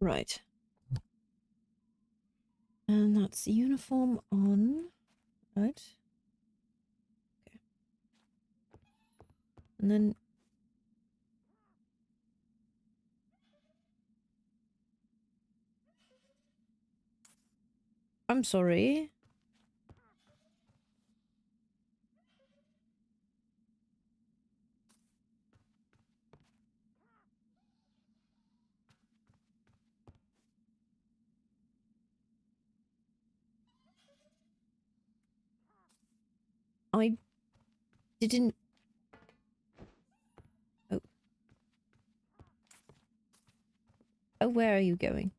Right. And that's uniform on. Right. Okay. And then... I'm sorry. I didn't... Oh. Oh, where are you going?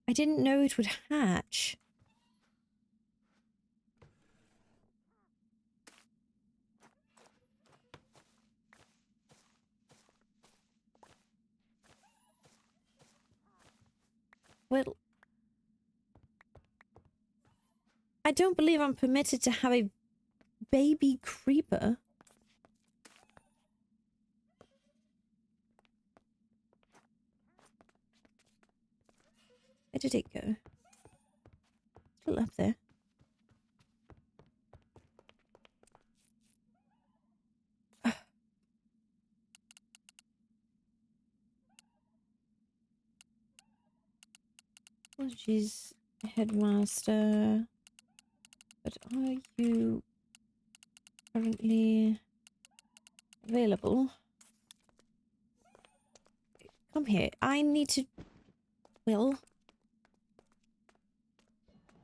I didn't know it would hatch. Well... I don't believe I'm permitted to have a baby creeper. Where did it go? Still up there. Apologies, headmaster. But are you currently available? Come here. I need to... Well...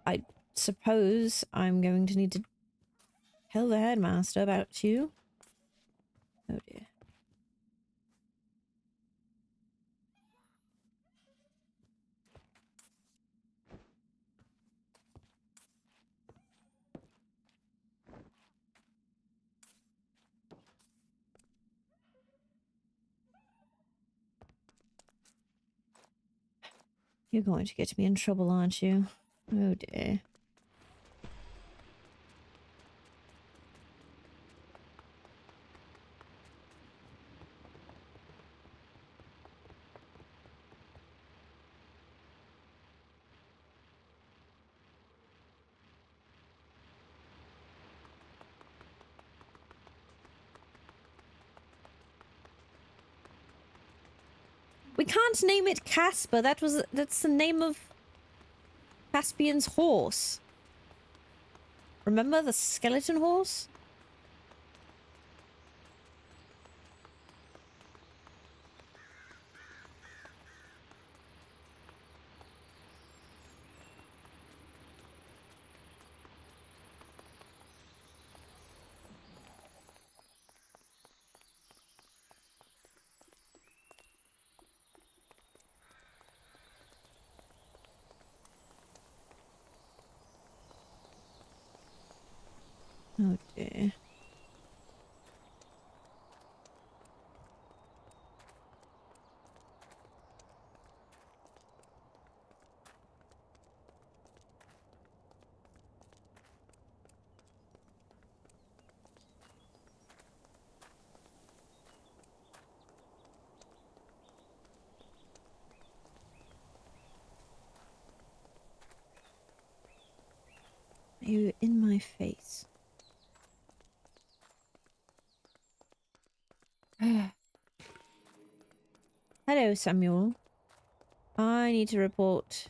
I suppose I'm going to need to tell the headmaster about you. Oh dear. You're going to get me in trouble, aren't you? Oh dear. We can't name it Casper. That's the name of Caspian's horse. Remember the skeleton horse? Oh dear. Are you in my face? Hello, Samuel. I need to report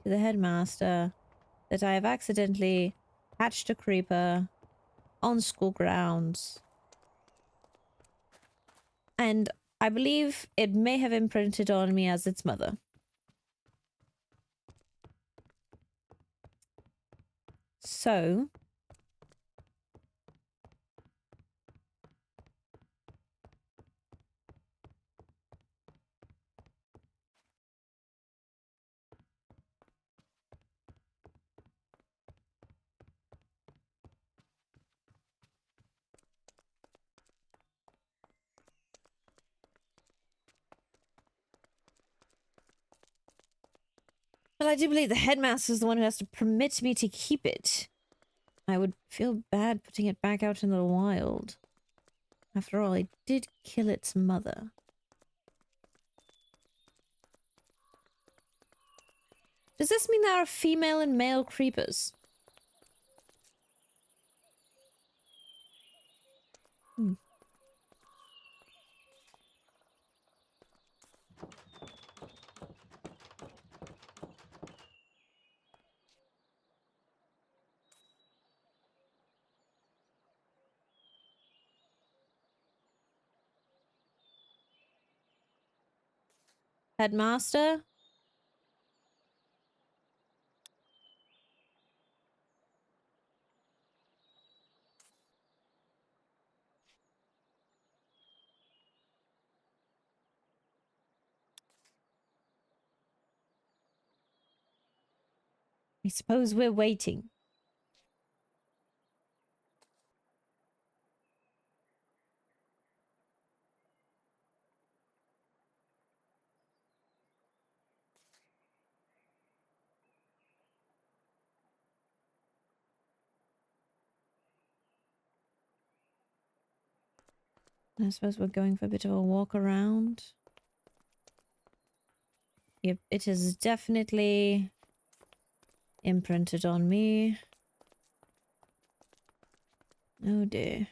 to the headmaster that I have accidentally hatched a creeper on school grounds. And I believe it may have imprinted on me as its mother. So... But I do believe the headmaster is the one who has to permit me to keep it. I would feel bad putting it back out in the wild. After all, I did kill its mother. Does this mean there are female and male creepers? Hmm. Headmaster? I suppose we're waiting. I suppose we're going for a bit of a walk around. Yep, it is definitely imprinted on me. Oh dear.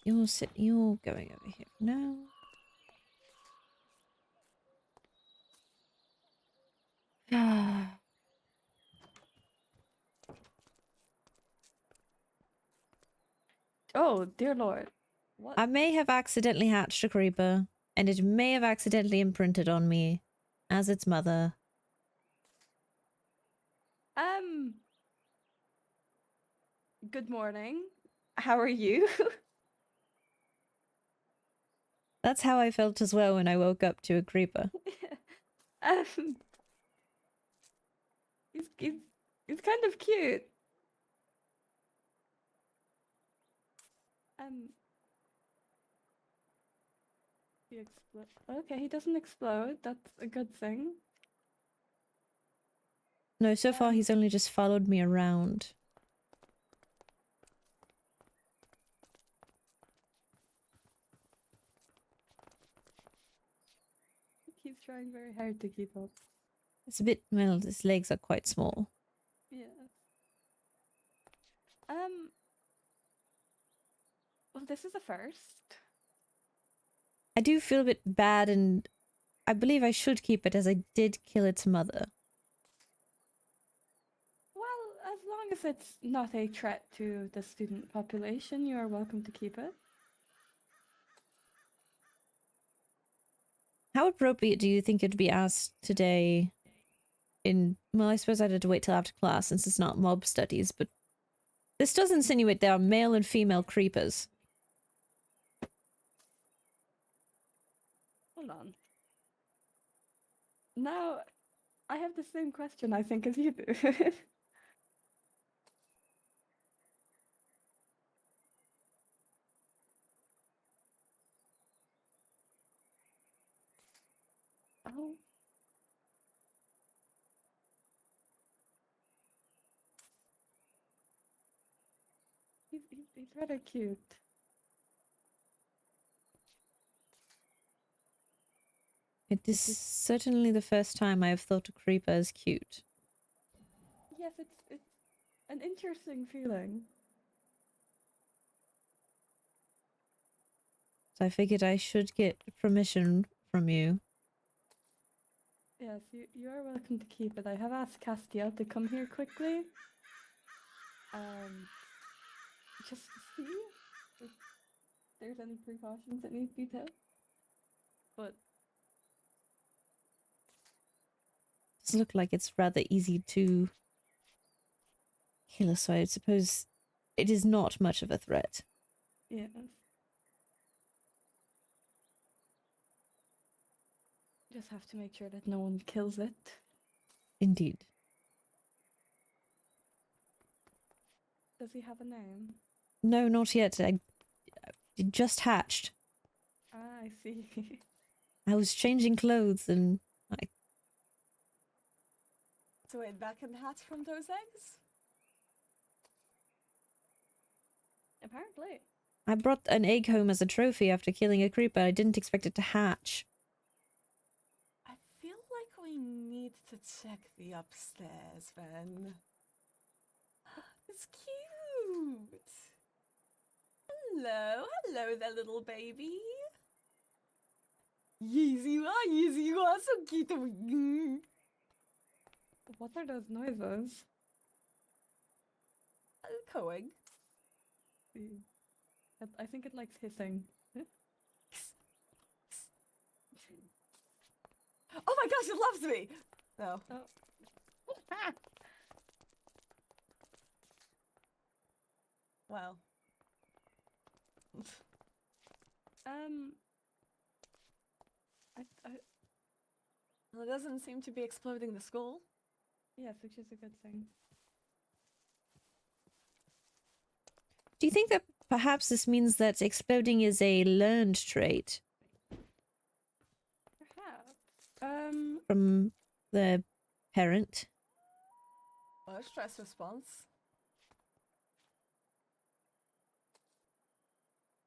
You're going over here now. Oh, dear lord. What? I may have accidentally hatched a creeper, and it may have accidentally imprinted on me as its mother. Good morning. How are you? That's how I felt as well when I woke up to a creeper. um, he's kind of cute. Um, he explode. Okay, he doesn't explode. That's a good thing. No, so far he's only just followed me around. He's trying very hard to keep up. It's a bit, well, his legs are quite small. Yeah. Well, this is a first. I do feel a bit bad, and I believe I should keep it as I did kill its mother. Well, as long as it's not a threat to the student population, you are welcome to keep it. How appropriate do you think it'd be asked today well, I suppose I'd have to wait till after class since it's not mob studies, but this does insinuate there are male and female creepers. Hold on. Now, I have the same question, I think, as you do. Oh. He's rather cute. It is certainly the first time I have thought a creeper as cute. Yes, it's an interesting feeling. So I figured I should get permission from you. Yes, you are welcome to keep it. I have asked Castiel to come here quickly. Just to see if there's any precautions that need to be taken. But Does look like it's rather easy to kill, so I suppose it is not much of a threat. yes. Just have to make sure that no one kills it. Indeed. Does he have a name? No, not yet. It just hatched. Ah, I see. I was changing clothes and I So wait, that can hatch from those eggs? Apparently. I brought an egg home as a trophy after killing a creeper. I didn't expect it to hatch. I feel like we need to check the upstairs then. It's cute! Hello there, little baby. Yes, you are so cute. What are those noises? Coing. I think it likes hissing. Oh my gosh, it loves me! No. Oh. Well. Um. I Well, it doesn't seem to be exploding the school. yes, which is a good thing. Do you think that perhaps this means that exploding is a learned trait Perhaps. from the parent? Oh, stress response.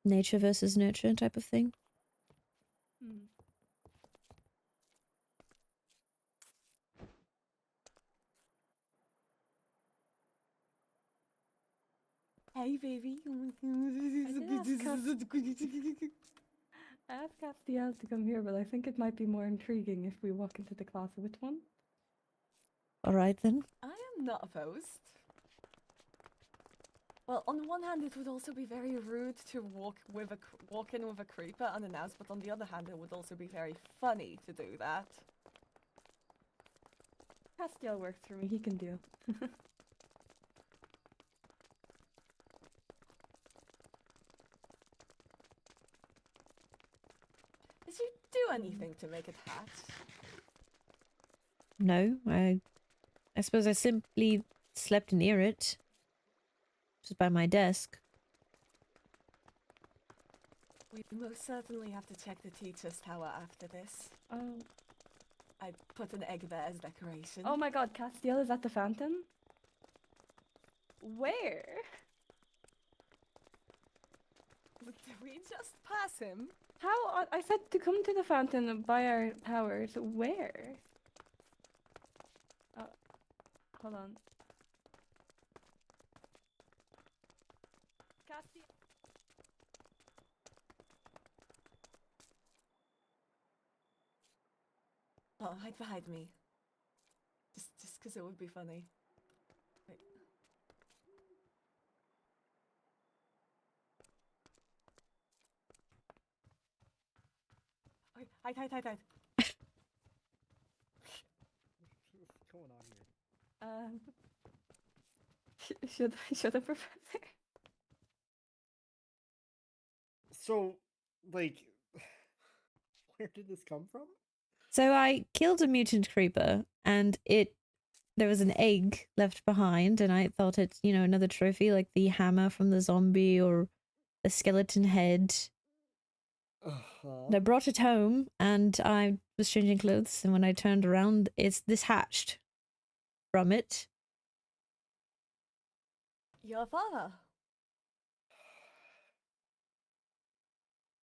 Nature versus nurture type of thing? Hmm. Hey, baby. I asked Castiel to come here, but I think it might be more intriguing if we walk into the class with one. Alright then. I am not opposed. Well, on the one hand, it would also be very rude to walk in with a creeper unannounced, but on the other hand, it would also be very funny to do that. Castiel works for me, he can deal. Did you do anything to make it hatch? No, I suppose I simply slept near it. Just by my desk. We most certainly have to check the teacher's tower after this. Oh. I put an egg there as decoration. Oh my god, Castiel is at the fountain? Where? Did we just pass him? How? I said to come to the fountain by our powers. Where? Hold on. Castiel. Oh, hide behind me. Just because it would be funny. Wait. Wait, hide. What's going on here? Should the professor? So, like, where did this come from? So I killed a mutant creeper and there was an egg left behind and I thought it's, another trophy like the hammer from the zombie or a skeleton head. And I brought it home and I was changing clothes and when I turned around, this hatched from it. Your father.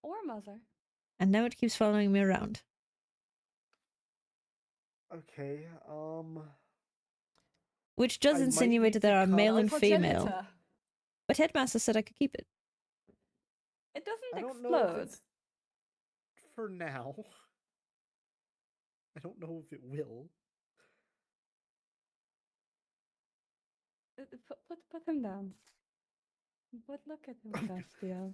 Or mother? And now it keeps following me around. Okay, Which does I might insinuate need that there to are male Our and female. progenitor. But Headmaster said I could keep it. It doesn't I don't explode. know if it's for now. I don't know if it will. Put him down. But look at him, Castiel.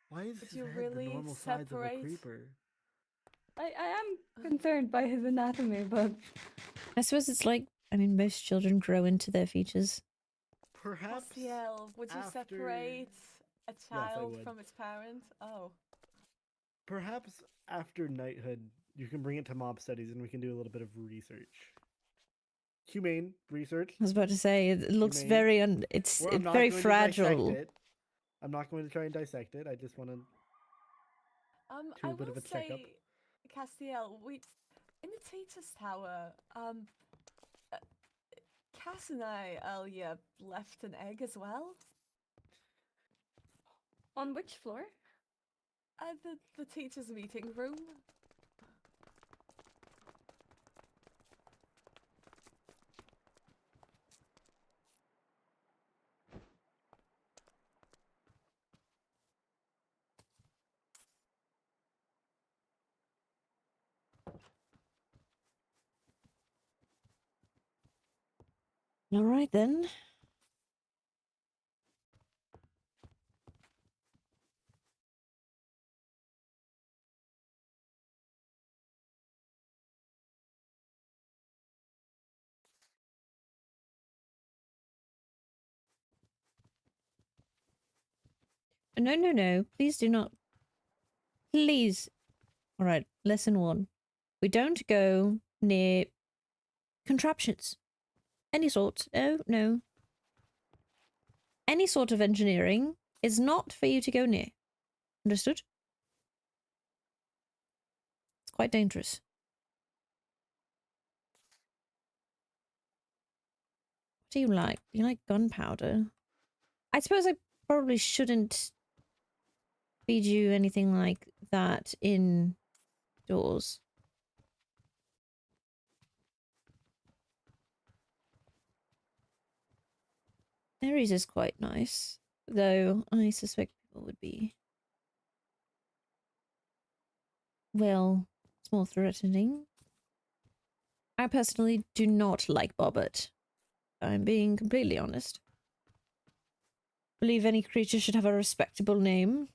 Why is Would his you head really the normal size of a separate- creeper? I am concerned by his anatomy, but I suppose it's like, most children grow into their features. Perhaps Castiel, would you after- separate a I child would. from its parent? Oh. Perhaps after knighthood, you can bring it to mob studies and we can do a little bit of research. Humane research. I was about to say, it looks Humane. very, Where I'm not very going to dissect fragile. it. I'm not going to try and dissect it. I just want to I do a bit will of a checkup. say, Castiel, we in the teacher's tower. Uh, Cass and I earlier left an egg as well. On which floor? The teacher's meeting room. All right then. No, no, no. Please do not. Please. All right. Lesson 1. We don't go near contraptions. Any sort. Oh, no. Any sort of engineering is not for you to go near. Understood? It's quite dangerous. What do you like? Do you like gunpowder? I suppose I probably shouldn't feed you anything like that indoors. Aries is quite nice, though I suspect people would be, well, it's more threatening. I personally do not like Bobbert. I'm being completely honest. Believe any creature should have a respectable name.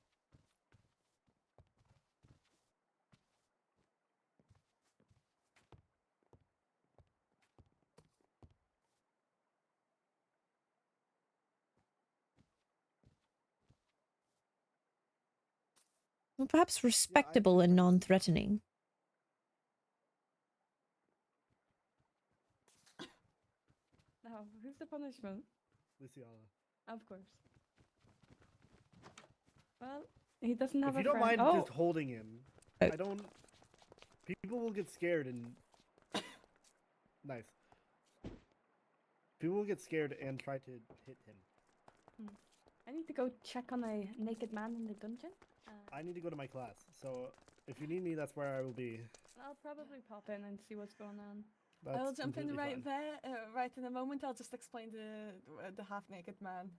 Well, perhaps respectable and non-threatening. Now, who's the punishment? Luciana. Of course. Well, he doesn't have If you a don't friend. mind Oh, just holding him, Oh. I don't. People will get scared and. Nice. People will get scared and try to hit him. I need to go check on a naked man in the dungeon. I need to go to my class, so if you need me, that's where I will be. I'll probably pop in and see what's going on. That's I will jump in completely right fine. there, right in a moment. I'll just explain the half-naked man.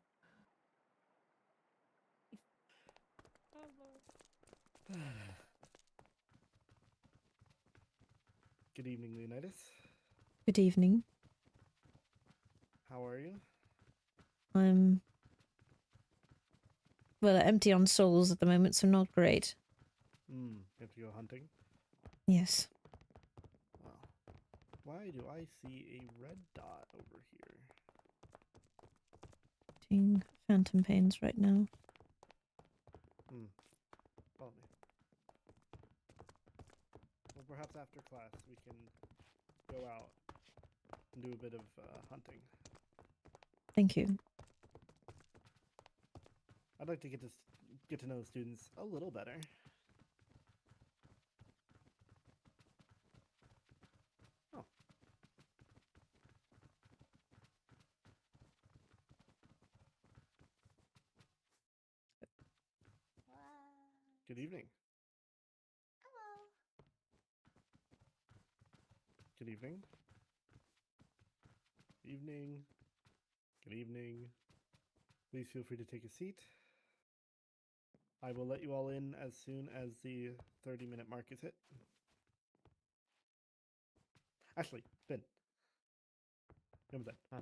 Good evening, Leonidas. Good evening. How are you? I'm, well, empty on souls at the moment, so not great. You have to go hunting? Yes. Wow. Why do I see a red dot over here? Doing phantom pains right now. Follow me. Well, perhaps after class we can go out and do a bit of hunting. Thank you. I'd like to get to know the students a little better. Oh. Good evening. Hello. Good evening. Evening. Good evening. Please feel free to take a seat. I will let you all in as soon as the 30-minute mark is hit. Ashley, Finn. Come with that. Huh?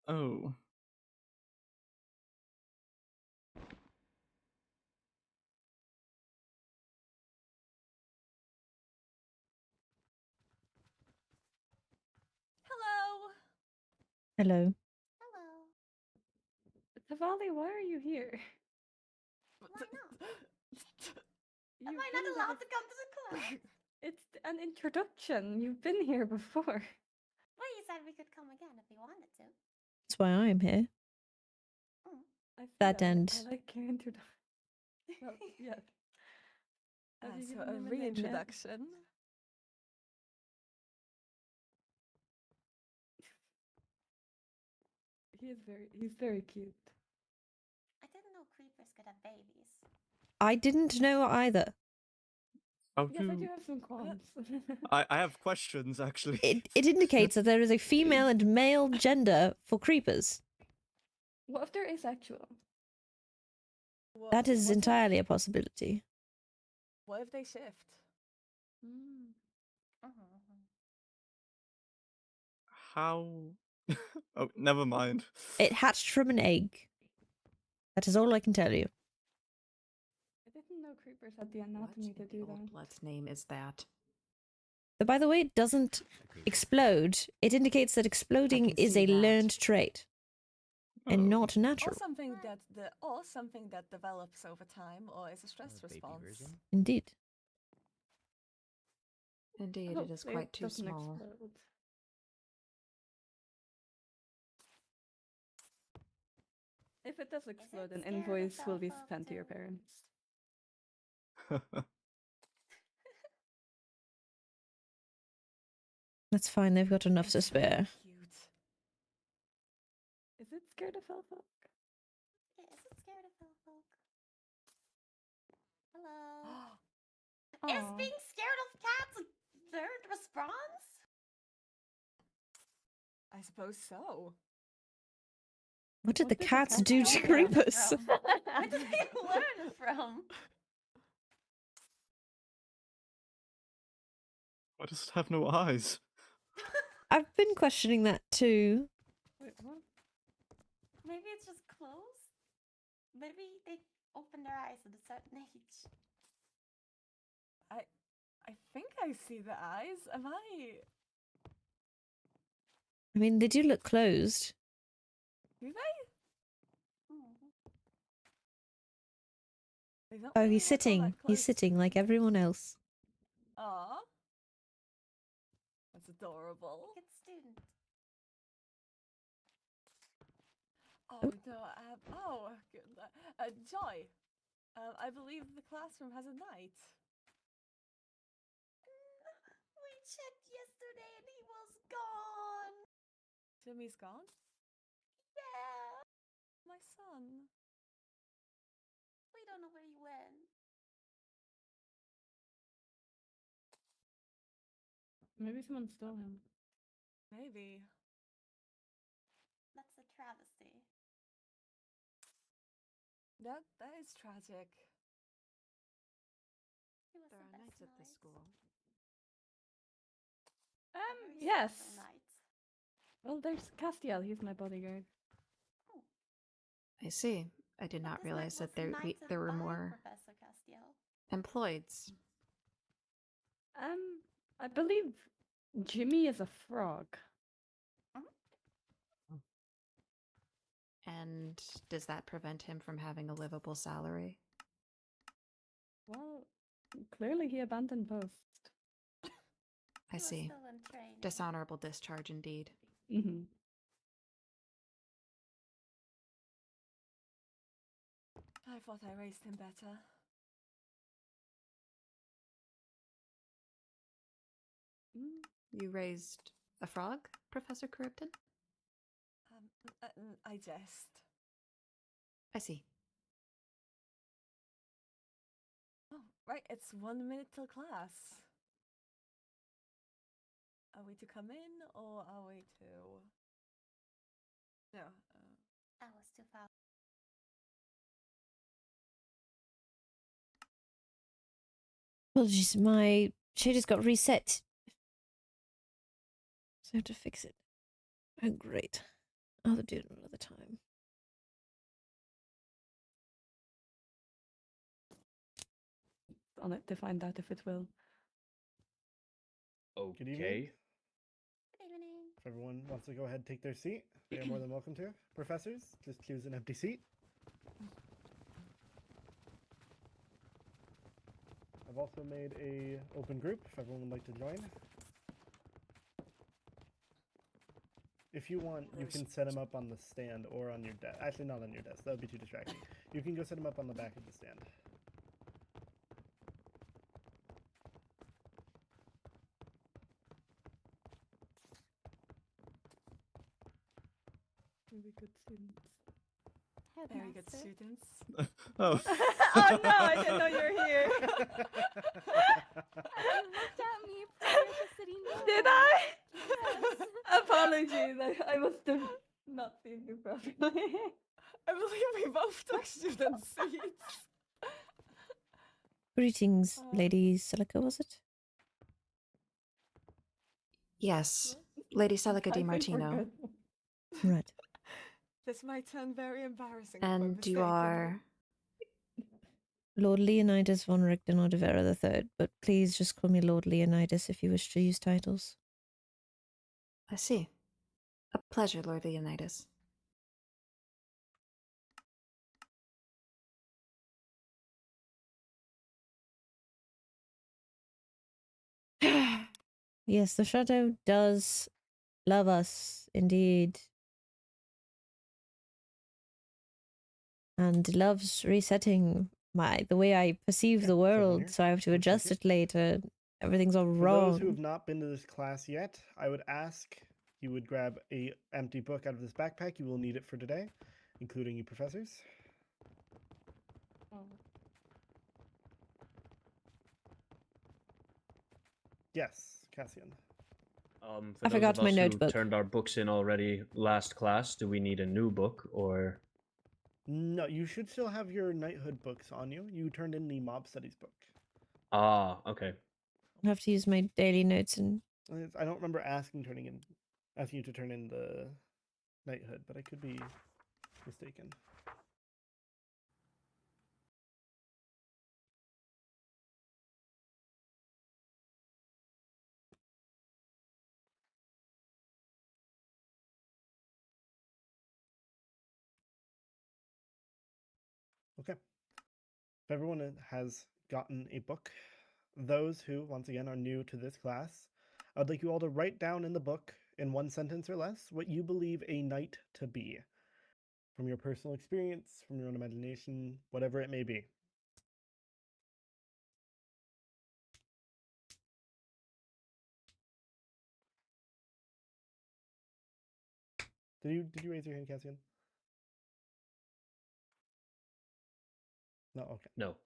Oh. Hello. Hello. Hello. Tavali, why are you here? Why not? Am You've I been not there allowed to come to the club? It's an introduction. You've been here before. Well, you said we could come again if we wanted to. That's why I'm here. I That feel and- I like your introduction. Well, yeah. Have you So given a him a name yet? reintroduction. He's very cute. I didn't know creepers could have babies. I didn't know either. How Yes, I do do have some qualms. I have questions actually. It indicates that there is a female and male gender for creepers. What if they're asexual? That is What if- entirely a possibility. What if they shift? How? Oh, never mind. It hatched from an egg. That is all I can tell you. I didn't know creepers had the What anatomy in to the do old that. blood's name is that? But by the way, it doesn't explode. It indicates that exploding can is see a that. learned trait and Oh. not natural. Or something that develops over time, or is a stress response. Indeed. Indeed, it is Hopefully quite too doesn't small. explode. If it does explode, an scared of invoice will be Belfast sent to your too? parents. That's fine, they've got enough to It's very spare. Cute. Is it scared of Elfolk? Yeah, is it scared of Belfolk? Hello. Is Aw. being scared of cats a third response? I suppose so. What did What the did the cats cats do do? to Where did they learn it creepers? from? Where did they learn it from? Why does it have no eyes? I've been questioning that too. Wait, what? Maybe it's just closed? Maybe they open their eyes at a certain age. I think I see the eyes. Am I? I mean, they do look closed. Do they? They don't Oh, really he's look all that sitting. He's close to sitting like me. everyone else. Aw. That's adorable. Good student. Oh no, good. Joy. I believe the classroom has a knight. We checked yesterday and he was gone. Jimmy's gone. Yeah. My son. We don't know where he went. Maybe someone stole him. Maybe. That's a travesty. That is tragic. He was There the are best knights at this knight. school. A very Yes. special knight. Well, there's Castiel. He's my bodyguard. I see. I did But not this knight realize that was there knighted there were by more Professor Castiel. employeds. I believe Jimmy is a frog. And does that prevent him from having a livable salary? Well, clearly he abandoned post. I He was see. still in training. Dishonorable discharge indeed. Mm-hmm. I thought I raised him better. You raised a frog, Professor Charybdin? I jest. I see. Oh, right. It's 1 minute till class. Are we to come in or are we to? No. I was too far. Apologies, my shader's got reset. So I have to fix it. Oh, great. I'll do it another time. On it to find out if it will. Good evening. Okay. Good evening. If everyone wants to go ahead and take their seat, they are more than welcome to. Professors, just choose an empty seat. I've also made a open group if everyone would like to join. If you want, you can set them up on the stand or on your desk. Actually, not on your desk. That would be too distracting. You can go set them up on the back of the stand. Very good students. Very good Headmaster. students. Oh. Oh no, I didn't know you were here. You looked at me prior to sitting down. Did I? Yes. Apologies, I must have not seen you properly. I believe we both took student seats. Greetings, Lady Silica, was it? Yes, Lady Celica I Di think we're Martino. good. Right. This might turn very embarrassing. if I'm And you mistaken. are. Lord Leonidas von Richten Ordovera III, but please just call me Lord Leonidas if you wish to use titles. I see. A pleasure, Lord Leonidas. Yes, the shadow does love us, indeed. And loves resetting the way I perceive Okay, the so world, here, so I have to we'll adjust take it later. Everything's all For those who wrong. have not been to this class yet, I would ask you would grab a empty book out of this backpack. You will need it for today, including you professors. Oh, Yes, Cassian. For I those forgot of my us who notebook. turned our books in already last class, do we need a new book or? No, you should still have your knighthood books on you. You turned in the mob studies book. Ah, okay. I have to use my daily notes and I don't remember asking you to turn in the knighthood, but I could be mistaken. Okay. If everyone has gotten a book, those who, once again, are new to this class, I'd like you all to write down in the book, in one sentence or less, what you believe a knight to be. From your personal experience, from your own imagination, whatever it may be. Did you raise your hand, Cassian? No, okay. No.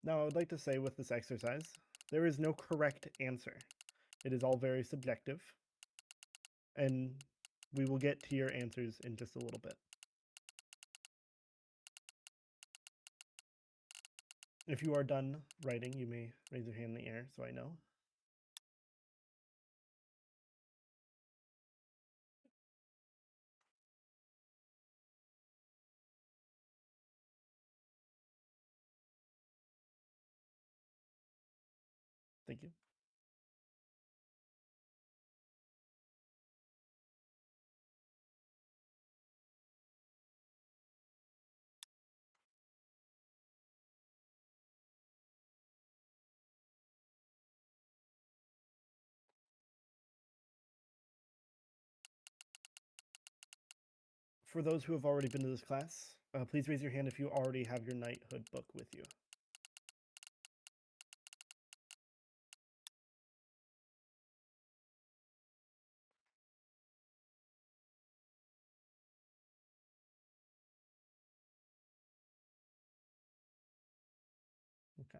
Now, I would like to say with this exercise, there is no correct answer. It is all very subjective, and we will get to your answers in just a little bit. If you are done writing, you may raise your hand in the air so I know. Thank you. For those who have already been to this class, please raise your hand if you already have your knighthood book with you. Okay.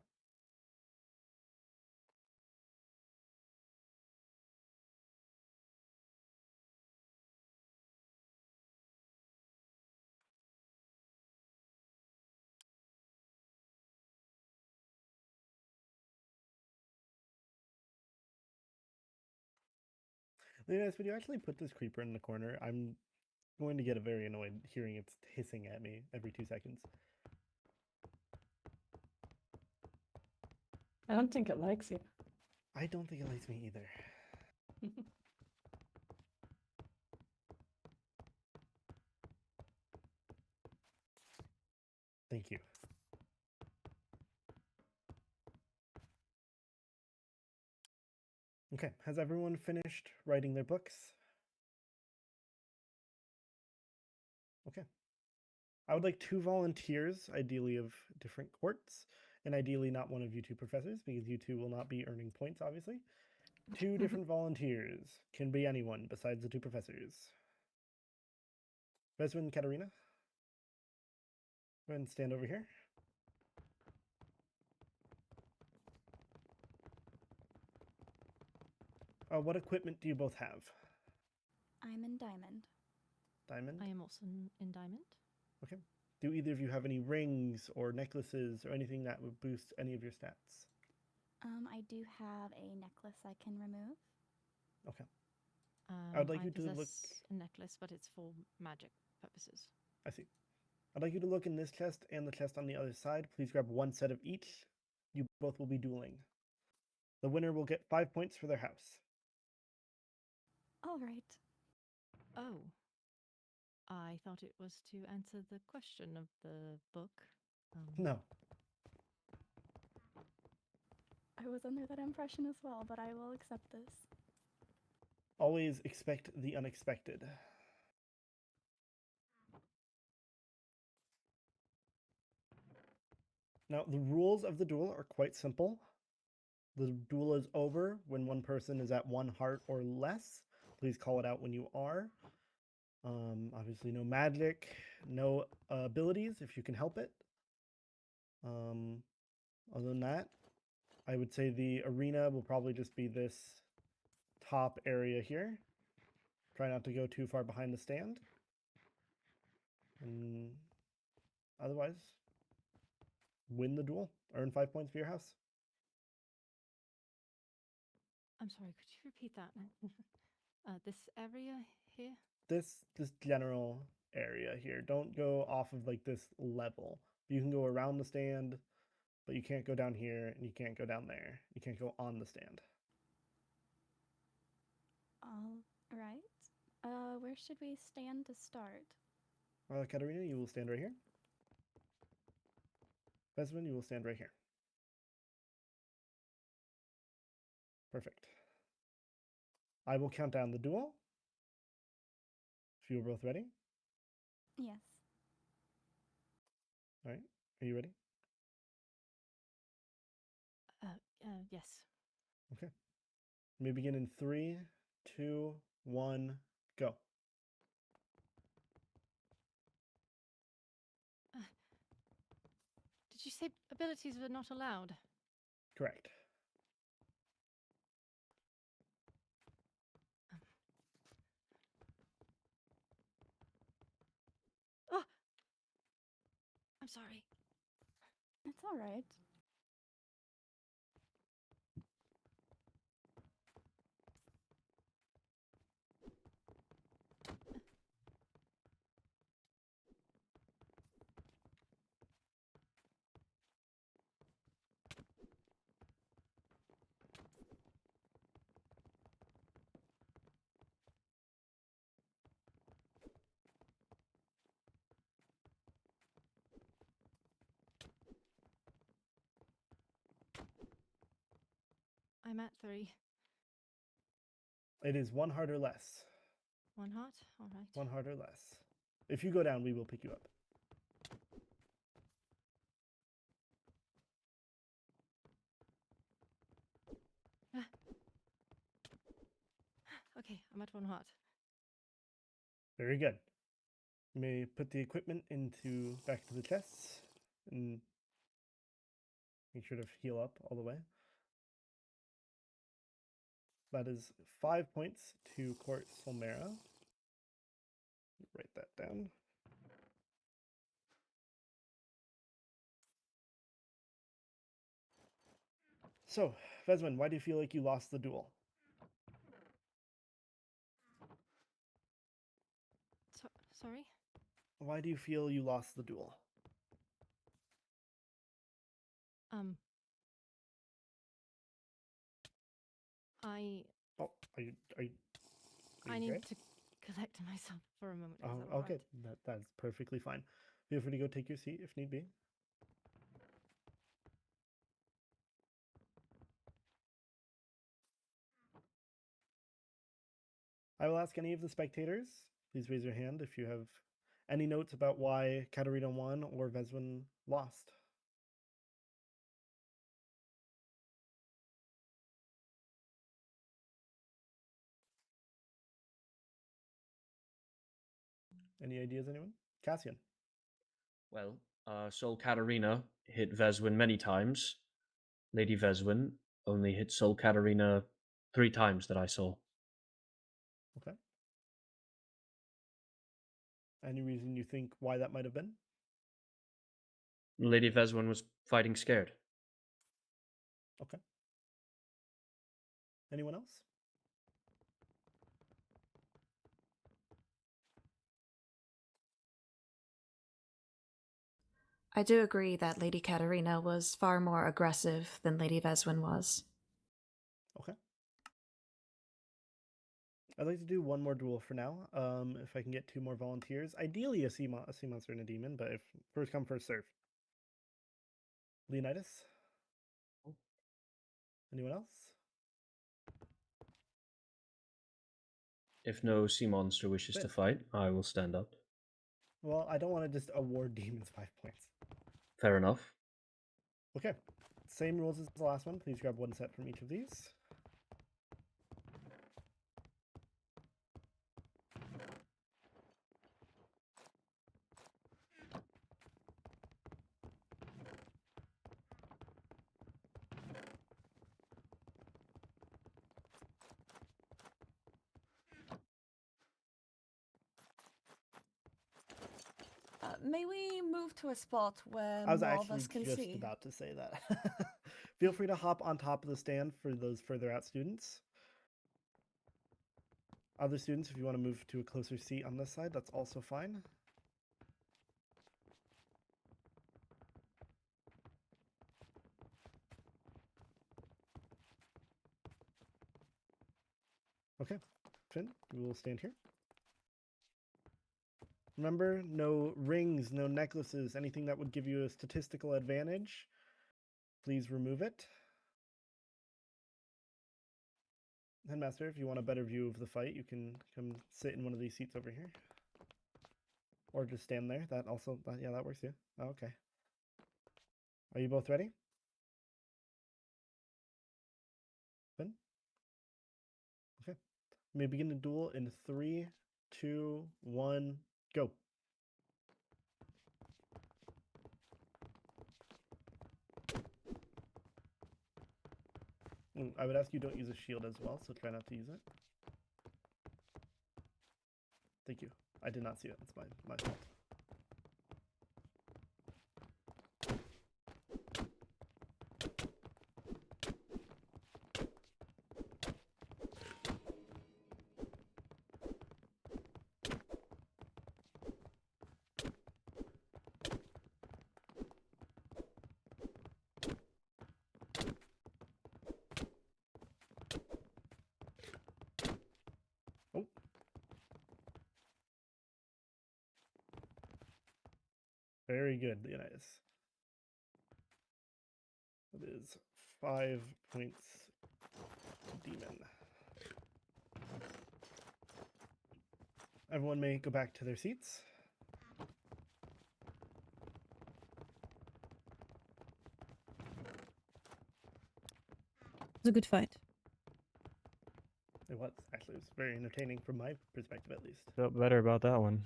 Leonidas, would you actually put this creeper in the corner? I'm going to get very annoyed hearing it hissing at me every 2 seconds. I don't think it likes you. I don't think it likes me either. Thank you. Okay, has everyone finished writing their books? Okay. I would like 2 volunteers, ideally of different courts, and ideally not one of you 2 professors, because you 2 will not be earning points, obviously. 2 different volunteers. Can be anyone besides the 2 professors. Veswin, Katarina? Go ahead and stand over here. What equipment do you both have? I'm in diamond. Diamond? I am also in diamond. Okay. Do either of you have any rings or necklaces or anything that would boost any of your stats? I do have a necklace I can remove. Okay. I would like I you to look. possess a necklace, but it's for magic purposes. I see. I'd like you to look in this chest and the chest on the other side. Please grab 1 set of each. You both will be dueling. The winner will get 5 points for their house. All right. Oh. I thought it was to answer the question of the book. No. I was under that impression as well, but I will accept this. Always expect the unexpected. Now, the rules of the duel are quite simple. The duel is over when one person is at 1 heart or less. Please call it out when you are. Obviously, no magic, no abilities if you can help it. Other than that, I would say the arena will probably just be this top area here. Try not to go too far behind the stand. And otherwise, win the duel. Earn 5 points for your house. I'm sorry, could you repeat that? This area here? This general area here. Don't go off of like this level. You can go around the stand, but you can't go down here and you can't go down there. You can't go on the stand. All right. Where should we stand to start? Katarina, you will stand right here. Besman, you will stand right here. Perfect. I will count down the duel. If you are both ready. Yes. All right. Are you ready? Yes. Okay. You may begin in 3, 2, 1, go. Did you say abilities were not allowed? Correct. Oh! I'm sorry. It's all right. I'm at 3. It is 1 heart or less. 1 heart? All right. 1 heart or less. If you go down, we will pick you up. Okay, I'm at 1 heart. Very good. You may put the equipment into back to the chests and make sure to heal up all the way. That is 5 points to Court Solmera. Write that down. So, Vesman, why do you feel like you lost the duel? Sorry? Why do you feel you lost the duel? I Oh, are you I need okay? to collect myself for a moment. Is Oh, that all okay. right? That's perfectly fine. Feel free to go take your seat if need be. I will ask any of the spectators. Please raise your hand if you have any notes about why Katarina won or Vezwin lost. Any ideas, anyone? Cassian. Well, Sol Katarina hit Vezwin many times. Lady Vezwin only hit Sol Katarina 3 times that I saw. Okay. Any reason you think why that might have been? Lady Vezwin was fighting scared. Okay. Anyone else? I do agree that Lady Katarina was far more aggressive than Lady Veswin was. Okay. I'd like to do one more duel for now. If I can get 2 more volunteers. Ideally a sea monster and a demon, but if first come, first serve. Leonidas? Anyone else? If no sea monster wishes to Finn. fight, I will stand up. Well, I don't want to just award demons 5 points. Fair enough. Okay. Same rules as the last one. Please grab 1 set from each of these. May we move to a spot where I was more of actually us can just see? about to say that. Feel free to hop on top of the stand for those further out students. Other students, if you want to move to a closer seat on this side, that's also fine. Okay, Finn, you will stand here. Remember, no rings, no necklaces, anything that would give you a statistical advantage. Please remove it. Headmaster, if you want a better view of the fight, you can come sit in one of these seats over here. Or just stand there. That also, yeah, that works too. Oh, okay. Are you both ready? Finn? Okay. You may begin the duel in 3, 2, 1, go. I would ask you don't use a shield as well, so try not to use it. Thank you. I did not see it. That's my fault. Oh. Very good, Leonidas. That is 5 points to Demon. Everyone may go back to their seats. It was a good fight. It was. Actually, it was very entertaining from my perspective, at least. Felt better about that one.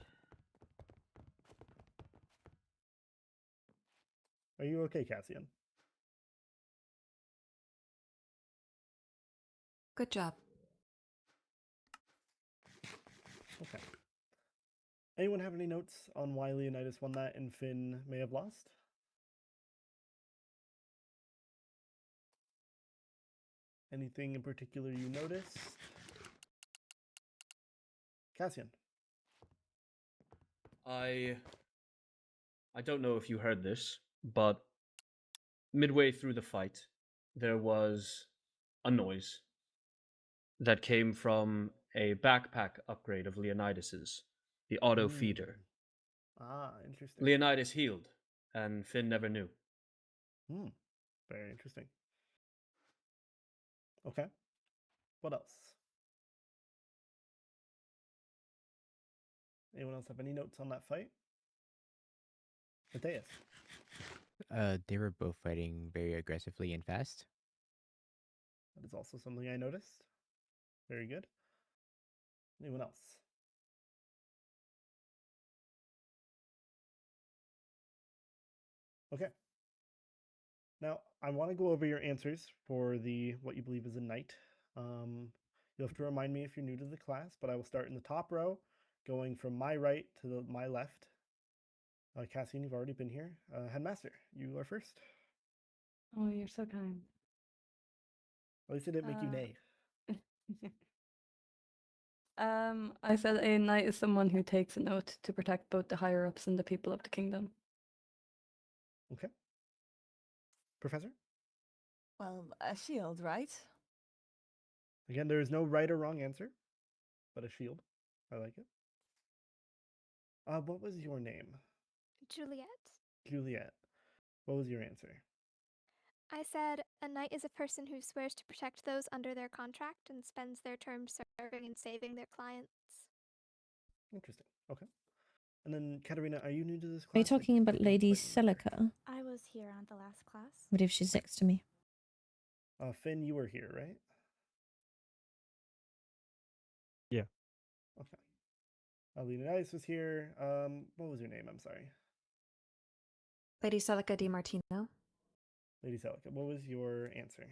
Are you okay, Cassian? Good job. Okay. Anyone have any notes on why Leonidas won that and Finn may have lost? Anything in particular you noticed? Cassian. I don't know if you heard this, but midway through the fight, there was a noise that came from a backpack upgrade of Leonidas's, the auto feeder. Ah, interesting. Leonidas healed, and Finn never knew. Very interesting. Okay. What else? Anyone else have any notes on that fight? Matthias. They were both fighting very aggressively and fast. That is also something I noticed. Very good. Anyone else? Okay. Now, I want to go over your answers for the what you believe is a knight. You'll have to remind me if you're new to the class, but I will start in the top row, going from my right to my left. Cassian, you've already been here. Headmaster, you are first. Oh, you're so kind. At least I didn't make you nay. I said a knight is someone who takes an oath to protect both the higher ups and the people of the kingdom. Okay. Professor? Well, a shield, right? Again, there is no right or wrong answer, but a shield. I like it. What was your name? Juliet? Juliet. What was your answer? I said a knight is a person who swears to protect those under their contract and spends their term serving and saving their clients. Interesting. Okay. And then, Katerina, are you new to this class? Are you talking about Lady Celica? I was here on the last class. What if she's next to me? Finn, you were here, right? Yeah. Okay. Leonidas was here. What was your name? I'm sorry. Lady Celica Di Martino. Lady Celica, what was your answer?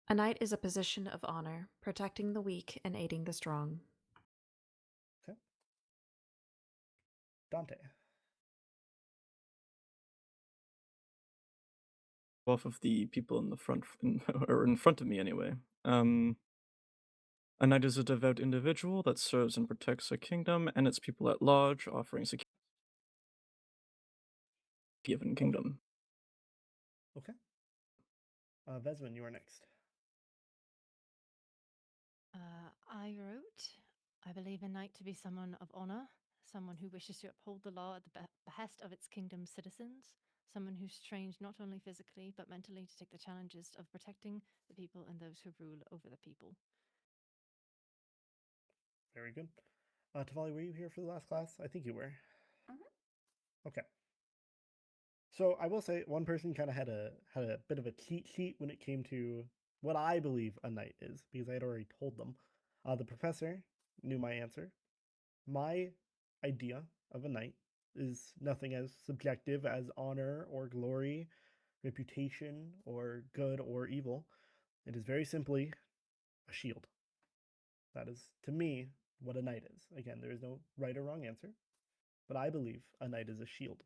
A knight is a position of honor, protecting the weak and aiding the strong. Okay. Dante. Both of the people in the front, or in front of me anyway. A knight is a devout individual that serves and protects a kingdom and its people at large, offering security to a given kingdom. Okay. Veswin, you are next. I wrote, I believe a knight to be someone of honor, someone who wishes to uphold the law at the behest of its kingdom's citizens, someone who's trained not only physically but mentally to take the challenges of protecting the people and those who rule over the people. Very good. Tavali, were you here for the last class? I think you were. Okay. So I will say one person kind of had a bit of a cheat sheet when it came to what I believe a knight is, because I had already told them. The professor knew my answer. My idea of a knight is nothing as subjective as honor or glory, reputation, or good or evil. It is very simply a shield. That is, to me, what a knight is. Again, there is no right or wrong answer, but I believe a knight is a shield.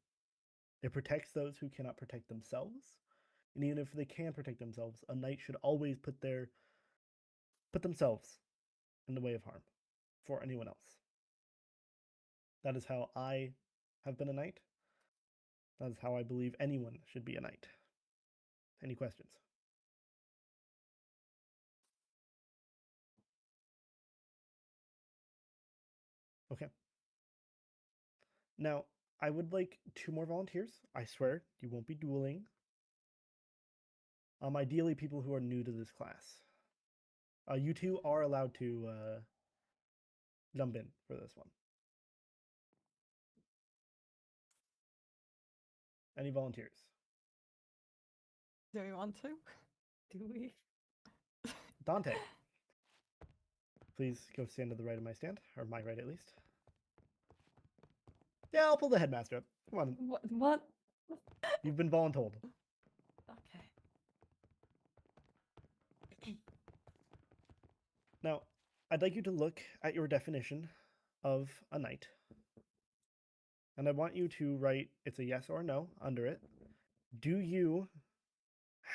It protects those who cannot protect themselves, and even if they can protect themselves, a knight should always put themselves in the way of harm for anyone else. That is how I have been a knight. That is how I believe anyone should be a knight. Any questions? Okay. Now, I would like 2 more volunteers. I swear, you won't be dueling. Ideally, people who are new to this class. You two are allowed to jump in for this one. Any volunteers? Do we want to? Do we? Dante. Please go stand to the right of my stand, or my right at least. Yeah, I'll pull the headmaster up. Come on. What? You've been voluntold. Okay. Now, I'd like you to look at your definition of a knight. And I want you to write it's a yes or no under it. Do you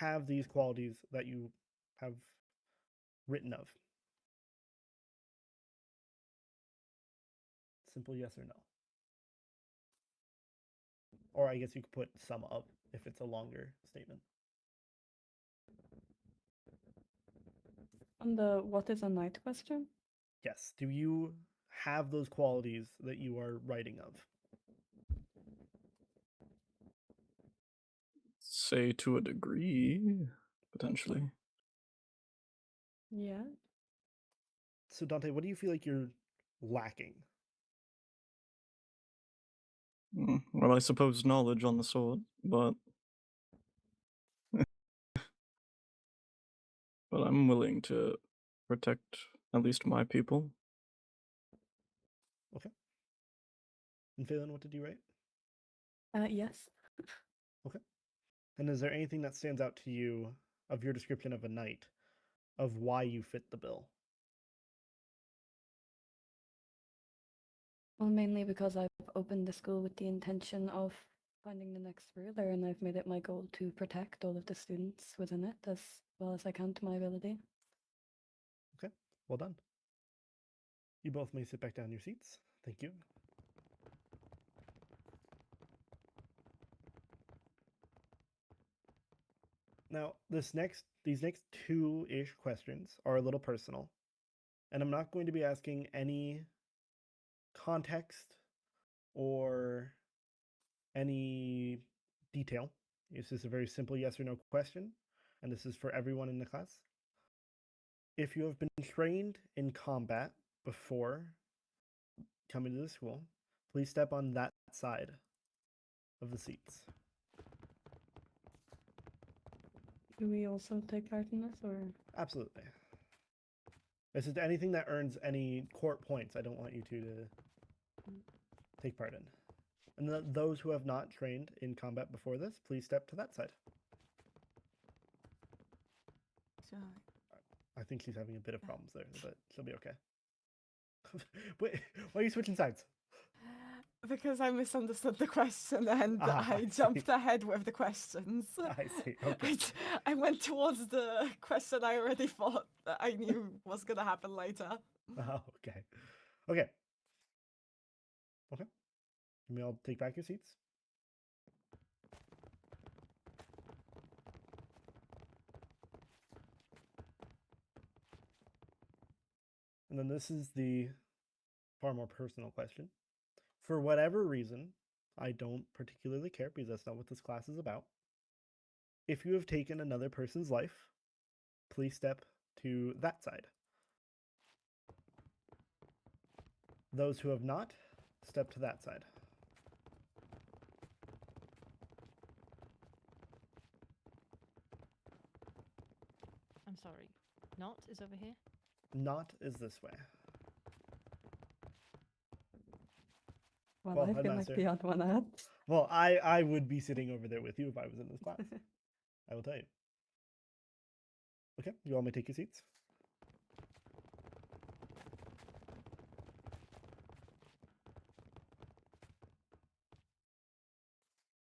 have these qualities that you have written of? Simple yes or no. Or I guess you could put some of if it's a longer statement. On the what is a knight question? Yes. Do you have those qualities that you are writing of? Say to a degree, potentially. Yeah. So Dante, what do you feel like you're lacking? Well, I suppose knowledge on the sword, but but I'm willing to protect at least my people. Okay. And Phelan, what did you write? Yes. Okay. And is there anything that stands out to you of your description of a knight, of why you fit the bill? Well, mainly because I've opened the school with the intention of finding the next ruler, and I've made it my goal to protect all of the students within it as well as I can to my ability. Okay, well done. You both may sit back down in your seats. Thank you. Now, these next two-ish questions are a little personal, and I'm not going to be asking any context or any detail. It's just a very simple yes or no question, and this is for everyone in the class. If you have been trained in combat before coming to the school, please step on that side of the seats. Do we also take part in this, or? Absolutely. This is anything that earns any court points. I don't want you to take part in. And those who have not trained in combat before this, please step to that side. I think she's having a bit of problems there, but she'll be okay. Wait, why are you switching sides? Because I misunderstood the question and I I jumped ahead with the questions. I see. Okay. I went towards the question I already thought that I knew was going to happen later. Oh, okay. Okay. Okay. You may all take back your seats. And then this is the far more personal question. For whatever reason, I don't particularly care because that's not what this class is about. If you have taken another person's life, please step to that side. Those who have not, step to that side. I'm sorry. Not is over here? Not is this way. Well, Well, I feel like Headmaster. the odd one out. Well, I would be sitting over there with you if I was in this class. I will tell you. Okay, you all may take your seats.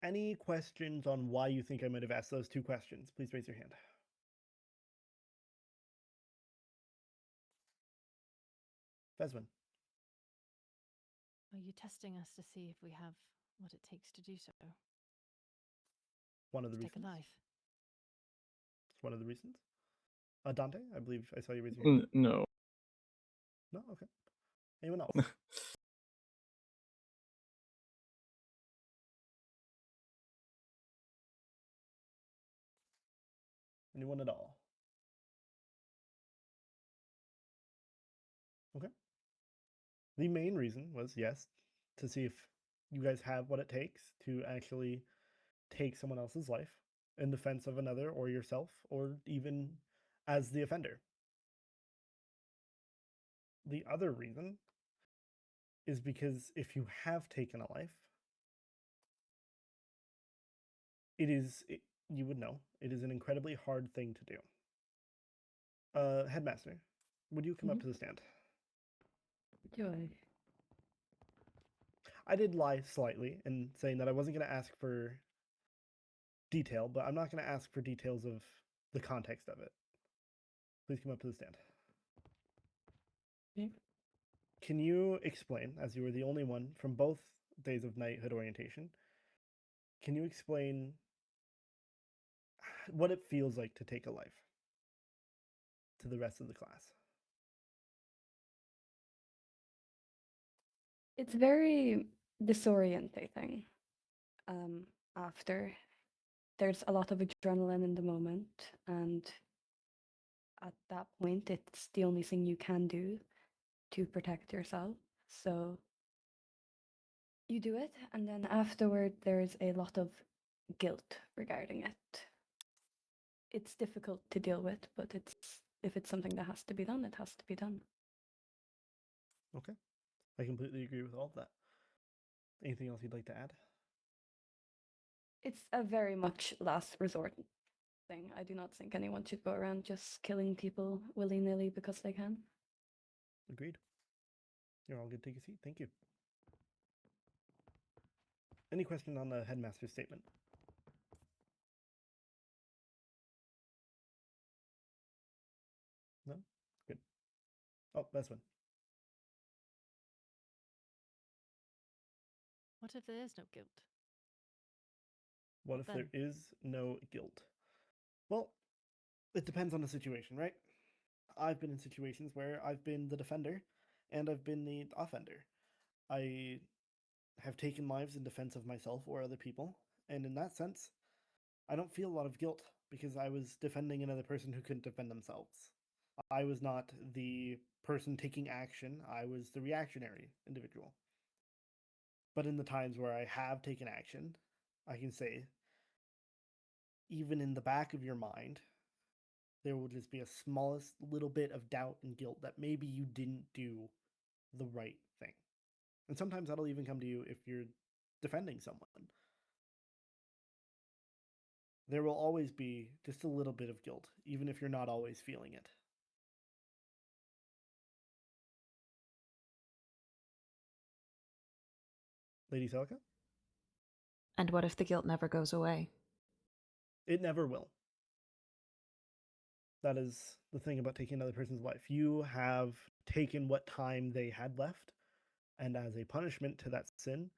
Any questions on why you think I might have asked those two questions? Please raise your hand. Fesvin. Are you testing us to see if we have what it takes to do so? One of the to reasons. Take a life. It's one of the reasons. Dante, I believe I saw you raise your hand. No. No? Okay. Anyone else? Anyone at all? Okay. The main reason was, yes, to see if you guys have what it takes to actually take someone else's life in defense of another or yourself, or even as the offender. The other reason is because if you have taken a life, you would know, it is an incredibly hard thing to do. Headmaster, would you come up to the stand? Do I? I did lie slightly in saying that I wasn't going to ask for detail, but I'm not going to ask for details of the context of it. Please come up to the stand. Okay. Can you explain, as you were the only one from both days of knighthood orientation, can you explain what it feels like to take a life to the rest of the class? It's very disorientating. After there's a lot of adrenaline in the moment, and at that point, it's the only thing you can do to protect yourself. So you do it, and then afterward, there's a lot of guilt regarding it. It's difficult to deal with, but if it's something that has to be done, it has to be done. Okay. I completely agree with all of that. Anything else you'd like to add? It's a very much last resort thing. I do not think anyone should go around just killing people willy-nilly because they can. Agreed. You're all good. Take a seat. Thank you. Any question on the headmaster's statement? No? Good. Oh, that's one. What if there is no guilt? What if there Then? is no guilt? Well, it depends on the situation, right? I've been in situations where I've been the defender and I've been the offender. I have taken lives in defense of myself or other people, and in that sense, I don't feel a lot of guilt because I was defending another person who couldn't defend themselves. I was not the person taking action, I was the reactionary individual. But in the times where I have taken action, I can say, even in the back of your mind, there will just be a smallest little bit of doubt and guilt that maybe you didn't do the right thing. And sometimes that'll even come to you if you're defending someone. There will always be just a little bit of guilt, even if you're not always feeling it. Lady Celica? And what if the guilt never goes away? It never will. That is the thing about taking another person's life. You have taken what time they had left, and as a punishment to that sin,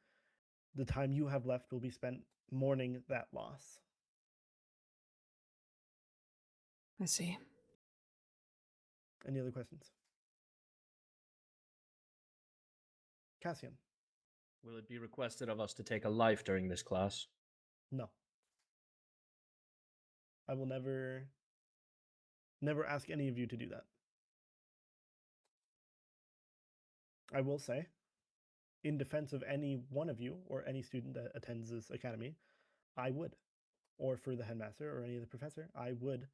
the time you have left will be spent mourning that loss. I see. Any other questions? Cassian? Will it be requested of us to take a life during this class? No. I will never ask any of you to do that. I will say, in defense of any one of you or any student that attends this academy, I would. Or for the headmaster or any other professor, I would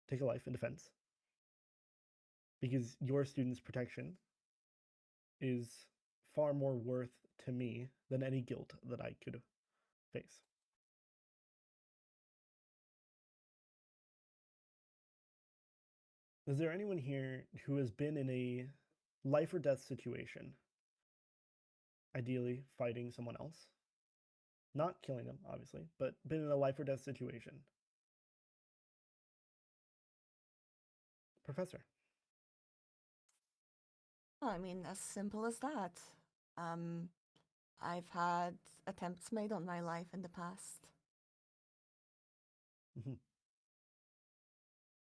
take a life in defense. Because your student's protection is far more worth to me than any guilt that I could face. Is there anyone here who has been in a life or death situation? Ideally, fighting someone else? Not killing them, obviously, but been in a life or death situation? Professor? I mean, as simple as that. I've had attempts made on my life in the past.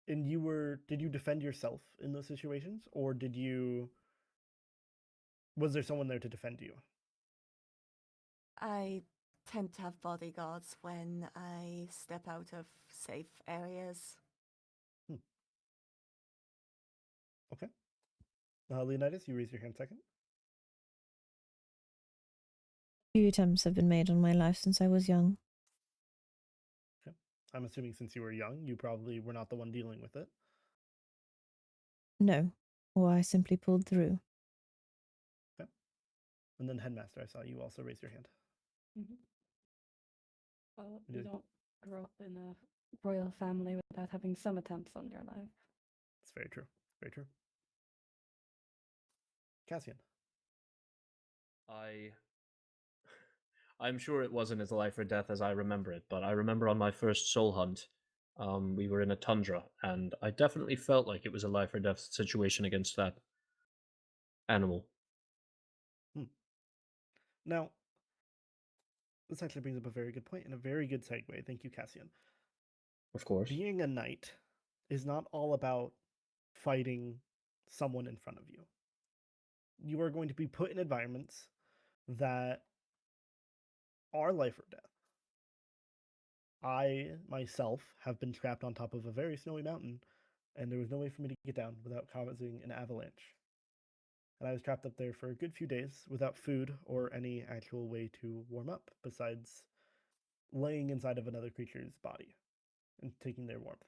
And did you defend yourself in those situations, or was there someone there to defend you? I tend to have bodyguards when I step out of safe areas. Okay. Leonidas, you raise your hand second. Few attempts have been made on my life since I was young. Okay. I'm assuming since you were young, you probably were not the one dealing with it. No, or I simply pulled through. Okay. And then Headmaster, I saw you also raise your hand. Well, you don't grow up in a royal family without having some attempts on your life. It's very true. Very true. Cassian. I'm sure it wasn't as life or death as I remember it, but I remember on my first soul hunt, we were in a tundra, and I definitely felt like it was a life or death situation against that animal. Now, This actually brings up a very good point and a very good segue. Thank you, Cassian. Of course. Being a knight is not all about fighting someone in front of you. You are going to be put in environments that are life or death. I myself have been trapped on top of a very snowy mountain, and there was no way for me to get down without causing an avalanche. And I was trapped up there for a good few days without food or any actual way to warm up besides laying inside of another creature's body and taking their warmth.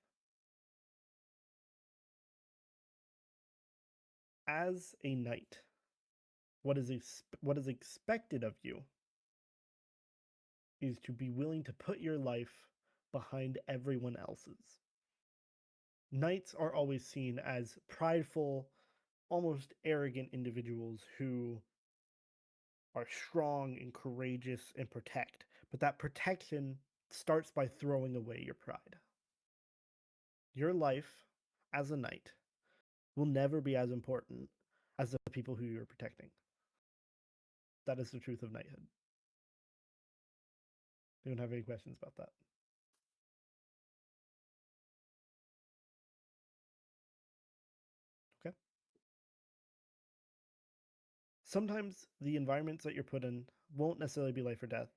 As a knight, what is expected of you is to be willing to put your life behind everyone else's. Knights are always seen as prideful, almost arrogant individuals who are strong and courageous and protect, but that protection starts by throwing away your pride. Your life as a knight will never be as important as the people who you're protecting. That is the truth of knighthood. You don't have any questions about that? Okay. Sometimes the environments that you're put in won't necessarily be life or death,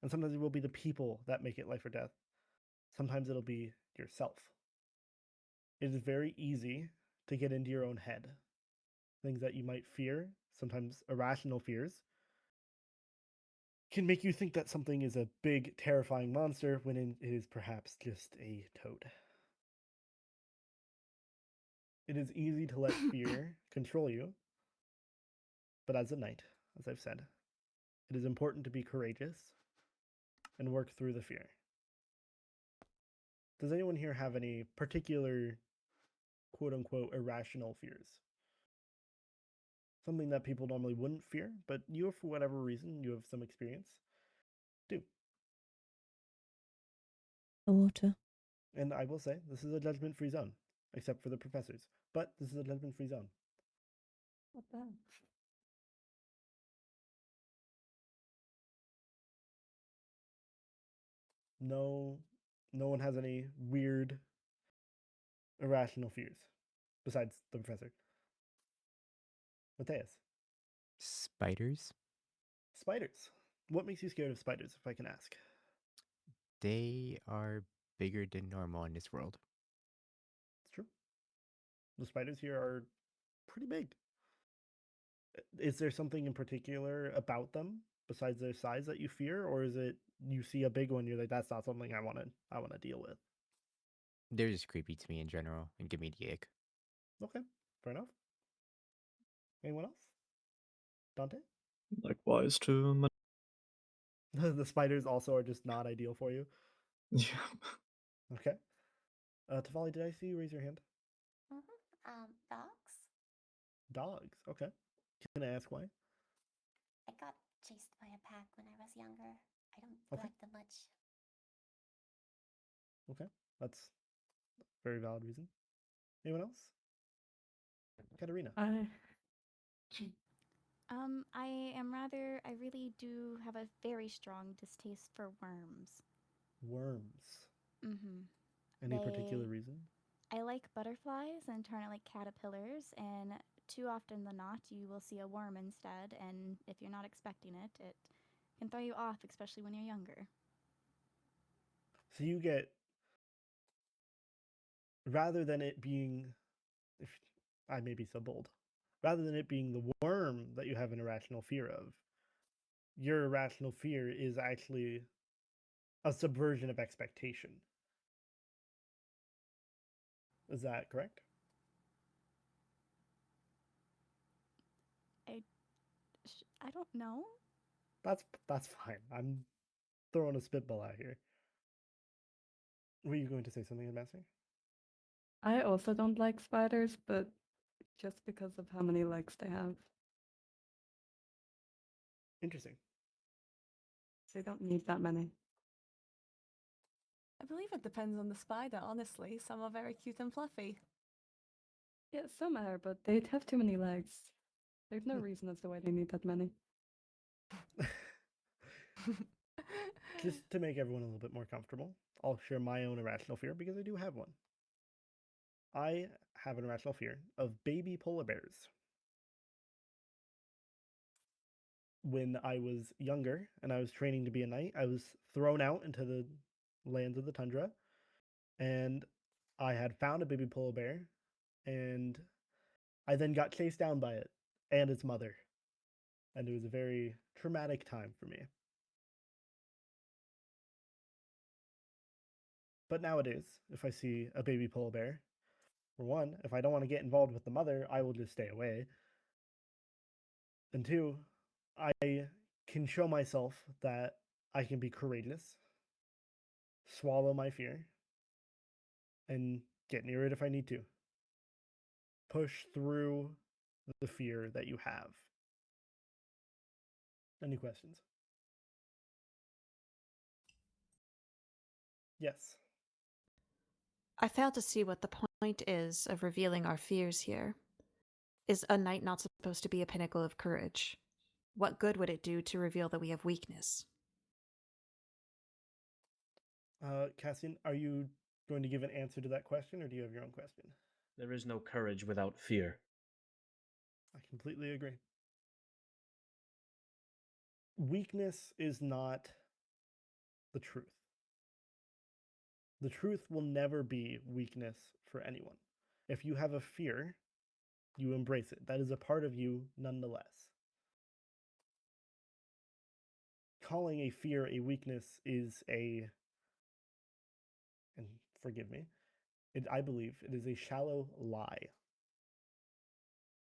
and sometimes it will be the people that make it life or death. Sometimes it'll be yourself. It is very easy to get into your own head. Things that you might fear, sometimes irrational fears, can make you think that something is a big, terrifying monster when it is perhaps just a toad. It is easy to let fear control you, but as a knight, as I've said, it is important to be courageous and work through the fear. Does anyone here have any particular quote unquote irrational fears? Something that people normally wouldn't fear, but you, for whatever reason, you have some experience, do. The water. And I will say, this is a judgment-free zone, except for the professors. But this is a judgment-free zone. What the hell? No, no one has any weird, irrational fears, besides the professor. Matthias. Spiders? Spiders. What makes you scared of spiders, if I can ask? They are bigger than normal in this world. It's true. The spiders here are pretty big. Is there something in particular about them besides their size that you fear, or is it you see a big one, you're like, that's not something I want to deal with? They're just creepy to me in general and give me the ick. Okay, fair enough. Anyone else? Dante? Likewise to The spiders also are just not ideal for you. yeah. Okay. Tavali, did I see you raise your hand? Dogs? Dogs. Okay. Can I ask why? I got chased by a pack when I was younger. I don't Okay. like them much. Okay. That's a very valid reason. Anyone else? Katerina. I really do have a very strong distaste for worms. Worms. Mm-hmm. Any particular reason? I like butterflies and trying to like caterpillars, and too often than not, you will see a worm instead, and if you're not expecting it, it can throw you off, especially when you're younger. So you get, rather than it being, if I may be so bold, rather than it being the worm that you have an irrational fear of, your irrational fear is actually a subversion of expectation. Is that correct? I don't know. That's fine. I'm throwing a spitball out here. Were you going to say something, Master? I also don't like spiders, but just because of how many legs they have. Interesting. They don't need that many. I believe it depends on the spider, honestly. Some are very cute and fluffy. Yeah, some are, but they have too many legs. There's no reason as to why they need that many. Just to make everyone a little bit more comfortable, I'll share my own irrational fear because I do have one. I have an irrational fear of baby polar bears. When I was younger and I was training to be a knight, I was thrown out into the lands of the tundra, and I had found a baby polar bear, and I then got chased down by it and its mother. And it was a very traumatic time for me. But nowadays, if I see a baby polar bear, for one, if I don't want to get involved with the mother, I will just stay away. And two, I can show myself that I can be courageous, swallow my fear, and get near it if I need to. Push through the fear that you have. Any questions? Yes. I fail to see what the point is of revealing our fears here. Is a knight not supposed to be a pinnacle of courage? What good would it do to reveal that we have weakness? Cassian, are you going to give an answer to that question, or do you have your own question? There is no courage without fear. I completely agree. Weakness is not the truth. The truth will never be weakness for anyone. If you have a fear, you embrace it. That is a part of you nonetheless. Calling a fear a weakness is and forgive me, I believe it is a shallow lie.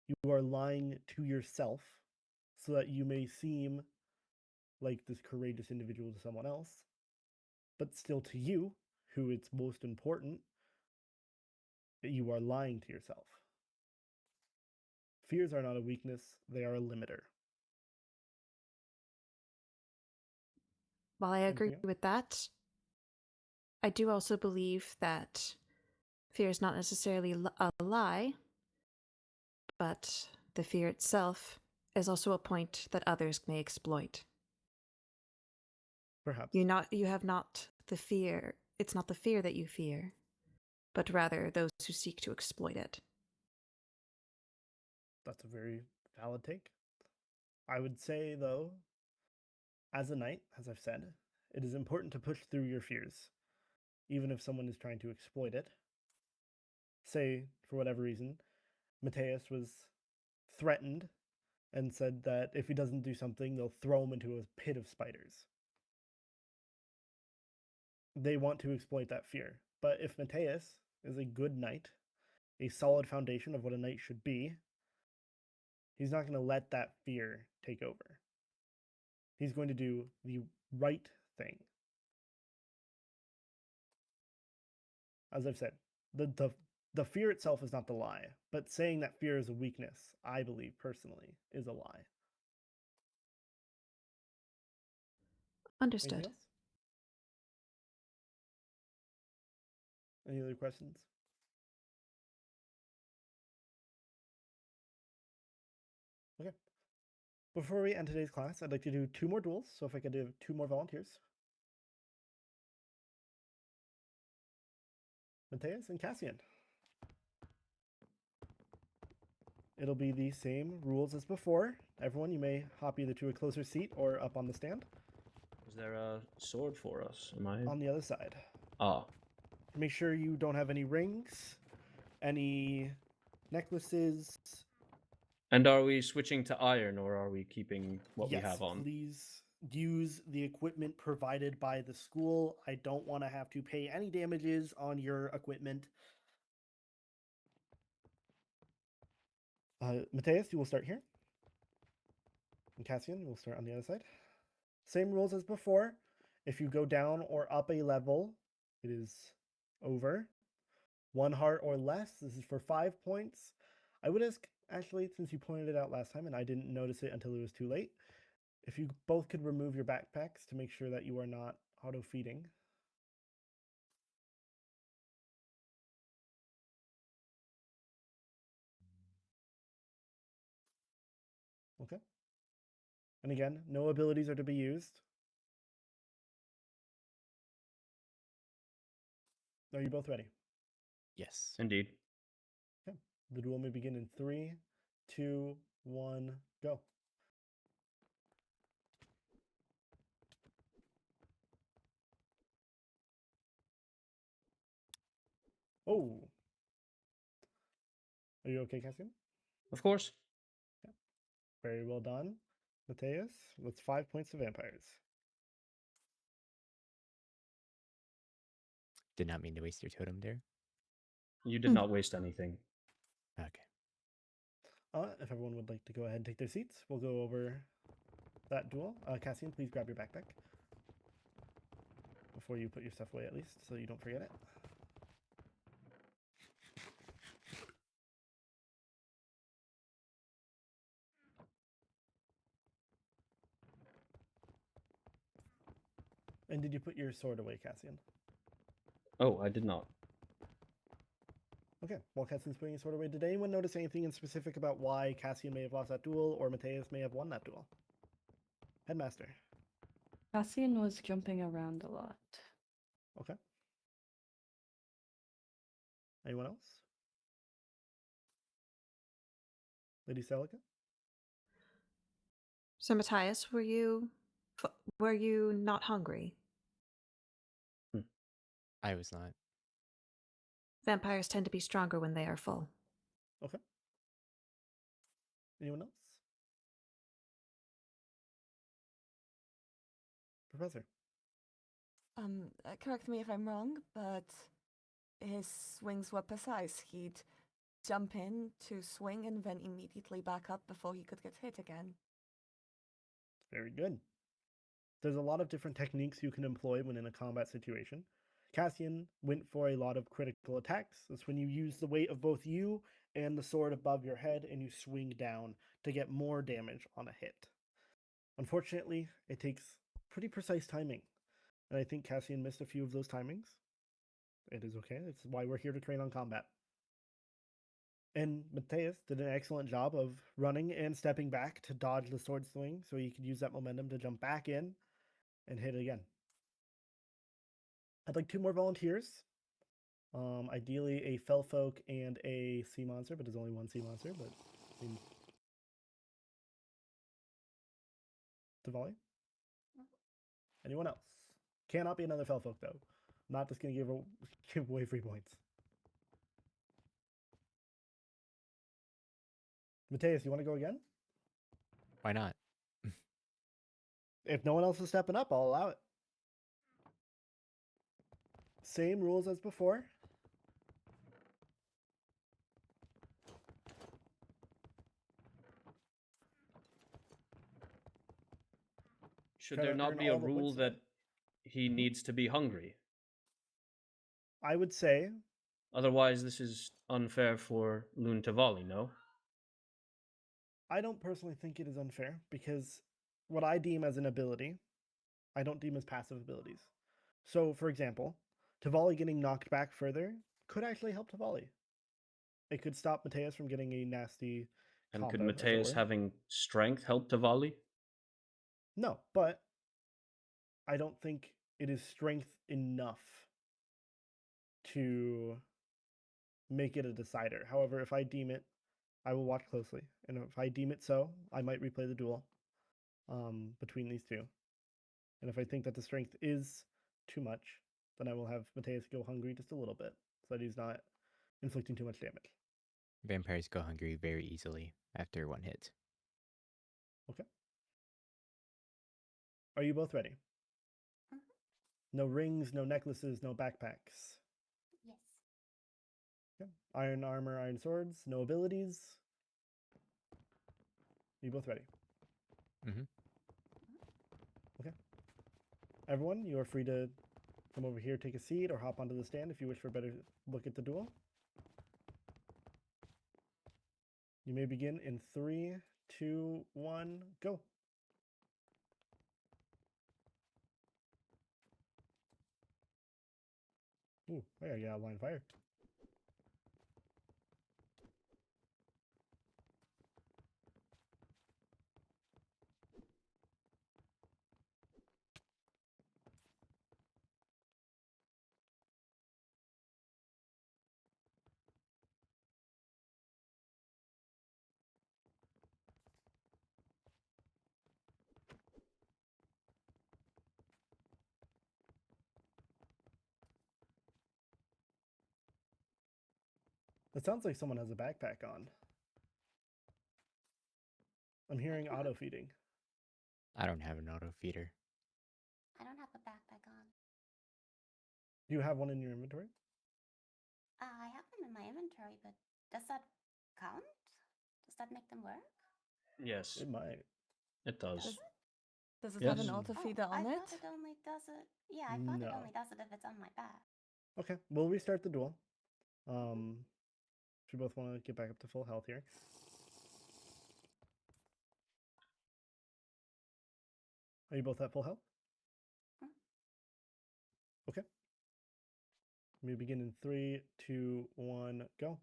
You are lying to yourself so that you may seem like this courageous individual to someone else, but still to you, who it's most important, that you are lying to yourself. Fears are not a weakness, they are a limiter. While I agree with that, I do also believe that fear is not necessarily a lie, but the fear itself is also a point that others may exploit. Perhaps. You have not the fear. It's not the fear that you fear, but rather those who seek to exploit it. That's a very valid take. I would say, though, as a knight, as I've said, it is important to push through your fears, even if someone is trying to exploit it. Say, for whatever reason, Mateus was threatened and said that if he doesn't do something, they'll throw him into a pit of spiders. They want to exploit that fear. But if Mateus is a good knight, a solid foundation of what a knight should be, he's not going to let that fear take over. He's going to do the right thing. As I've said, the fear itself is not the lie, but saying that fear is a weakness, I believe personally, is a lie. Understood. Any other questions? Okay. Before we end today's class, I'd like to do 2 more duels, so if I could have 2 more volunteers. Mateus and Cassian. It'll be the same rules as before. Everyone, you may hop either to a closer seat or up on the stand. Is there a sword for us? Am I on the other side? Ah. Make sure you don't have any rings, any necklaces. And are we switching to iron, or are we keeping what we Yes, have on? please use the equipment provided by the school. I don't want to have to pay any damages on your equipment. Mateus, you will start here. And Cassian, we'll start on the other side. Same rules as before. If you go down or up a level, it is over. 1 heart or less. This is for 5 points. I would ask, actually, since you pointed it out last time and I didn't notice it until it was too late, if you both could remove your backpacks to make sure that you are not auto-feeding. Okay. And again, no abilities are to be used. Are you both ready? Yes. Indeed. Okay. The duel may begin in 3, 2, 1, go. Oh. Are you okay, Cassian? Of course. Yeah. Very well done. Mateus, that's 5 points to vampires. Did not mean to waste your totem there. You did not waste anything. Okay. If everyone would like to go ahead and take their seats, we'll go over that duel. Cassian, please grab your backpack before you put your stuff away, at least, so you don't forget it. And did you put your sword away, Cassian? Oh, I did not. Okay, while Cassian's putting his sword away, did anyone notice anything in specific about why Cassian may have lost that duel or Mateus may have won that duel? Headmaster. Cassian was jumping around a lot. Okay. Anyone else? Lady Celica? So, Matthias, were you not hungry? I was not. Vampires tend to be stronger when they are full. Okay. Anyone else? Professor. Correct me if I'm wrong, but his swings were precise. He'd jump in to swing and then immediately back up before he could get hit again. Very good. There's a lot of different techniques you can employ when in a combat situation. Cassian went for a lot of critical attacks. That's when you use the weight of both you and the sword above your head and you swing down to get more damage on a hit. Unfortunately, it takes pretty precise timing. And I think Cassian missed a few of those timings. It is okay. It's why we're here to train on combat. And Mateus did an excellent job of running and stepping back to dodge the sword swing so he could use that momentum to jump back in and hit it again. I'd like 2 more volunteers. Ideally a fell folk and a sea monster, but there's only 1 sea monster, but I mean, Tavali? Anyone else? Cannot be another fell folk though. I'm not just gonna give away free points. Mateus, you want to go again? Why not? If no one else is stepping up, I'll allow it. Same rules as before. Should Try there to not earn be a all the rule points. that he needs to be hungry? I would say Otherwise, this is unfair for Lun Tavali, no? I don't personally think it is unfair because what I deem as an ability, I don't deem as passive abilities. So, for example, Tavali getting knocked back further could actually help Tavali. It could stop Mateus from getting a nasty And could combo, as it Mateus were. having strength help Tavali? No, but I don't think it is strength enough to make it a decider. However, if I deem it, I will watch closely. And if I deem it so, I might replay the duel between these two. And if I think that the strength is too much, then I will have Mateus go hungry just a little bit so that he's not inflicting too much damage. Vampires go hungry very easily after 1 hit. Okay. Are you both ready? Mhm. No rings, no necklaces, no backpacks. Yes. Okay. Iron armor, iron swords, no abilities. Are you both ready? Mm-hmm. Okay. Everyone, you are free to come over here, take a seat, or hop onto the stand if you wish for a better look at the duel. You may begin in 3, 2, 1, go. Ooh, I gotta get out of line of fire. It sounds like someone has a backpack on. I'm hearing auto feeding. I don't have an auto feeder. I don't have a backpack on. Do you have one in your inventory? I have them in my inventory, but does that count? Does that make them work? Yes, It might. it does. Does it? Does it have an Yes. auto Oh, feeder on I it? thought it only does it. Yeah, I thought it No. only does it if it's on my back. Okay, we'll restart the duel. If you both want to get back up to full health here. Are you both at full health? Okay. We begin in 3, 2, 1, go.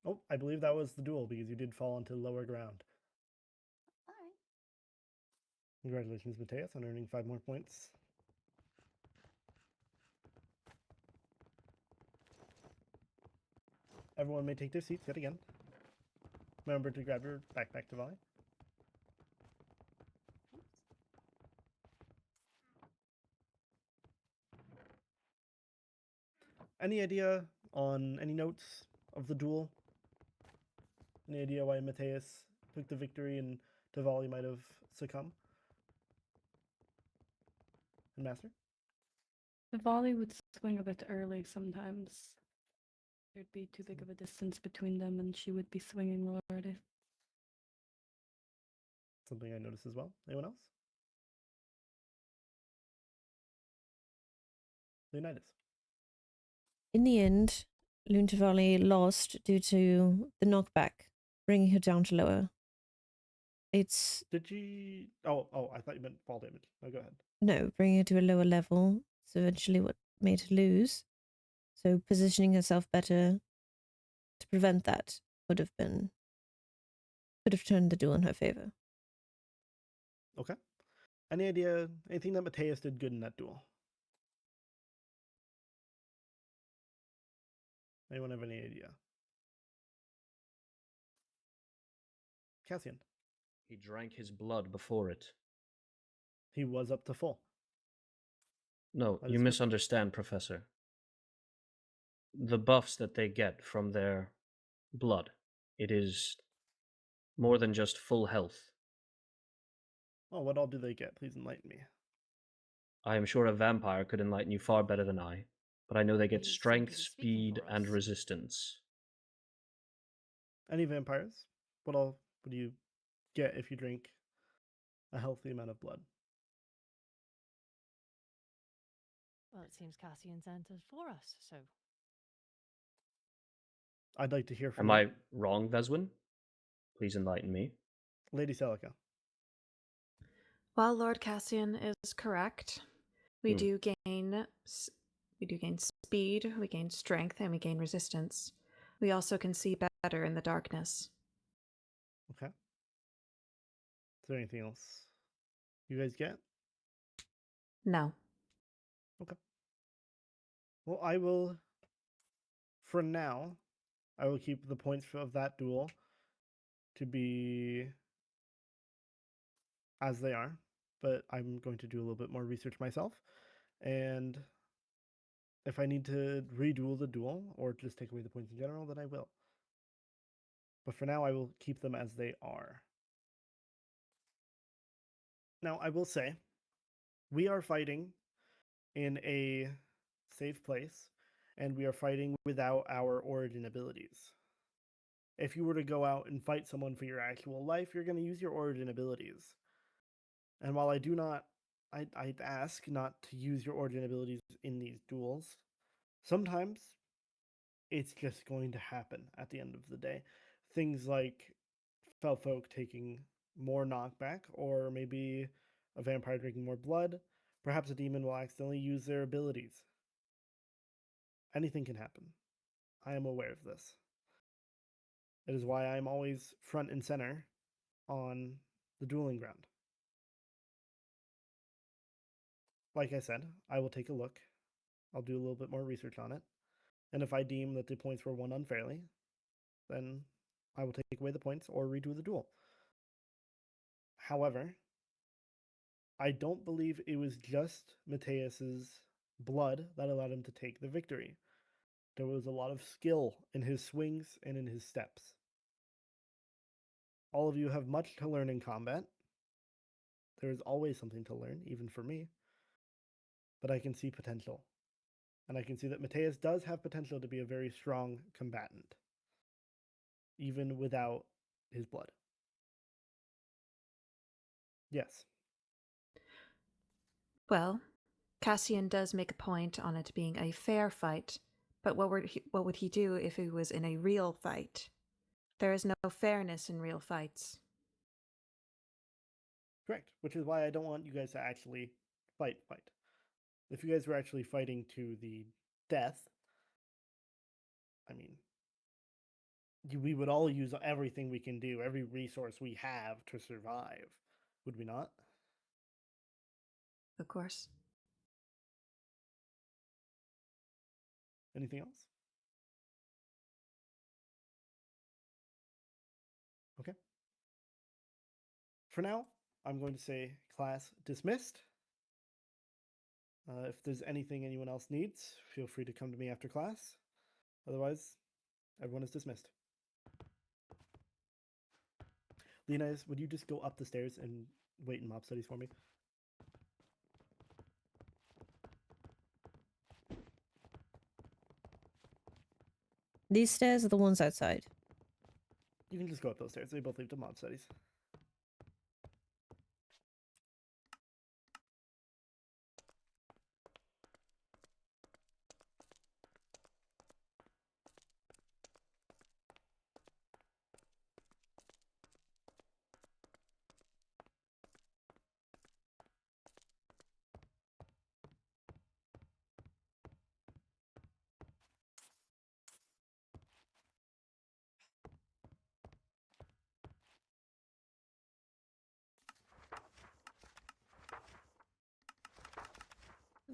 Oh, I believe that was the duel because you did fall onto lower ground. All right. Congratulations, Mateus, on earning 5 more points. Everyone may take their seats yet again. Remember to grab your backpack to volley. Any idea on any notes of the duel? Any idea why Mateus took the victory and Tavali might have succumbed? And Master? The volley would swing a bit early sometimes. There'd be too big of a distance between them, and she would be swinging already. Something I noticed as well. Anyone else? Leonidas. In the end, Luntavali lost due to the knockback, bringing her down to lower. It's Did she? Oh, I thought you meant fall damage. No, go ahead. no, bringing her to a lower level. So eventually, what made her lose. So positioning herself better to prevent that could have turned the duel in her favor. Okay. Any idea? Anything that Mateus did good in that duel? Anyone have any idea? Cassian. He drank his blood before it. He was up to full. No, That you is correct. misunderstand, Professor. The buffs that they get from their blood, it is more than just full health. Oh, what all do they get? Please enlighten me. I am sure a vampire could enlighten you far better than I, but I know they get He seemed to strength, be speaking speed, for and us. resistance. Any vampires? What all would you get if you drink a healthy amount of blood? Well, it seems Cassian's entered for us, so I'd like to hear from Am you. I wrong, Veswin? Please enlighten me. Lady Celica. While Lord Cassian is correct, we do gain speed, we gain strength, and we gain resistance. We also can see better in the darkness. Okay. Is there anything else you guys get? No. Okay. Well, I will, for now, I will keep the points of that duel to be as they are, but I'm going to do a little bit more research myself. And if I need to reduel the duel or just take away the points in general, then I will. But for now, I will keep them as they are. Now, I will say, we are fighting in a safe place, and we are fighting without our origin abilities. If you were to go out and fight someone for your actual life, you're going to use your origin abilities. And while I'd ask not to use your origin abilities in these duels, sometimes it's just going to happen at the end of the day. Things like fell folk taking more knockback, or maybe a vampire drinking more blood. Perhaps a demon will accidentally use their abilities. Anything can happen. I am aware of this. It is why I am always front and center on the dueling ground. Like I said, I will take a look. I'll do a little bit more research on it. And if I deem that the points were won unfairly, then I will take away the points or redo the duel. However, I don't believe it was just Mateus's blood that allowed him to take the victory. There was a lot of skill in his swings and in his steps. All of you have much to learn in combat. There is always something to learn, even for me. But I can see potential. And I can see that Mateus does have potential to be a very strong combatant, even without his blood. Yes. Well, Cassian does make a point on it being a fair fight, but what would he do if he was in a real fight? There is no fairness in real fights. Correct, which is why I don't want you guys to actually fight. If you guys were actually fighting to the death, I mean, we would all use everything we can do, every resource we have to survive, would we not? Of course. Anything else? Okay. For now, I'm going to say class dismissed. If there's anything anyone else needs, feel free to come to me after class. Otherwise, everyone is dismissed. Leonidas, would you just go up the stairs and wait in mob studies for me? These stairs are the ones outside. You can just go up those stairs. They both lead to mob studies.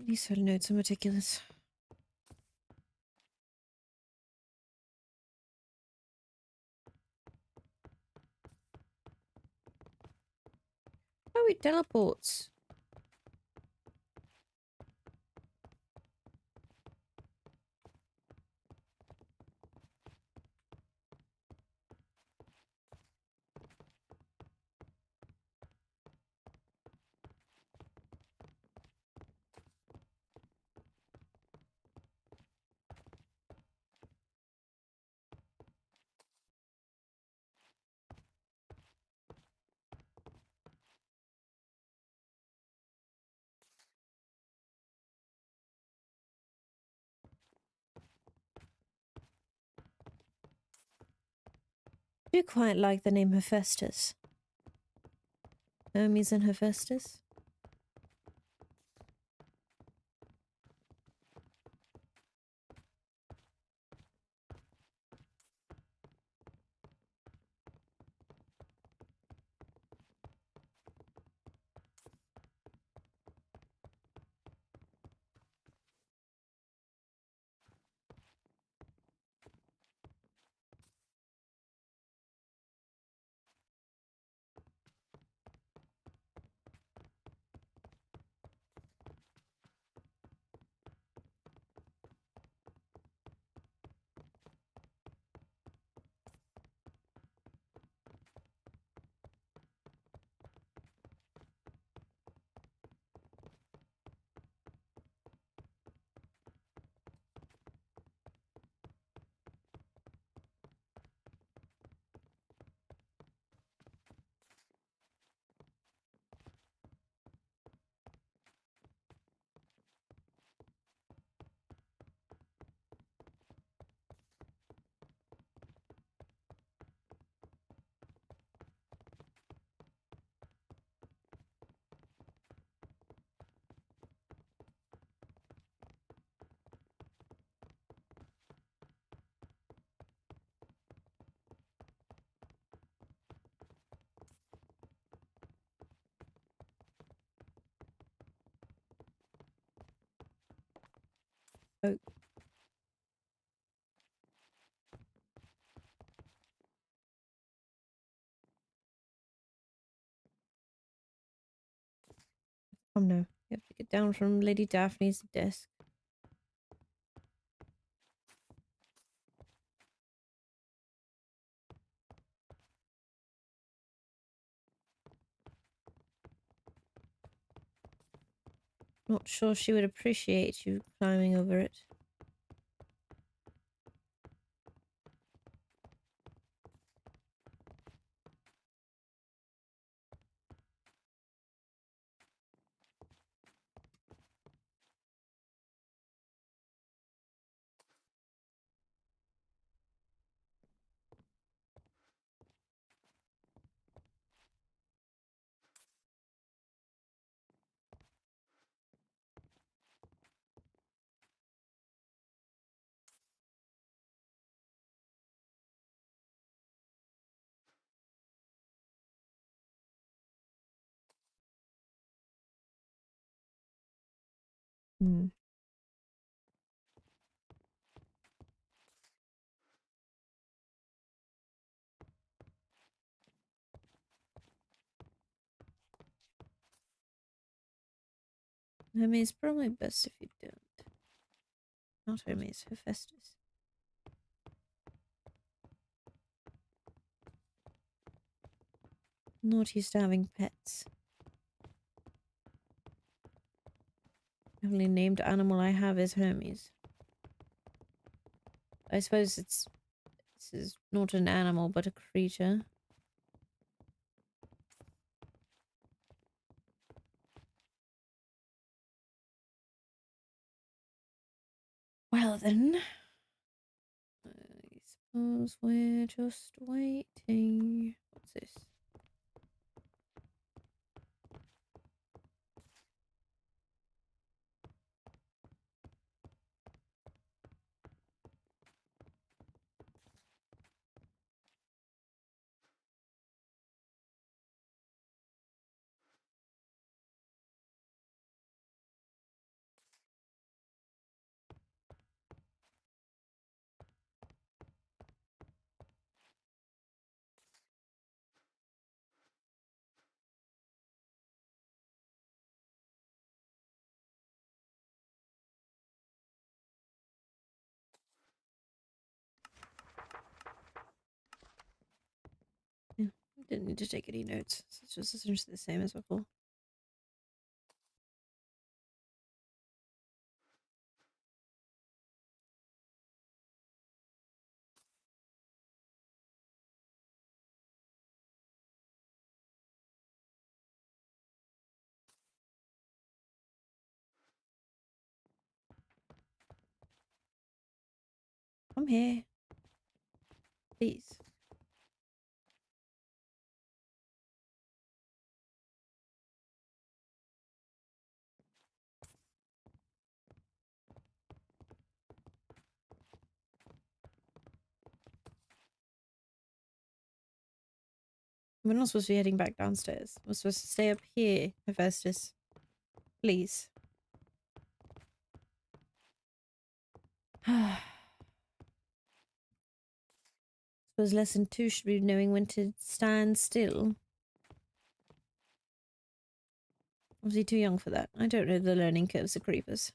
These photo notes are meticulous. Oh, it teleports. I do quite like the name Hephaestus. Hermes and Hephaestus. Oh. Oh no, you have to get down from Lady Daphne's desk. Not sure she would appreciate you climbing over it. Hmm. Hermes, probably best if you don't. Not Hermes, Hephaestus. Not used to having pets. The only named animal I have is Hermes. I suppose this is not an animal but a creature. Well then, I suppose we're just waiting. What's this? Yeah, didn't need to take any notes. It's just essentially the same as before. Come here. Please. We're not supposed to be heading back downstairs. We're supposed to stay up here, Hephaestus. Please. Suppose lesson 2 should be knowing when to stand still. Obviously too young for that. I don't know the learning curves of creepers.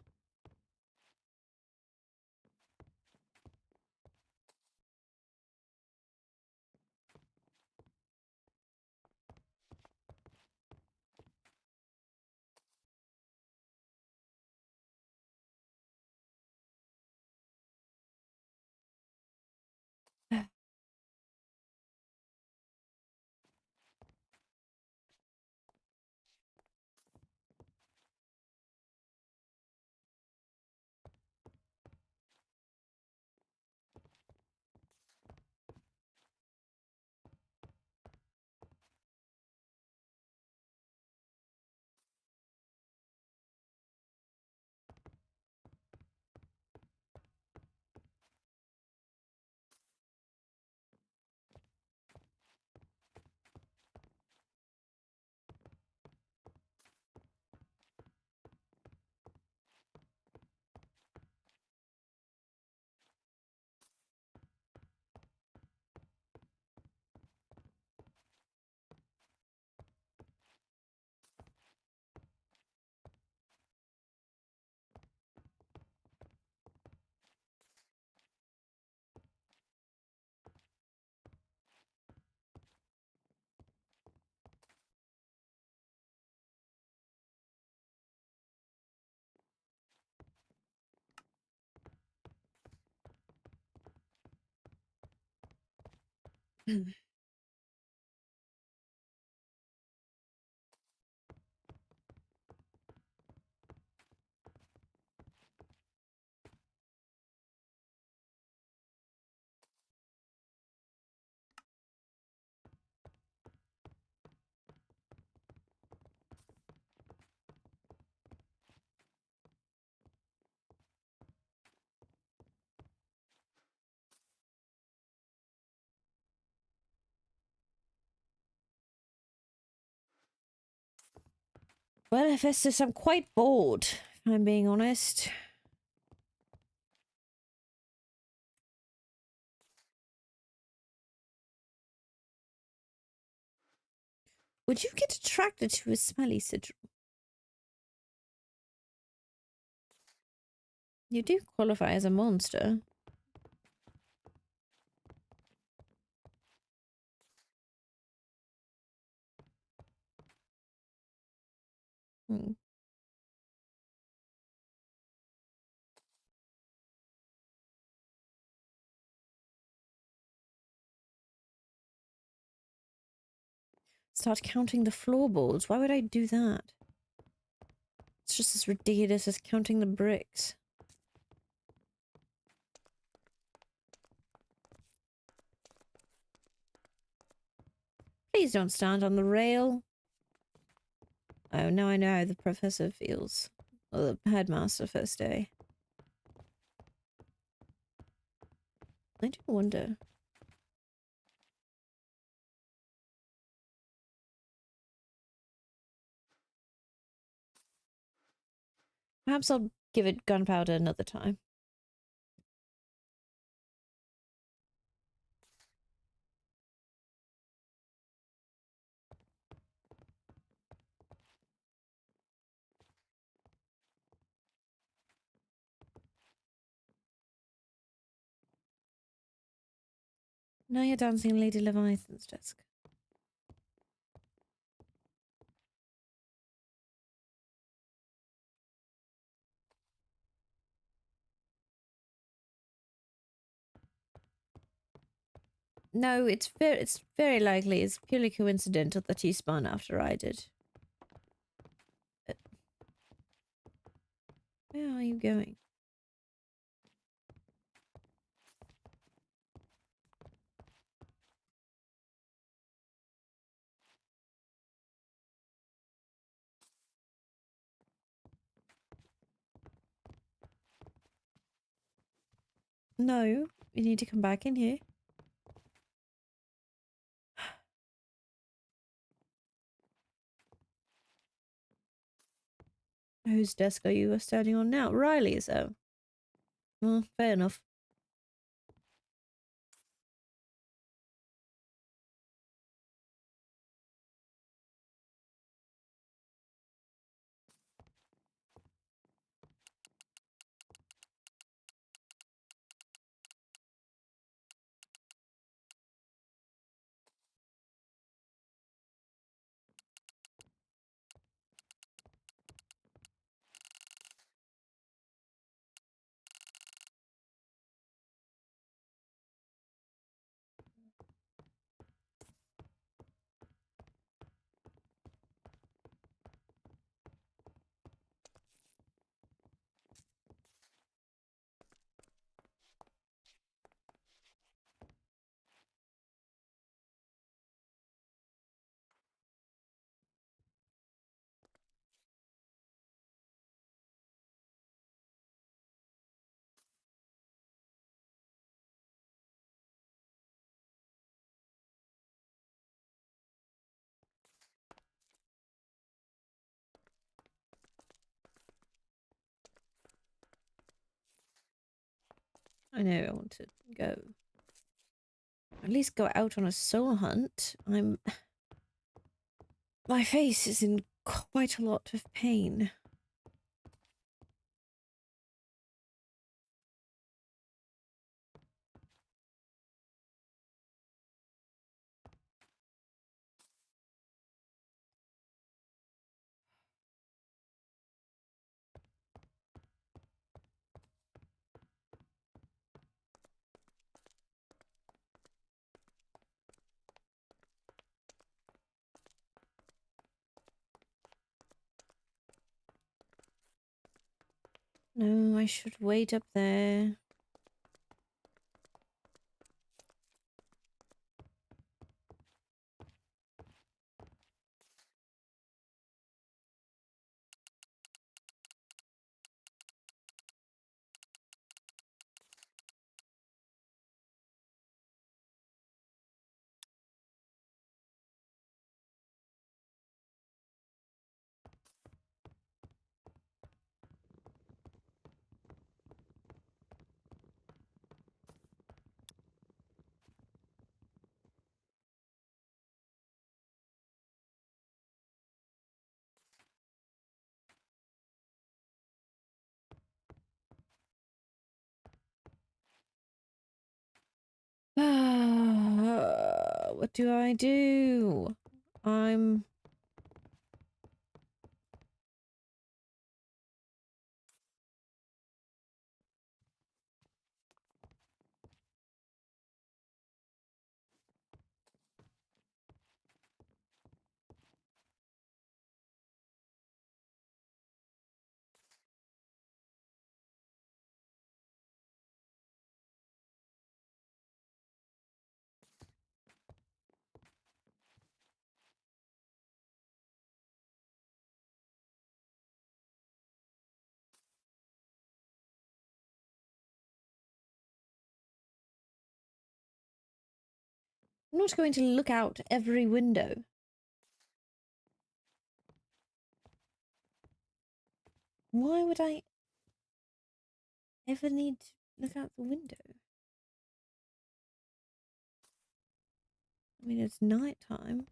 Well, Hephaestus, I'm quite bored, if I'm being honest. Would you get attracted to a smelly sigil? You do qualify as a monster. Hmm. Start counting the floorboards. Why would I do that? It's just as ridiculous as counting the bricks. Please don't stand on the rail. Oh, now I know how the professor feels. Or the headmaster first day. I do wonder. Perhaps I'll give it gunpowder another time. Now you're dancing Lady Leviathan's desk. No, it's very likely. It's purely coincidental that he spun after I did. Where are you going? No, you need to come back in here. Whose desk are you standing on now? Riley's, oh. Well, fair enough. I know I want to go. At least go out on a soul hunt. My face is in quite a lot of pain. No, I should wait up there. What do I do? I'm... I'm not going to look out every window. Why would I ever need to look out the window? I mean, it's night time.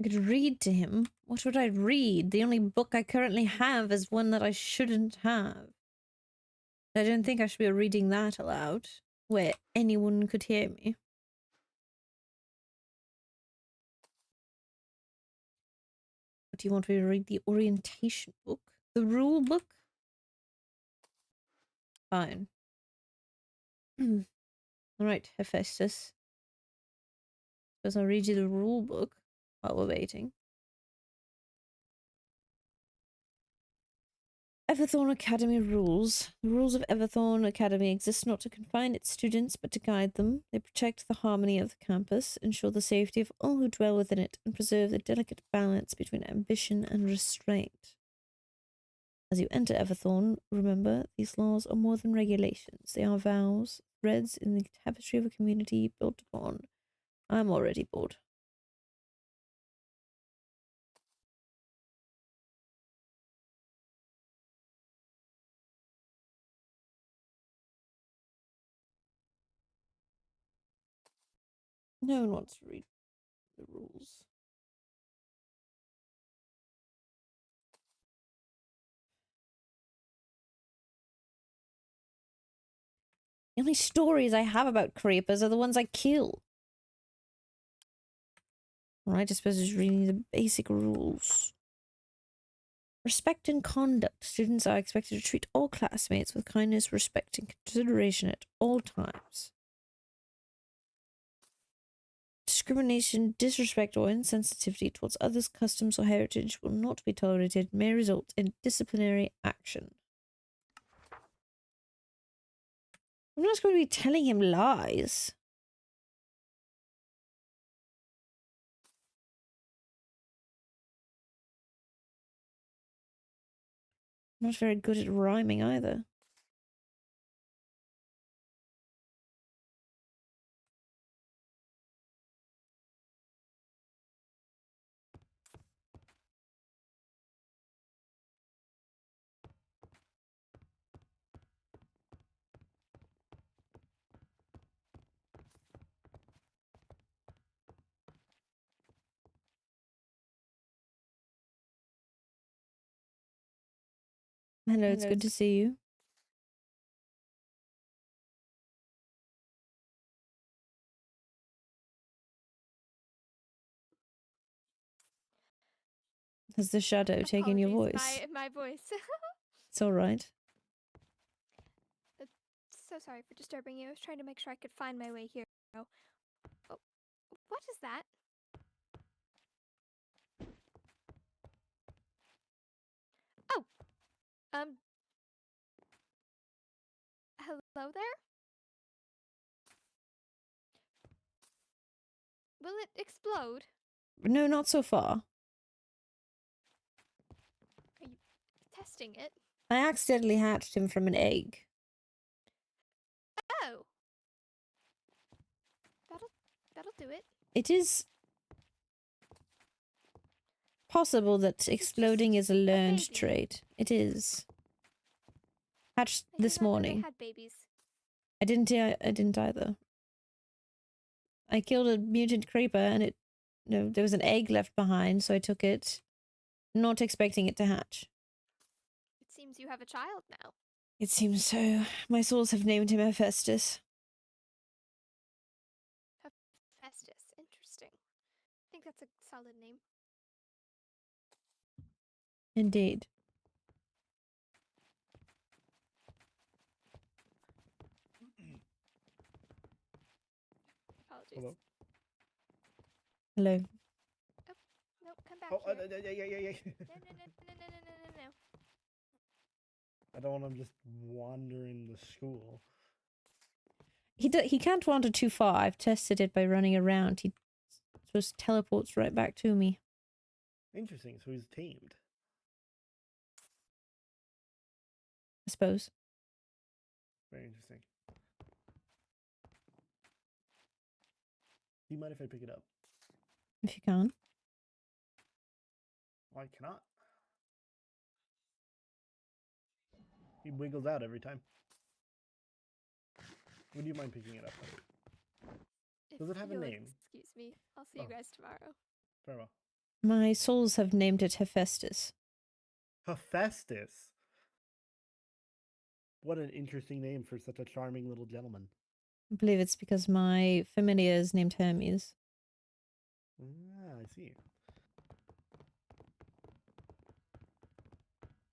I could read to him. What would I read? The only book I currently have is one that I shouldn't have. I don't think I should be reading that aloud, where anyone could hear me. What do you want me to read? The orientation book? The rule book? Fine. Alright, Hephaestus. Suppose I'll read you the rule book while we're waiting. Everthorne Academy rules. The rules of Everthorne Academy exist not to confine its students, but to guide them. They protect the harmony of the campus, ensure the safety of all who dwell within it, and preserve the delicate balance between ambition and restraint. As you enter Everthorne, remember, these laws are more than regulations. They are vows, threads in the tapestry of a community built upon I'm already bored. No one wants to read the rules. The only stories I have about creepers are the ones I kill. Right, I suppose just reading the basic rules. Respect and conduct. Students are expected to treat all classmates with kindness, respect, and consideration at all times. Discrimination, disrespect, or insensitivity towards others' customs or heritage will not be tolerated and may result in disciplinary action. I'm not going to be telling him lies. I'm not very good at rhyming either. Hello, it's good to see you. Has the shadow taken your Apologies, voice? My voice. It's alright. So sorry for disturbing you. I was trying to make sure I could find my way here. Oh, what is that? Oh, hello there? Will it explode? No, not so far. Are you testing it? I accidentally hatched him from an egg. Oh. That'll do it. It is possible that exploding is a learned baby? trait. It is. Hatched I this did not know morning. they had babies. I didn't either. I killed a mutant creeper and there was an egg left behind, so I took it, not expecting it to hatch. It seems you have a child now. It seems so. My souls have named him Hephaestus. Hephaestus. Interesting. I think that's a solid name. Indeed. Apologies. Hello? Hello. Oh, no, come back Oh, here. yeah. No. I don't want him just wandering the school. He can't wander too far. I've tested it by running around. He just teleports right back to me. Interesting, so he's tamed. I suppose. Very interesting. Do you mind if I pick it up? If you can. I cannot. He wiggles out every time. Would you mind picking it up? Does it have a name? Excuse me. I'll see you guys tomorrow. Farewell. My souls have named it Hephaestus. Hephaestus? What an interesting name for such a charming little gentleman. I believe it's because my familiar is named Hermes. Ah, I see.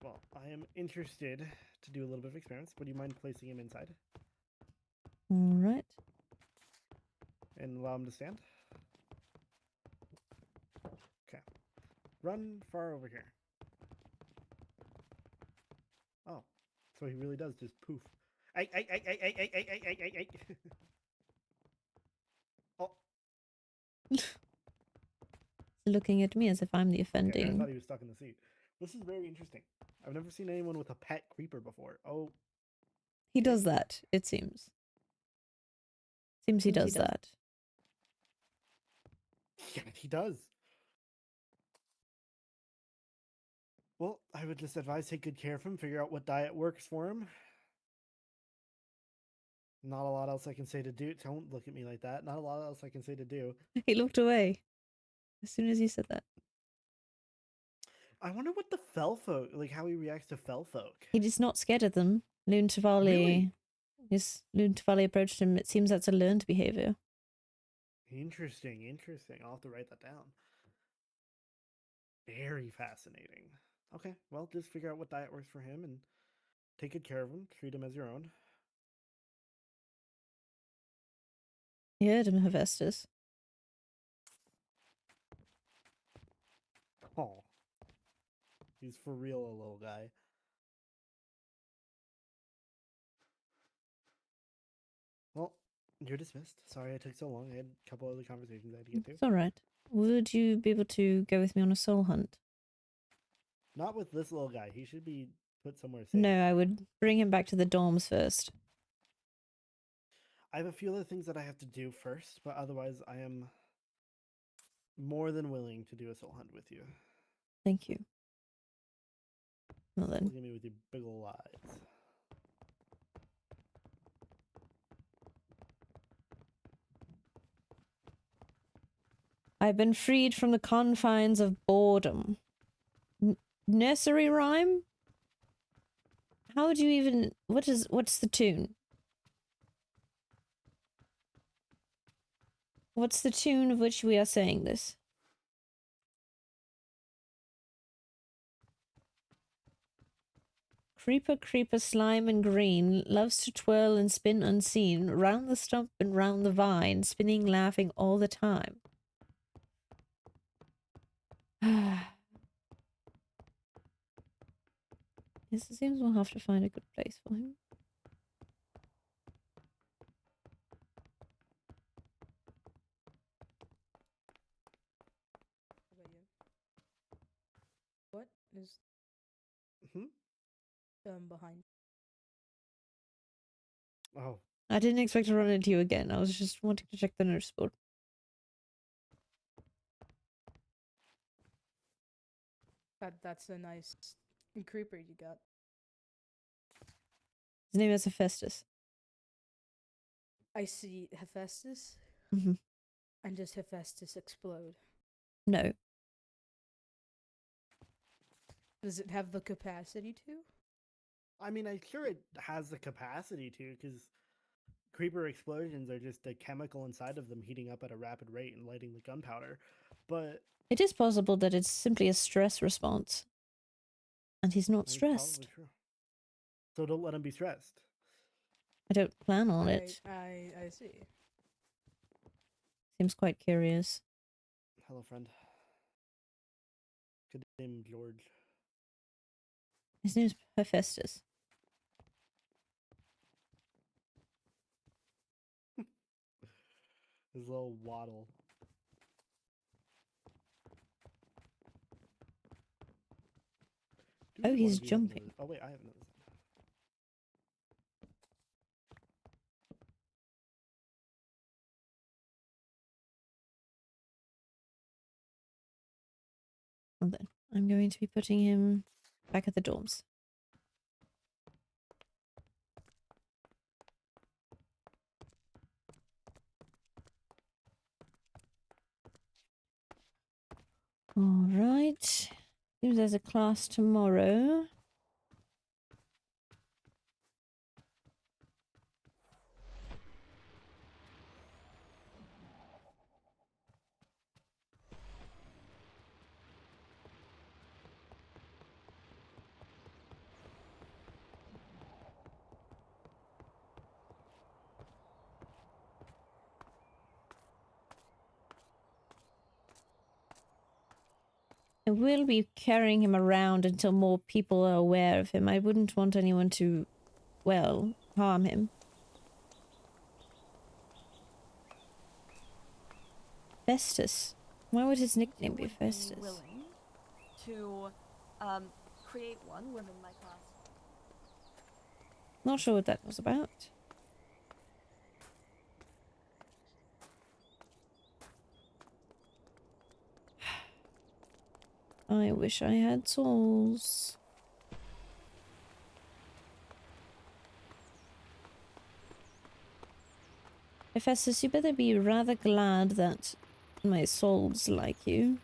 Well, I am interested to do a little bit of experiments. Would you mind placing him inside? Alright. And allow him to stand? Okay. Run far over here. Oh, so he really does just poof. Ay. Oh. Looking at me as if I'm the Yeah, I offending. thought he was stuck in the seat. This is very interesting. I've never seen anyone with a pet creeper before. Oh. He does that, it seems. Seems he does that. Yeah, he does. Well, I would just advise take good care of him, figure out what diet works for him. Not a lot else I can say to do. Don't look at me like that. Not a lot else I can say to do. He looked away as soon as you said that. I wonder what the fell folk, like how he reacts to fell folk. He is not scared of them. Loon Tavali. Really? Yes, Loon Tavali approached him. It seems that's a learned behavior. Interesting, interesting. I'll have to write that down. Very fascinating. Okay, well, just figure out what diet works for him and take good care of him. Treat him as your own. You heard him, Hephaestus. Oh. He's for real a little guy. Well, you're dismissed. Sorry I took so long. I had a couple other conversations I had to get to. It's alright. Would you be able to go with me on a soul hunt? Not with this little guy. He should be put somewhere safe. No, I would bring him back to the dorms first. I have a few other things that I have to do first, but otherwise I am more than willing to do a soul hunt with you. Thank you. Well then. Look at me with your big ol' eyes. I've been freed from the confines of boredom. Nursery rhyme? How would you even... What's the tune? What's the tune of which we are saying this? Creeper, creeper, slime and green, loves to twirl and spin unseen, round the stump and round the vine, spinning, laughing all the time. Yes, it seems we'll have to find a good place for him. What is behind? Oh. I didn't expect to run into you again. I was just wanting to check the nurse board. That's a nice creeper you got. His name is Hephaestus. I see Hephaestus. Mm-hmm. And does Hephaestus explode? No. Does it have the capacity to? I mean, I'm sure it has the capacity to, because creeper explosions are just the chemical inside of them heating up at a rapid rate and lighting the gunpowder. But it is possible that it's simply a stress response. And he's not stressed. True. So don't let him be stressed. I don't plan on it. I see. Seems quite curious. Hello, friend. Good name, George. His name's Hephaestus. His little waddle. Oh, he's jumping. Oh, wait, I haven't noticed. Well then, I'm going to be putting him back at the dorms. Alright. Seems there's a class tomorrow. I will be carrying him around until more people are aware of him. I wouldn't want anyone to, well, harm him. Festus. Why would his nickname be Festus? Willing to create one within my class. Not sure what that was about. I wish I had tools. Hephaestus, you better be rather glad that my souls like you.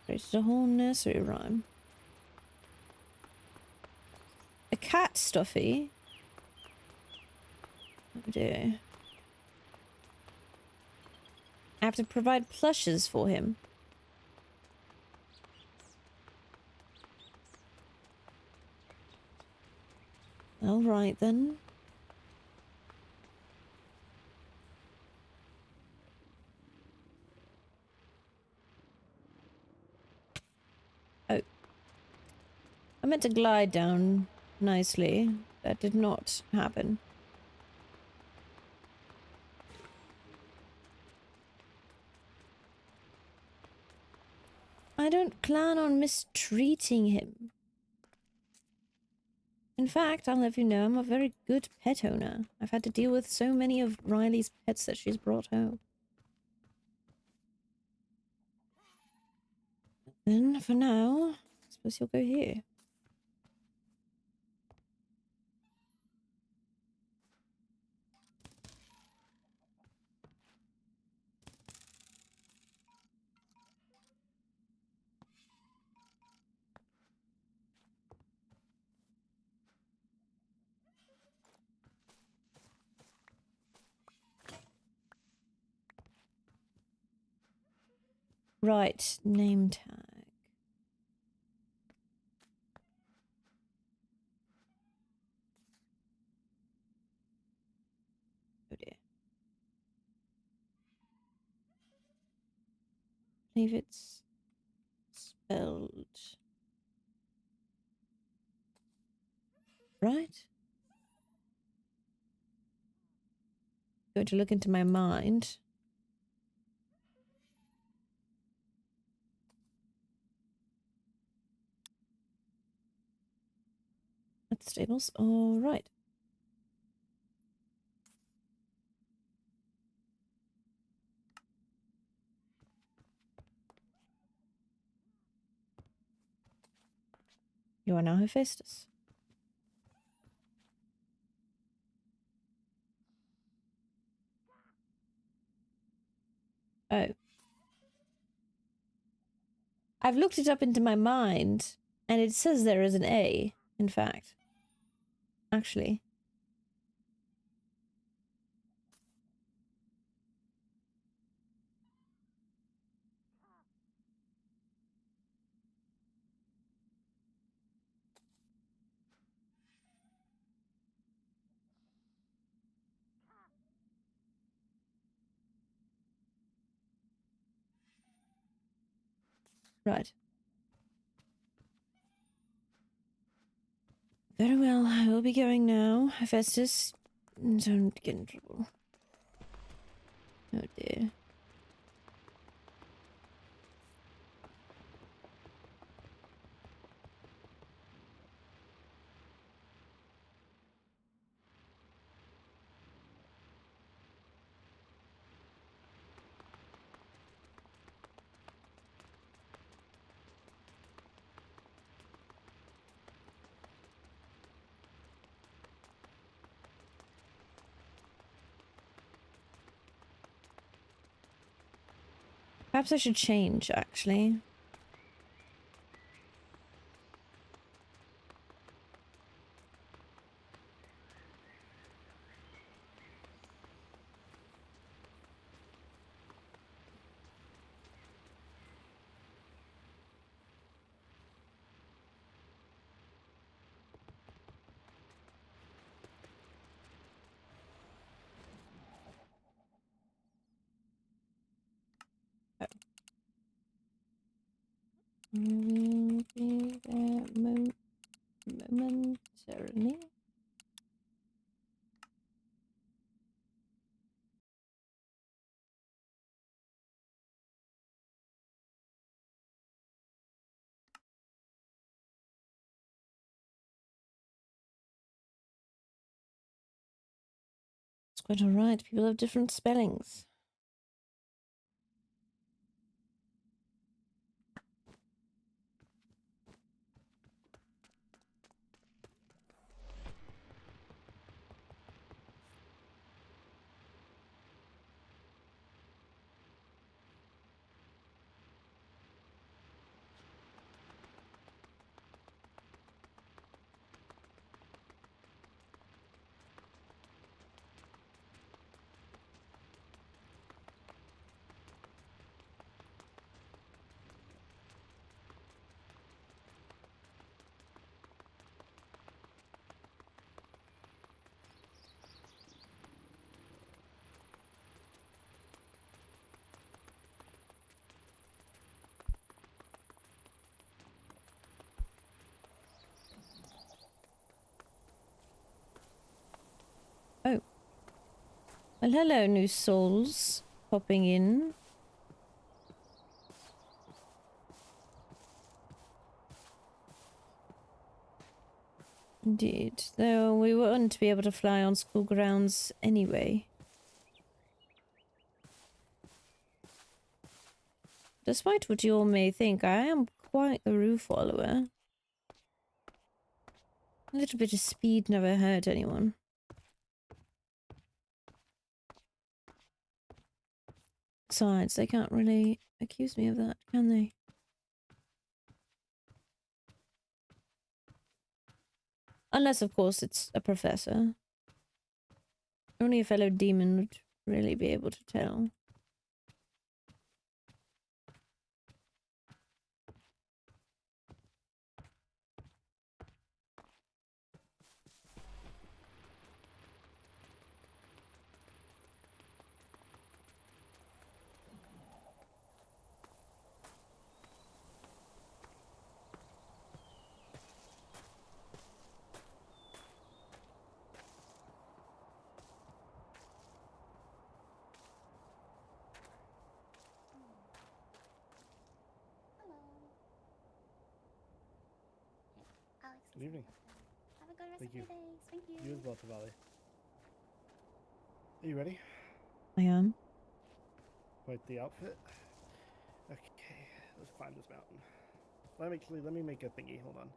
Created a whole nursery rhyme. A cat stuffy? Oh dear. I have to provide plushes for him. Alright then. Oh. I meant to glide down nicely. That did not happen. I don't plan on mistreating him. In fact, I'll have you know I'm a very good pet owner. I've had to deal with so many of Riley's pets that she's brought home. Then, for now, I suppose you'll go here. Right, name tag. Oh dear. I believe it's spelled right. Going to look into my mind. At the stables. All right. You are now Hephaestus. Oh. I've looked it up into my mind, and it says there is an A, in fact. Actually. Right. Very well, I will be going now. Hephaestus, don't get in trouble. Oh dear. Perhaps I should change, actually. Oh. Will be there momentarily. It's quite alright. People have different spellings. Well, hello, new souls popping in. Indeed, though we weren't to be able to fly on school grounds anyway. Despite what you all may think, I am quite the rule follower. A little bit of speed never hurt anyone. Besides, they can't really accuse me of that, can they? Unless, of course, it's a professor. Only a fellow demon would really be able to tell. Hello. Here, Alex. Good evening. Have a good rest Thank of your you. days. Thank you. You as well, Tavali. Are you ready? I am. Quite the outfit. Okay, let's climb this mountain. Let me make a thingy. Hold on.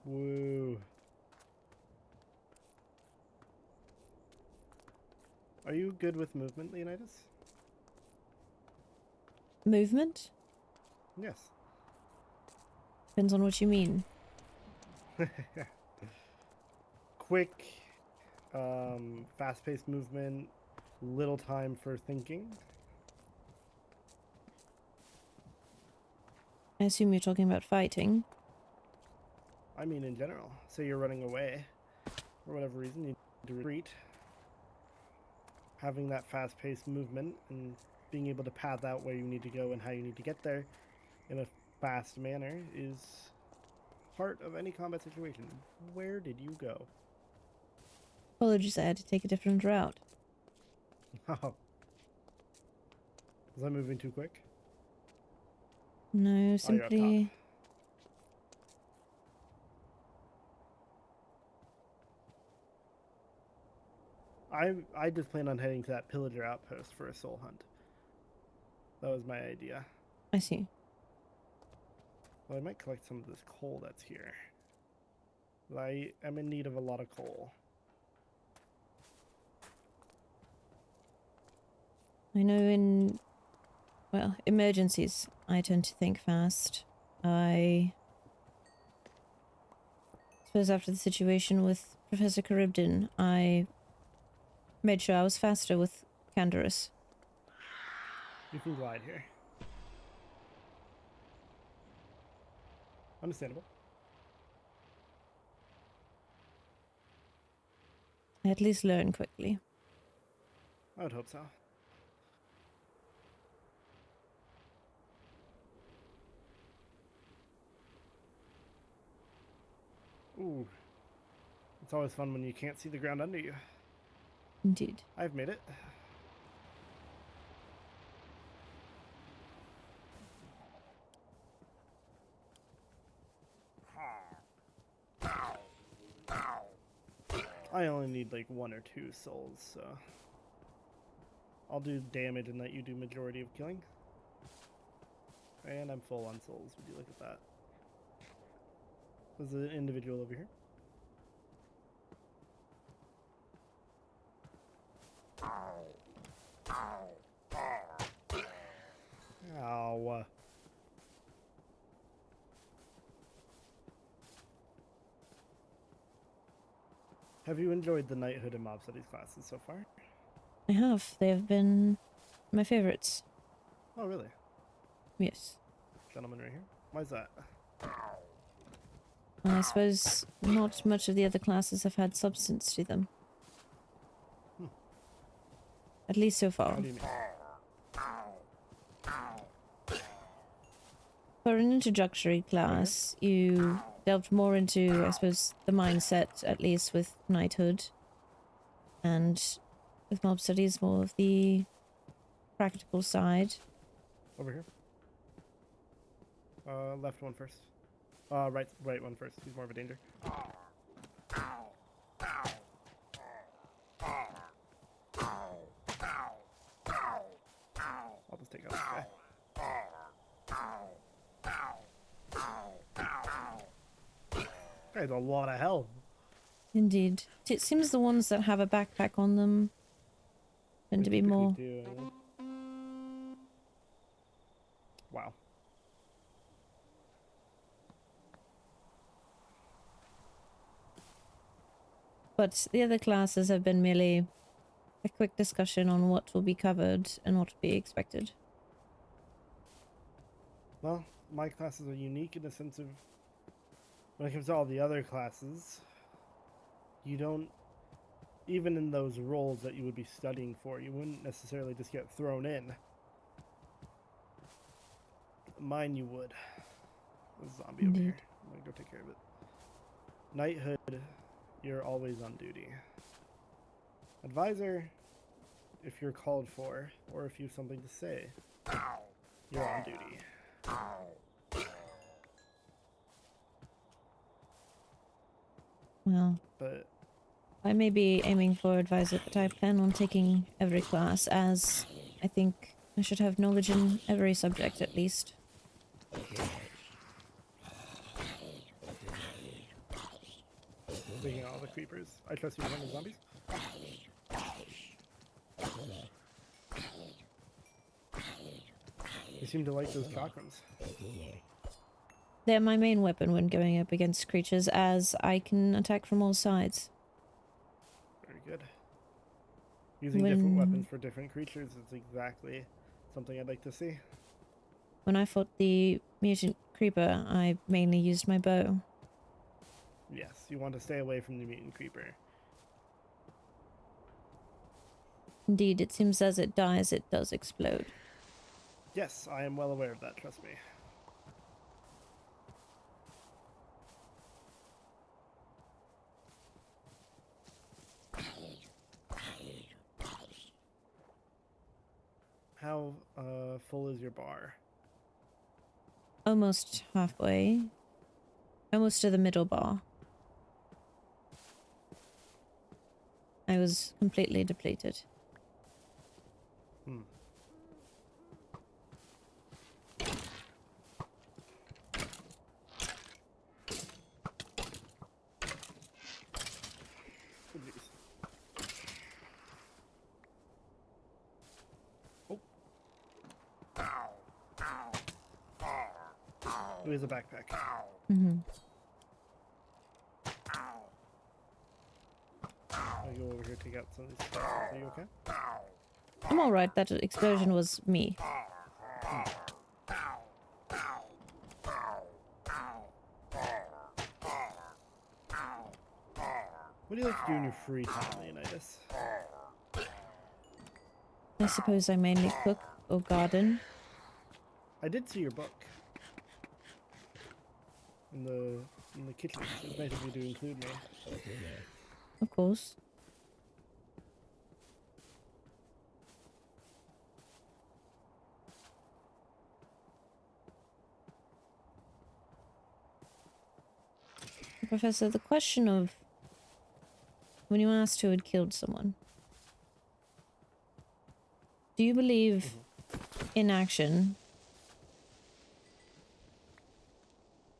Woo. Are you good with movement, Leonidas? Movement? Yes. Depends on what you mean. Quick, fast-paced movement, little time for thinking. I assume you're talking about fighting. I mean, in general. Say you're running away, for whatever reason, you need to retreat. Having that fast-paced movement and being able to path out where you need to go and how you need to get there in a fast manner is part of any combat situation. Where did you go? Apologies, I had to take a different route. Oh. Was I moving too quick? No, Oh, you're up simply... top. I just plan on heading to that pillager outpost for a soul hunt. That was my idea. I see. Well, I might collect some of this coal that's here. I am in need of a lot of coal. I know in, well, emergencies, I tend to think fast. I suppose after the situation with Professor Charybdin, I made sure I was faster with Canderous. You can glide here. Understandable. I at least learn quickly. I would hope so. Ooh. It's always fun when you can't see the ground under you. Indeed. I've made it. I only need like 1 or 2 souls, so I'll do damage and let you do majority of killing. And I'm full on souls. Would you look at that? There's an individual over here. Ow. Have you enjoyed the knighthood and mob studies classes so far? I have. They have been my favorites. Oh, really? Yes. Gentleman right here. Why's that? I suppose not much of the other classes have had substance to them. At least so far. How do you mean? For an introductory class, you delved more into, I suppose, the mindset, at least with knighthood, and with mob studies, more of the practical side. Over here. Left one first. Right one first. He's more of a danger. I'll just take out this guy. There's a lot of health. Indeed. It seems the ones that have a backpack on them tend to be Typically more... do, Wow. But the other classes have been merely a quick discussion on what will be covered and what will be expected. Well, my classes are unique in the sense of when it comes to all the other classes, you don't, even in those roles that you would be studying for, you wouldn't necessarily just get thrown in. Mine you would. There's a zombie over Indeed. here. I'm gonna go take care of it. Knighthood, you're always on duty. Advisor, if you're called for, or if you have something to say, you're on duty. Well, But I may be aiming for advisor, but I plan on taking every class, as I think I should have knowledge in every subject at least. taking all the creepers, I trust you to handle zombies. You seem to like those chakrams. They're my main weapon when going up against creatures, as I can attack from all sides. Very good. Using different weapons for different creatures is exactly something I'd like to see. When I fought the mutant creeper, I mainly used my bow. Yes, you want to stay away from the mutant creeper. Indeed, it seems as it dies, it does explode. Yes, I am well aware of that, trust me. How full is your bar? Almost halfway. Almost to the middle bar. I was completely depleted. Hmm. Oh, jeez. Oh. It is a backpack. Mm-hmm. I'll go over here, take out some of these stuff. Are you okay? I'm alright, that explosion was me. What do you like to do in your free time, Leonidas? I suppose I mainly cook or garden. I did see your book. In the kitchen. It's nice of you to include me. Of course. Professor, the question of when you asked who had killed someone, do you believe inaction,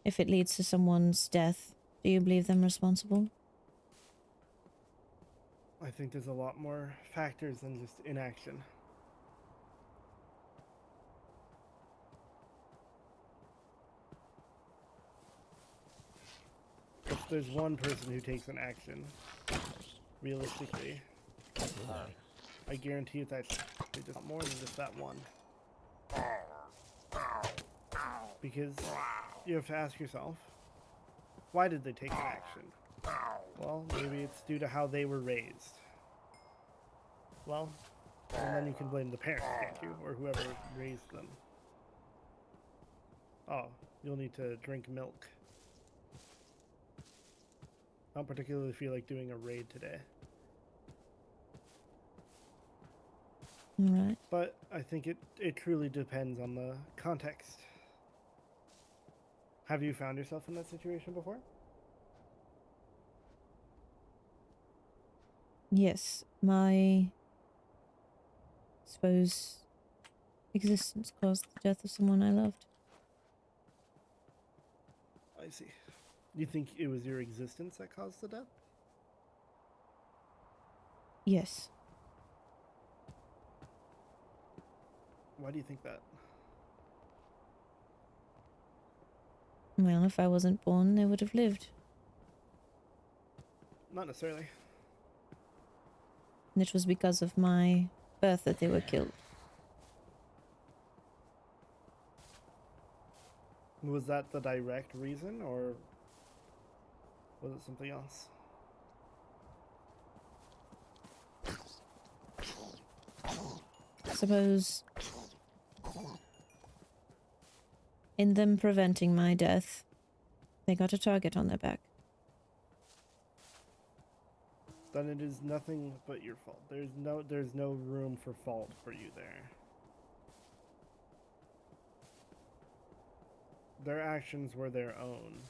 if it leads to someone's death, do you believe them responsible? I think there's a lot more factors than just inaction. If there's one person who takes an action, realistically, I guarantee it's actually just more than just that one. Because you have to ask yourself, why did they take an action? Well, maybe it's due to how they were raised. Well, and then you can blame the parents, can't you? Or whoever raised them. Oh, you'll need to drink milk. I don't particularly feel like doing a raid today. Alright. But I think it truly depends on the context. Have you found yourself in that situation before? Yes, my suppose existence caused the death of someone I loved. I see. You think it was your existence that caused the death? Yes. Why do you think that? Well, if I wasn't born, they would have lived. Not necessarily. And it was because of my birth that they were killed. Was that the direct reason, or was it something else? Suppose in them preventing my death, they got a target on their back. Then it is nothing but your fault. There's no room for fault for you there. Their actions were their own.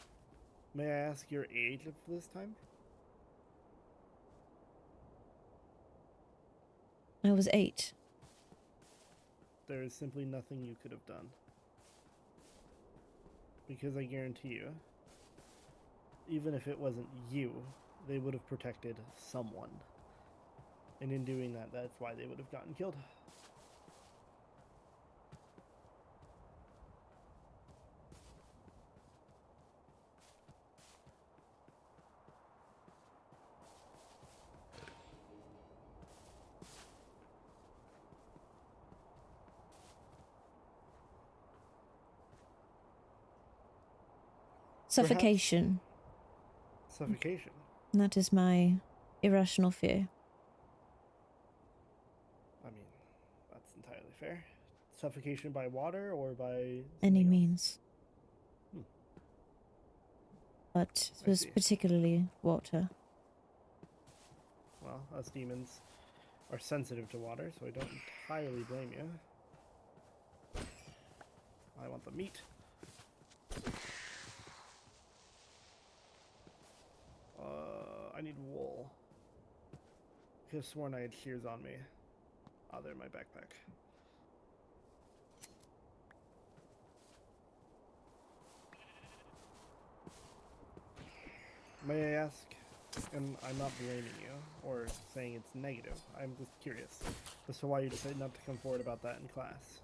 May I ask your age of this time? I was 8. There is simply nothing you could have done. Because I guarantee you, even if it wasn't you, they would have protected someone. And in doing that, that's why they would have gotten killed. Suffocation. Suffocation. That is my irrational fear. I mean, that's entirely fair. Suffocation by water or by Any something else? means. Hmm. But I it was see. particularly water. Well, us demons are sensitive to water, so I don't entirely blame you. I want the meat. I need wool. I could have sworn I had shears on me. Oh, they're in my backpack. May I ask, and I'm not blaming you or saying it's negative, I'm just curious as to why you decided not to come forward about that in class.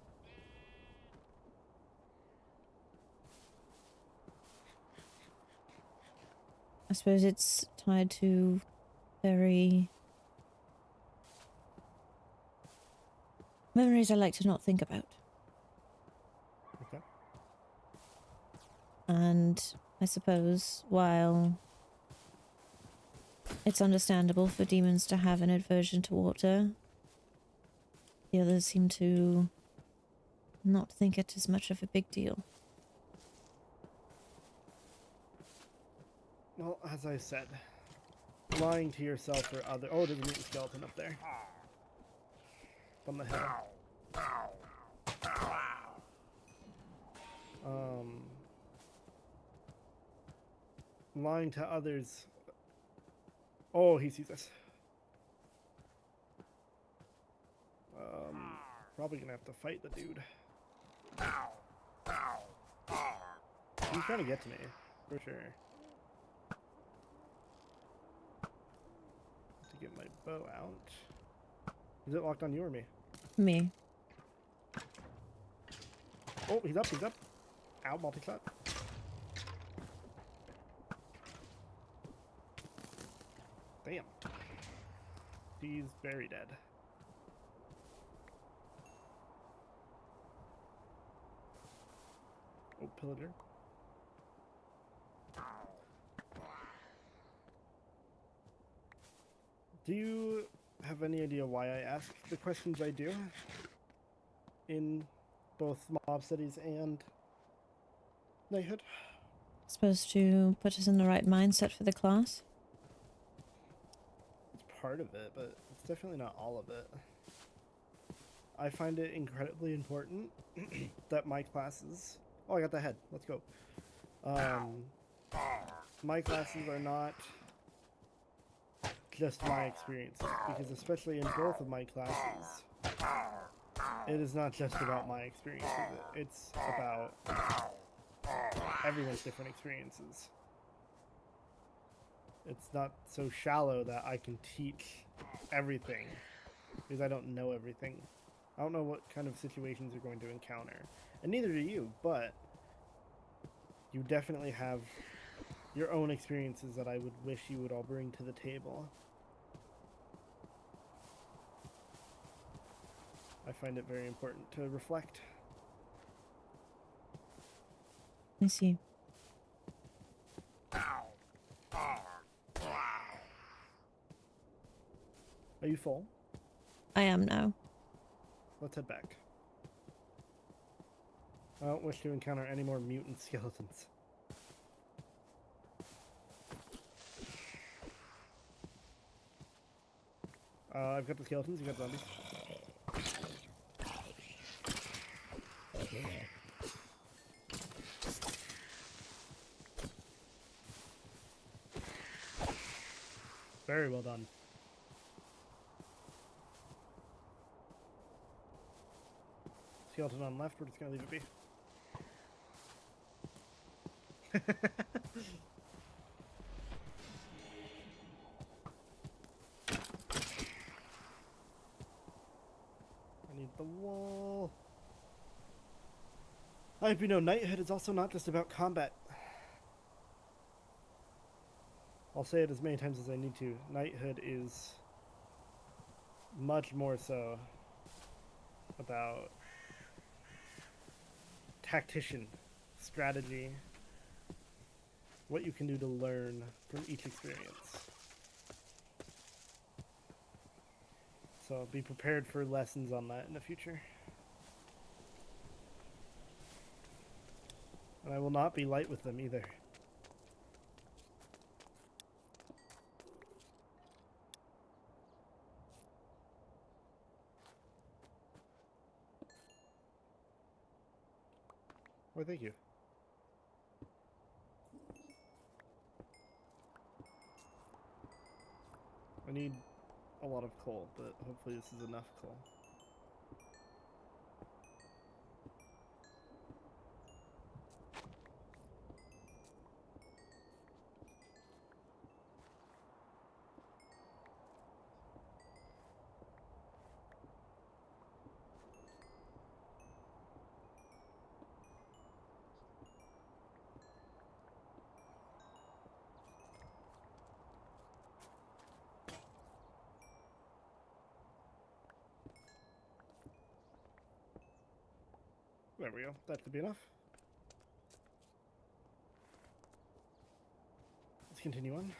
I suppose it's tied to very memories I like to not think about. Okay. And I suppose while it's understandable for demons to have an aversion to water, the others seem to not think it as much of a big deal. Well, as I said, lying to yourself or other— oh, there's a mutant skeleton up there. From the hill. Lying to others— oh, he sees us. Probably gonna have to fight the dude. He's trying to get to me, for sure. To get my bow out. Is it locked on you or me? Me. Oh, he's up, he's up. Ow, multi-shot. Damn. He's very dead. Oh, pillager. Do you have any idea why I ask the questions I do in both mob studies and knighthood? Supposed to put us in the right mindset for the class. part of it, but it's definitely not all of it. I find it incredibly important that my classes... Oh, I got the head. Let's go. My classes are not just my experiences, because especially in both of my classes, it is not just about my experiences. It's about everyone's different experiences. It's not so shallow that I can teach everything, because I don't know everything. I don't know what kind of situations you're going to encounter, and neither do you, but you definitely have your own experiences that I would wish you would all bring to the table. I find it very important to reflect. I see. Are you full? I am now. Let's head back. I don't wish to encounter any more mutant skeletons. I've got the skeletons, you got zombies. Very well done. Skeleton on left, we're just gonna leave it be. I need the wall. I hope you know knighthood is also not just about combat. I'll say it as many times as I need to. Knighthood is much more so about tactician, strategy, what you can do to learn from each experience. So be prepared for lessons on that in the future. And I will not be light with them either. Well, thank you. I need a lot of coal, but hopefully this is enough coal. There we go. That should be enough. Let's continue on.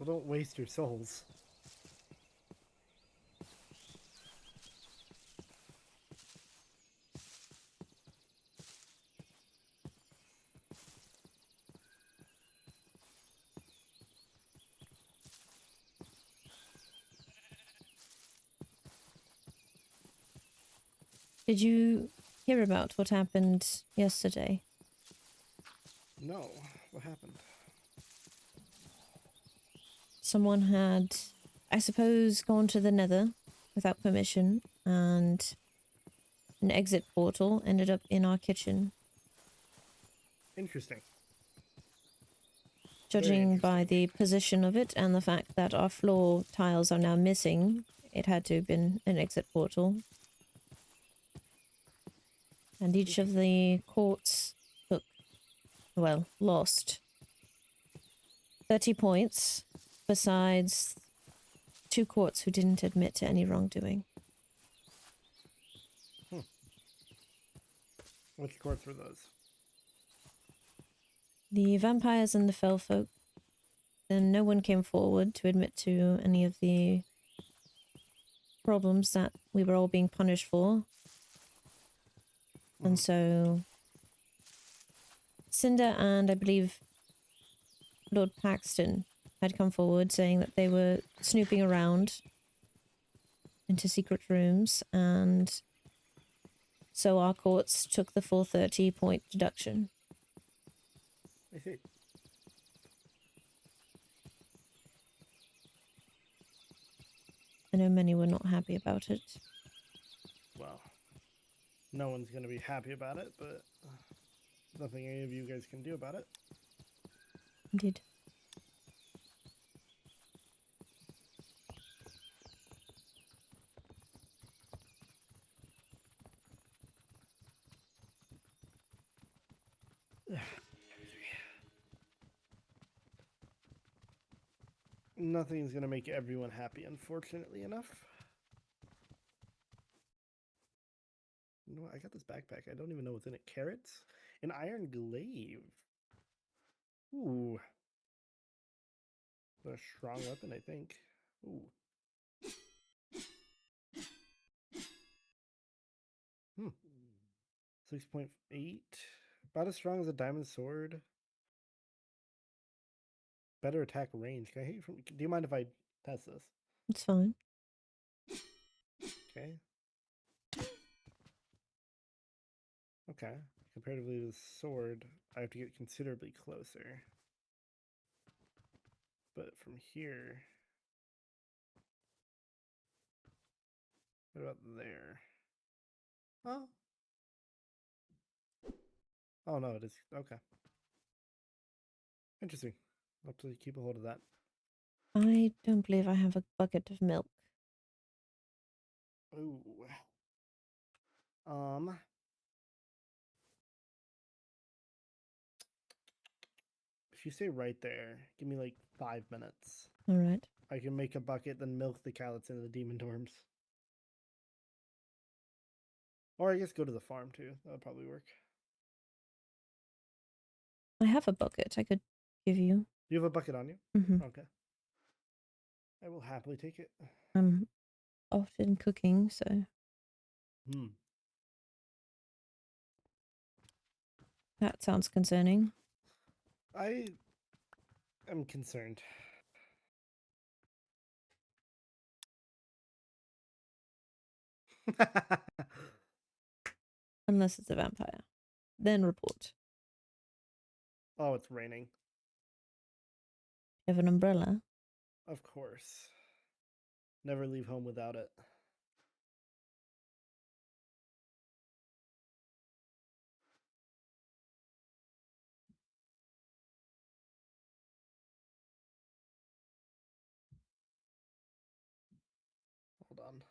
Well, don't waste your souls. Did you hear about what happened yesterday? No. What happened? Someone had, I suppose, gone to the Nether without permission, and an exit portal ended up in our kitchen. Interesting. Judging by the position of it and the fact that our floor tiles are now missing, it had to have been an exit portal. And each of the courts took, well, lost 30 points, besides 2 courts who didn't admit to any wrongdoing. Which courts were those? The vampires and the fell folk. Then no one came forward to admit to any of the problems that we were all being punished for. And so Cinder and I believe Lord Paxton had come forward saying that they were snooping around into secret rooms, and so our courts took the full 30-point deduction. I see. I know many were not happy about it. Well, no one's going to be happy about it, but nothing any of you guys can do about it. Indeed. Nothing's going to make everyone happy, unfortunately enough. You know what? I got this backpack. I don't even know what's in it. Carrots? An iron glaive. Ooh. A strong weapon, I think. Ooh. Hmm. 6.8. About as strong as a diamond sword. Better attack range. Can I hit you from... Do you mind if I test this? It's fine. Okay. Okay. Comparatively to the sword, I have to get considerably closer. But from here... What about there? Oh. Oh, no, it is. Okay. Interesting. I'll have to keep a hold of that. I don't believe I have a bucket of milk. Ooh. If you stay right there, give me like 5 minutes. All right. I can make a bucket, then milk the cow that's in the demon dorms. Or I guess go to the farm too. That would probably work. I have a bucket I could give you. You have a bucket on you? Mm-hmm. Okay. I will happily take it. I'm often cooking, so that sounds concerning. I am concerned. Unless it's a vampire. Then report. Oh, it's raining. You have an umbrella? Of course. Never leave home without it. Hold on.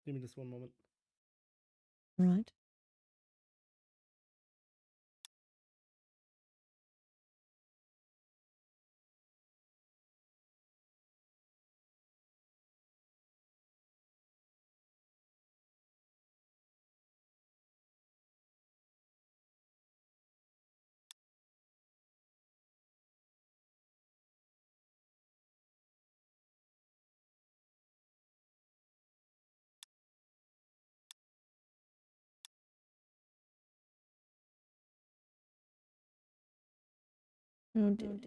Give me just one moment. Right. Oh dear.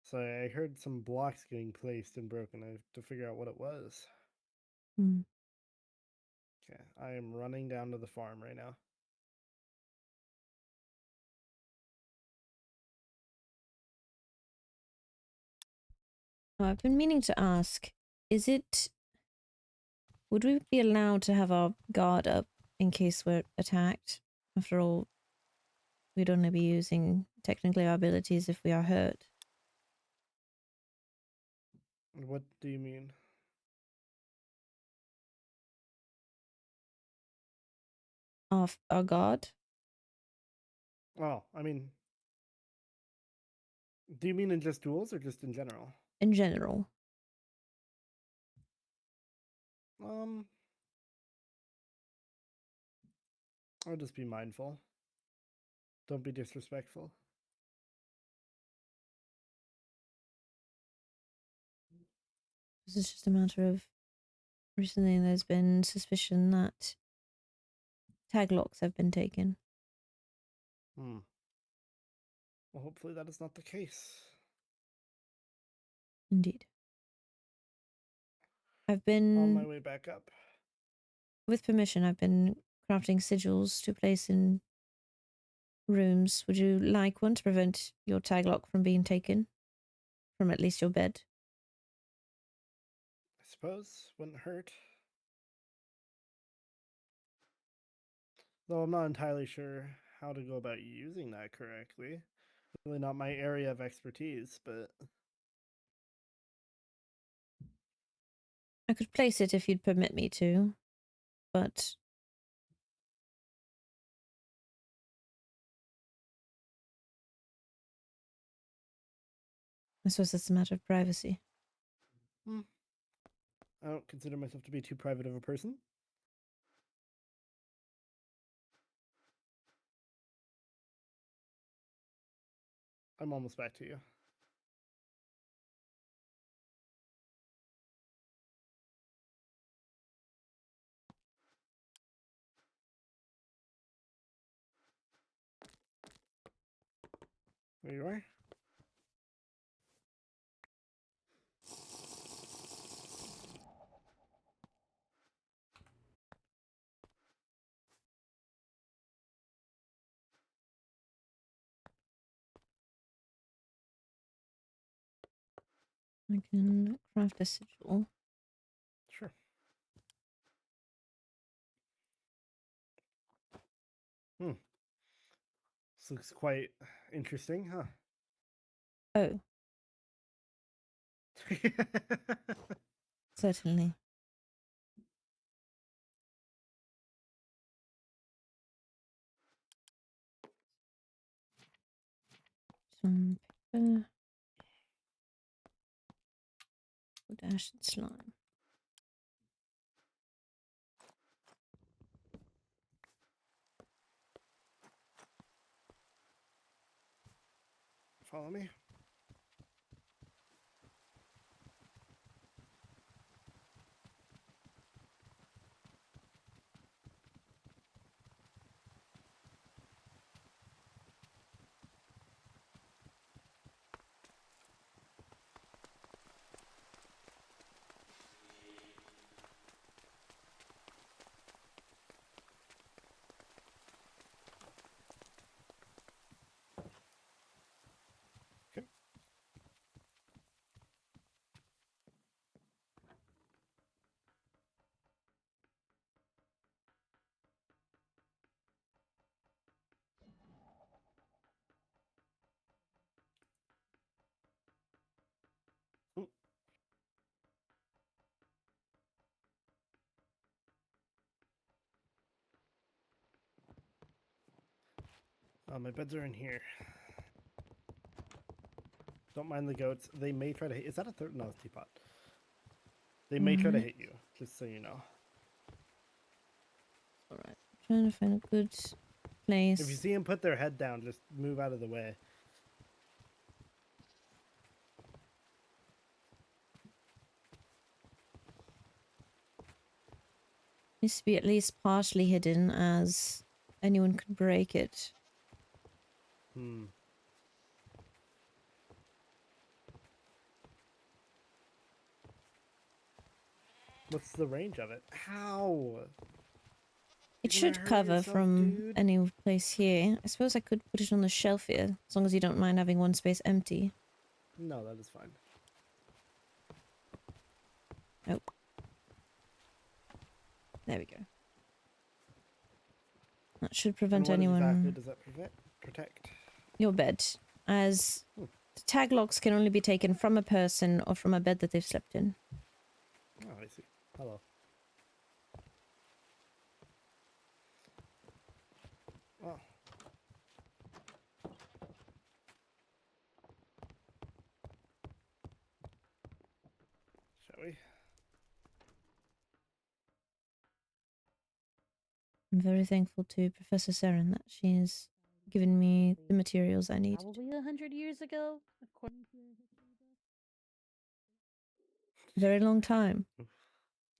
So I heard some blocks getting placed and broken. I have to figure out what it was. Hmm. Okay, I am running down to the farm right now. Oh, I've been meaning to ask, would we be allowed to have our guard up in case we're attacked? After all, we'd only be using technically our abilities if we are hurt. What do you mean? Our guard? Oh, I mean, do you mean in just duels or just in general? In general. I'll just be mindful. Don't be disrespectful. This is just a matter of recently there's been suspicion that tag locks have been taken. Well, hopefully that is not the case. Indeed. I've On my been, way back up. with permission, I've been crafting sigils to place in rooms. Would you like one to prevent your tag lock from being taken? From at least your bed? I suppose. Wouldn't hurt. Though I'm not entirely sure how to go about using that correctly. Really not my area of expertise, but... I could place it if you'd permit me to, but I suppose that's a matter of privacy. I don't consider myself to be too private of a person. I'm almost back to you. There you are. I can craft a sigil. Sure. This looks quite interesting, huh? Oh, certainly. Some paper. Dash and slime. Follow me. Okay. Oh. My beds are in here. Don't mind the goats. They may try to hit. Is that a third? No, it's teapot. They may try to hit you, just so you know. Alright. Trying to find a good place. If you see them put their head down, just move out of the way. Needs to be at least partially hidden as anyone could break it. What's the range of it? How? It should cover from any place here. I suppose I could put it on the shelf here, as long as you don't mind having one space empty. No, that is fine. Nope. There we go. That should prevent And what anyone... exactly does that protect? Your bed. As the tag locks can only be taken from a person or from a bed that they've slept in. Oh, I see. Hello. Oh. Shall we? I'm very thankful to Professor Saren that she's given me the materials I need. Probably 100 years ago, according to your history book. Very long time.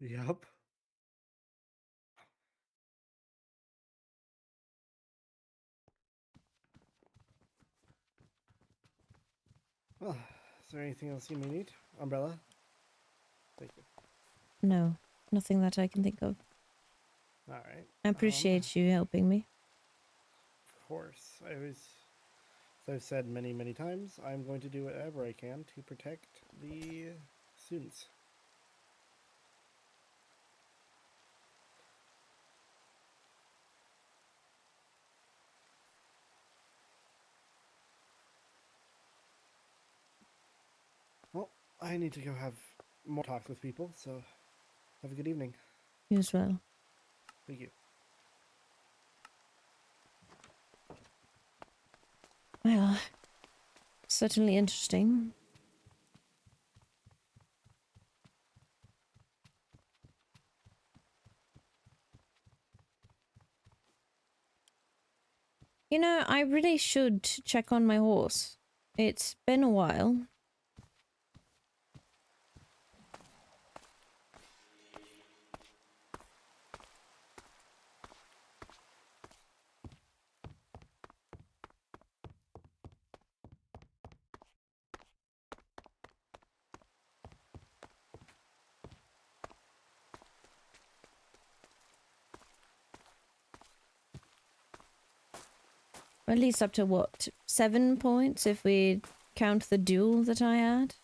Yup. Well, is there anything else you may need? Umbrella? Thank you. No, nothing that I can think of. Alright. I appreciate you helping me. Of course. As I've said many, many times, I'm going to do whatever I can to protect the students. Well, I need to go have more talks with people, so have a good evening. You as well. Thank you. Well, certainly interesting. You know, I really should check on my horse. It's been a while. At least up to what? 7 points if we count the duel that I had?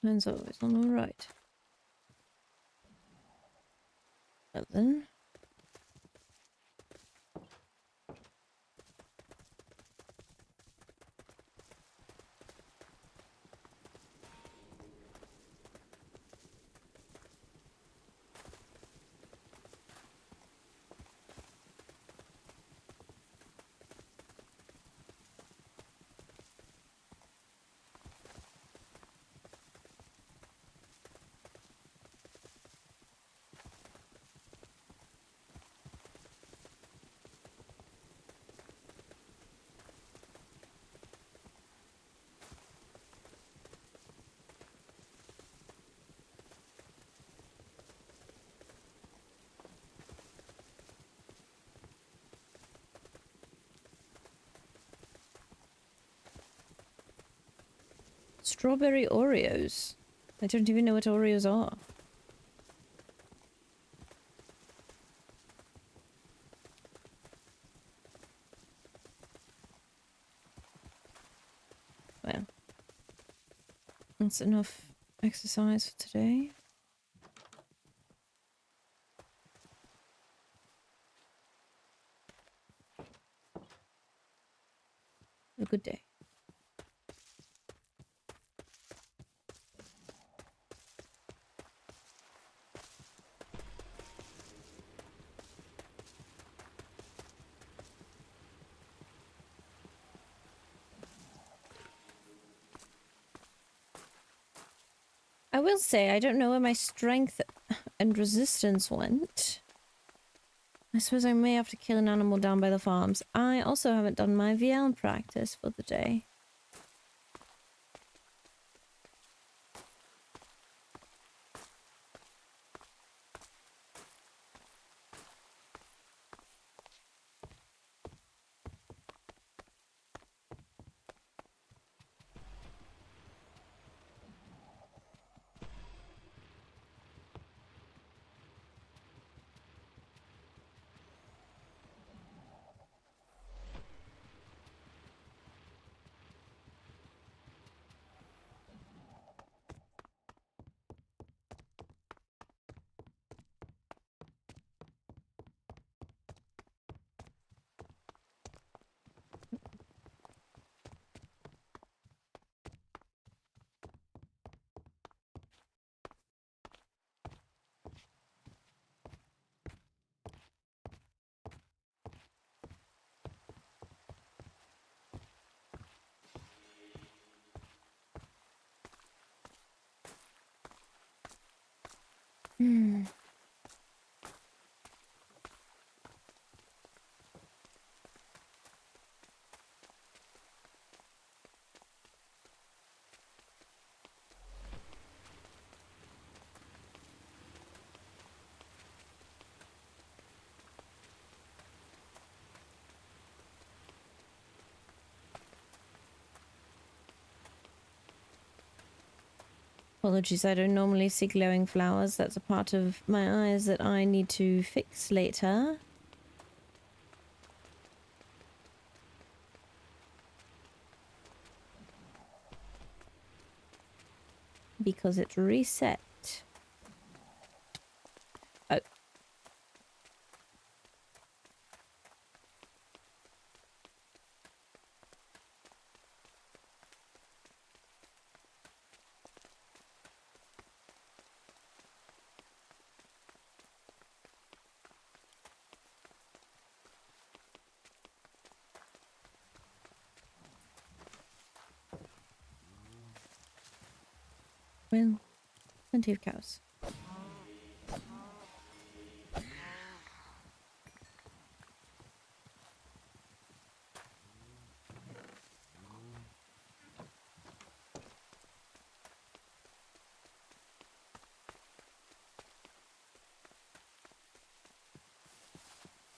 Sounds always on the right. Well then. Strawberry Oreos. I don't even know what Oreos are. Well, that's enough exercise for today. Have a good day. I will say, I don't know where my strength and resistance went. I suppose I may have to kill an animal down by the farms. I also haven't done my VL practice for the day. Hmm. Apologies, I don't normally see glowing flowers. That's a part of my eyes that I need to fix later. Because it's reset. Oh. Well, plenty of cows.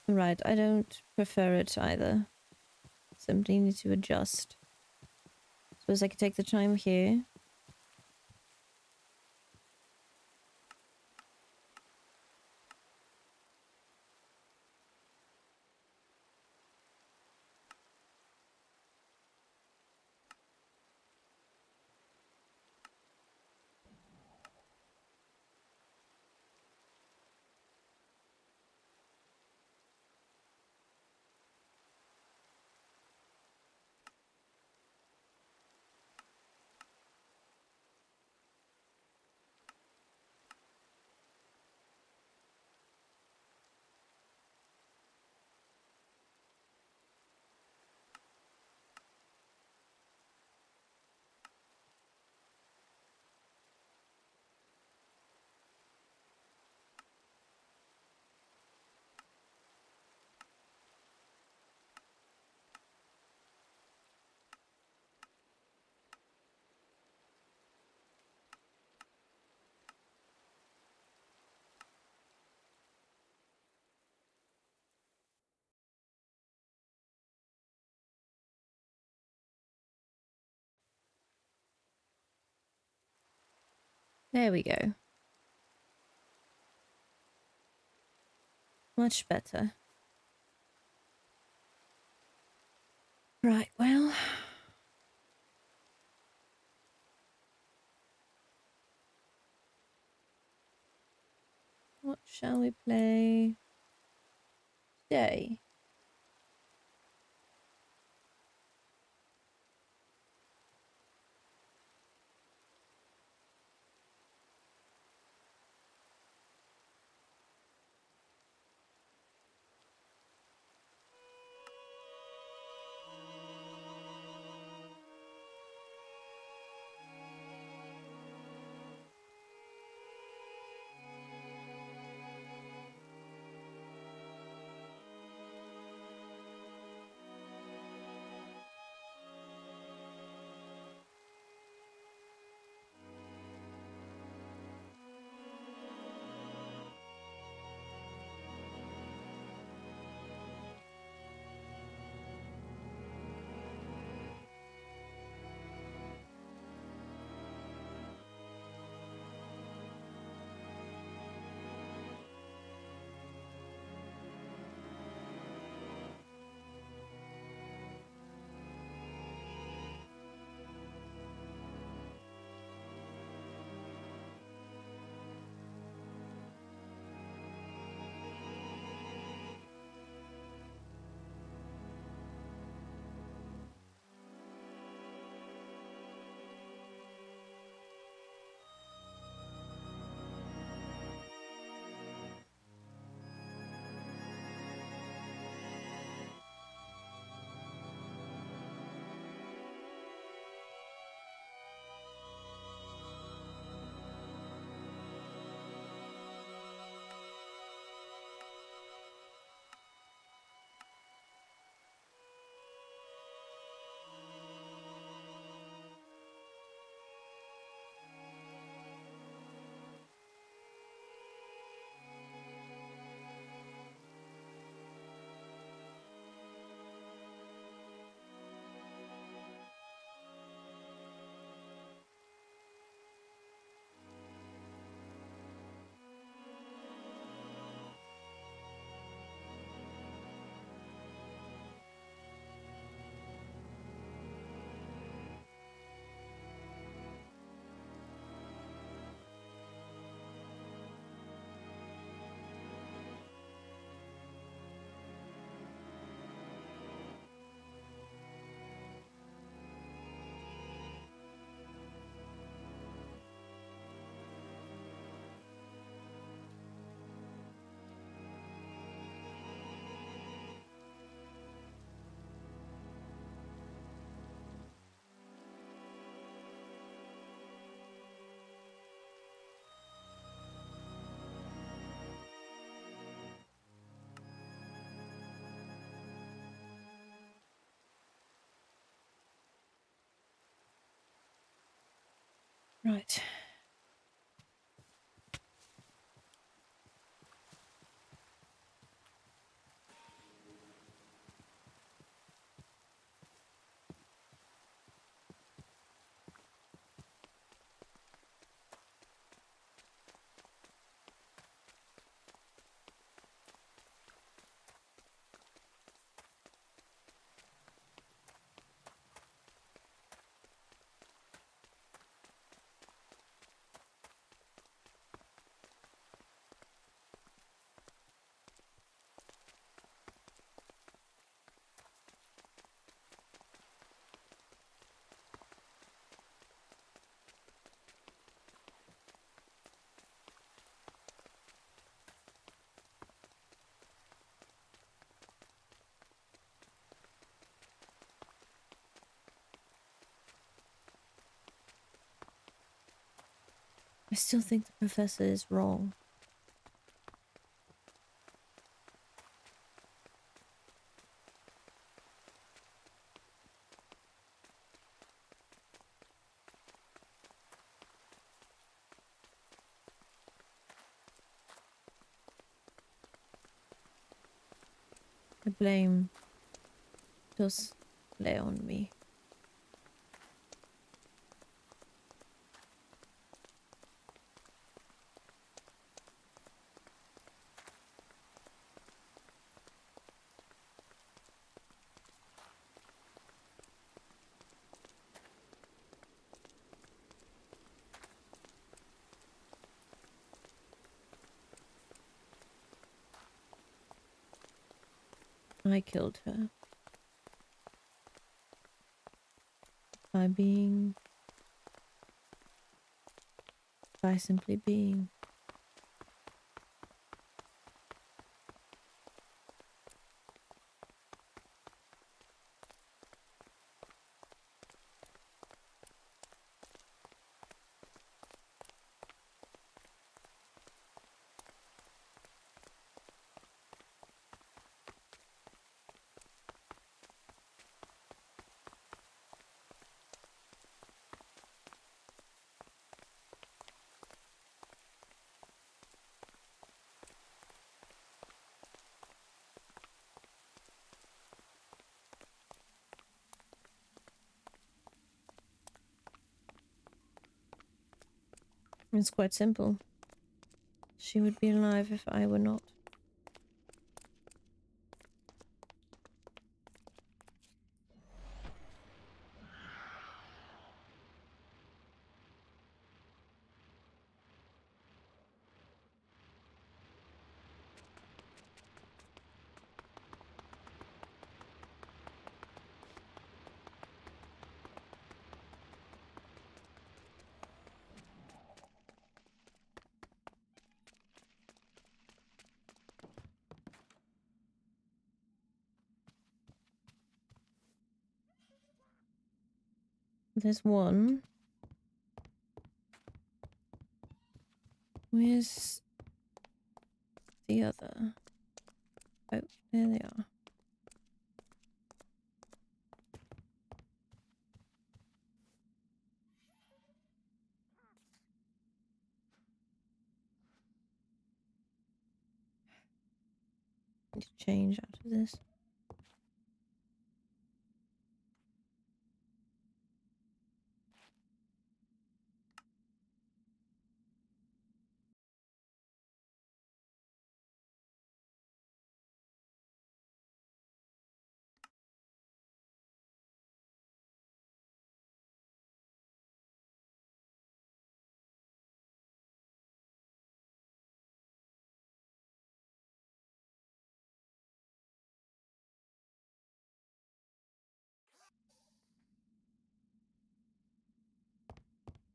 Right, I don't prefer it either. Simply need to adjust. Suppose I could take the time here. There we go. Much better. Right, well. What shall we play today? Right. I still think the professor is wrong. The blame does lay on me. I killed her. By simply being. It's quite simple. She would be alive if I were not. There's one. Where's the other? Oh, there they are. Need to change out of this.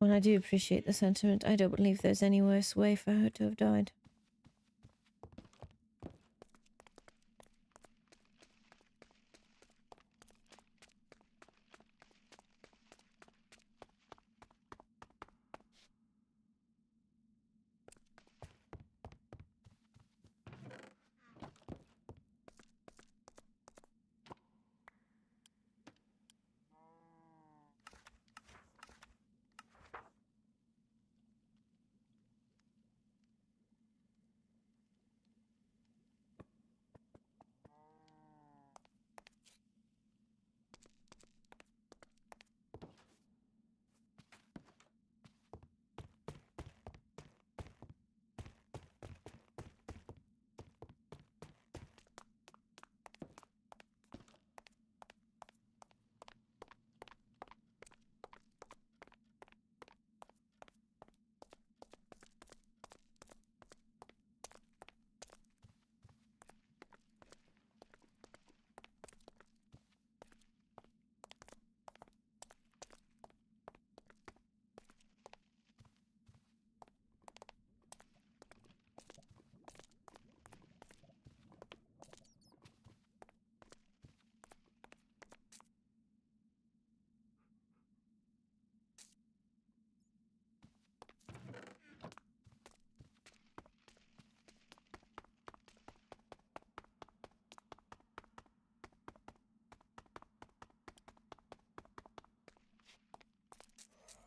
Well, I do appreciate the sentiment. I don't believe there's any worse way for her to have died.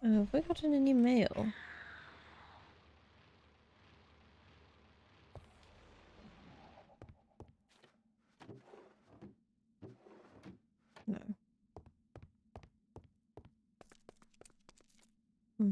Have we gotten any mail? No. Hmm.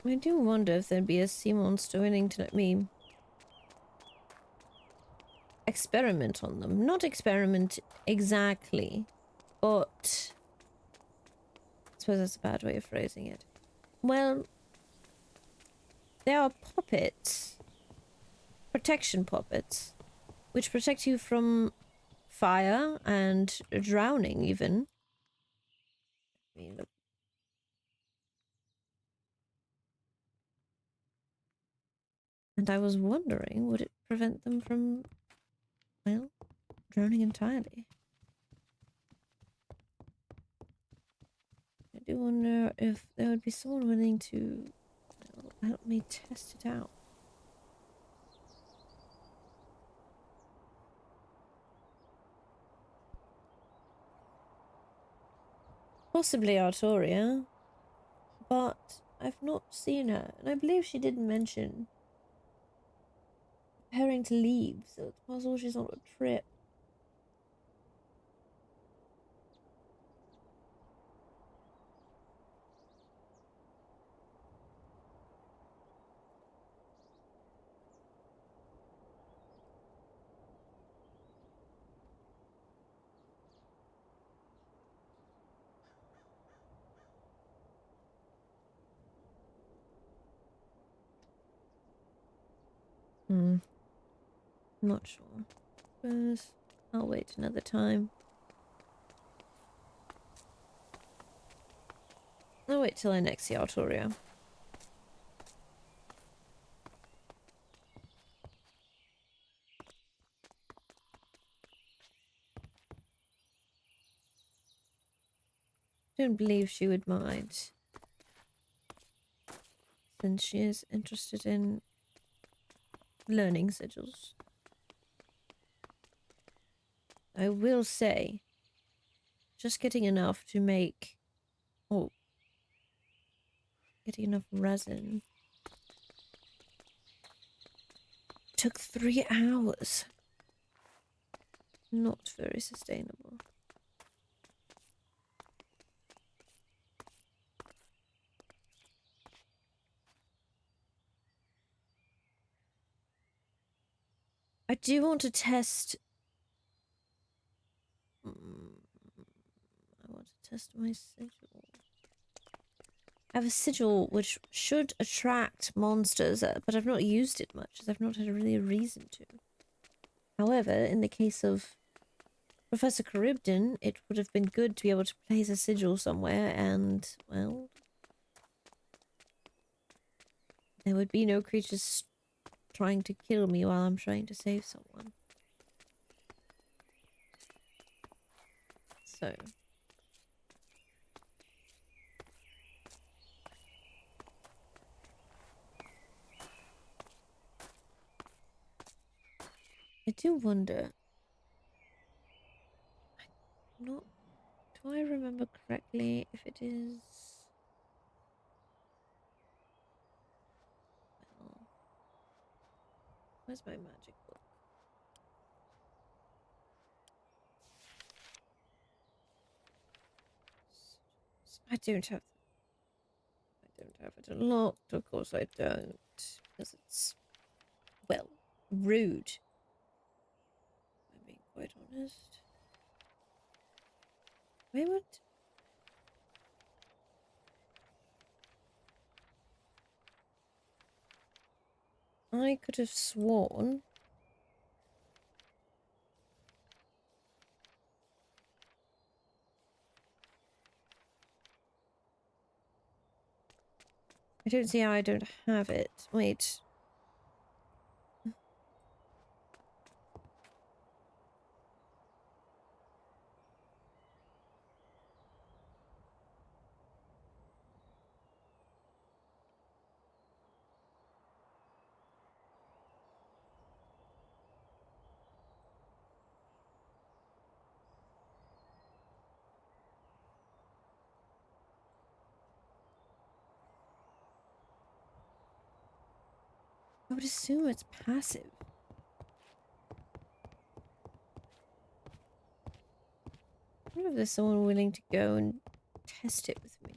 I do wonder if there'd be a sea monster willing to let me experiment on them. Not experiment exactly, but I suppose that's a bad way of phrasing it. Well, there are puppets, protection puppets, which protect you from fire and drowning even. I mean, look. And I was wondering, would it prevent them from, well, drowning entirely? I do wonder if there would be someone willing to, well, help me test it out. Possibly Artoria, but I've not seen her, and I believe she did mention preparing to leave, so it's possible she's on a trip. Not sure. Suppose I'll wait another time. I'll wait till I next see Artoria. Don't believe she would mind, since she is interested in learning sigils. I will say, just getting enough to make, oh, getting enough resin took 3 hours. Not very sustainable. I do want to test. I want to test my sigil. I have a sigil which should attract monsters, but I've not used it much, as I've not had really a reason to. However, in the case of Professor Charybdin, it would have been good to be able to place a sigil somewhere, and, well, there would be no creatures trying to kill me while I'm trying to save someone. So. I do wonder. Not. Do I remember correctly if it is. Where's my magic book? I don't have it unlocked. Of course I don't. Because it's, well, rude. I'm being quite honest. Wait, what? I could have sworn. I don't see how I don't have it. Wait. I would assume it's passive. I wonder if there's someone willing to go and test it with me.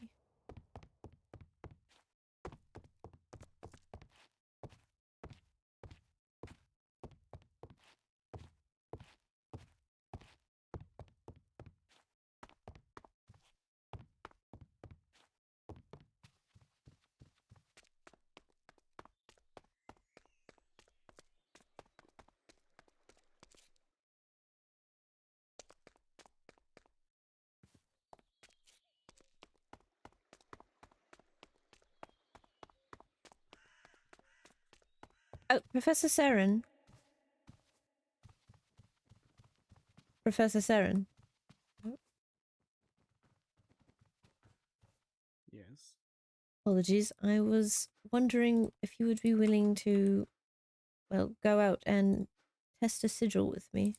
Oh, Professor Seren. Professor Seren. Yes. Apologies. I was wondering if you would be willing to, well, go out and test a sigil with me.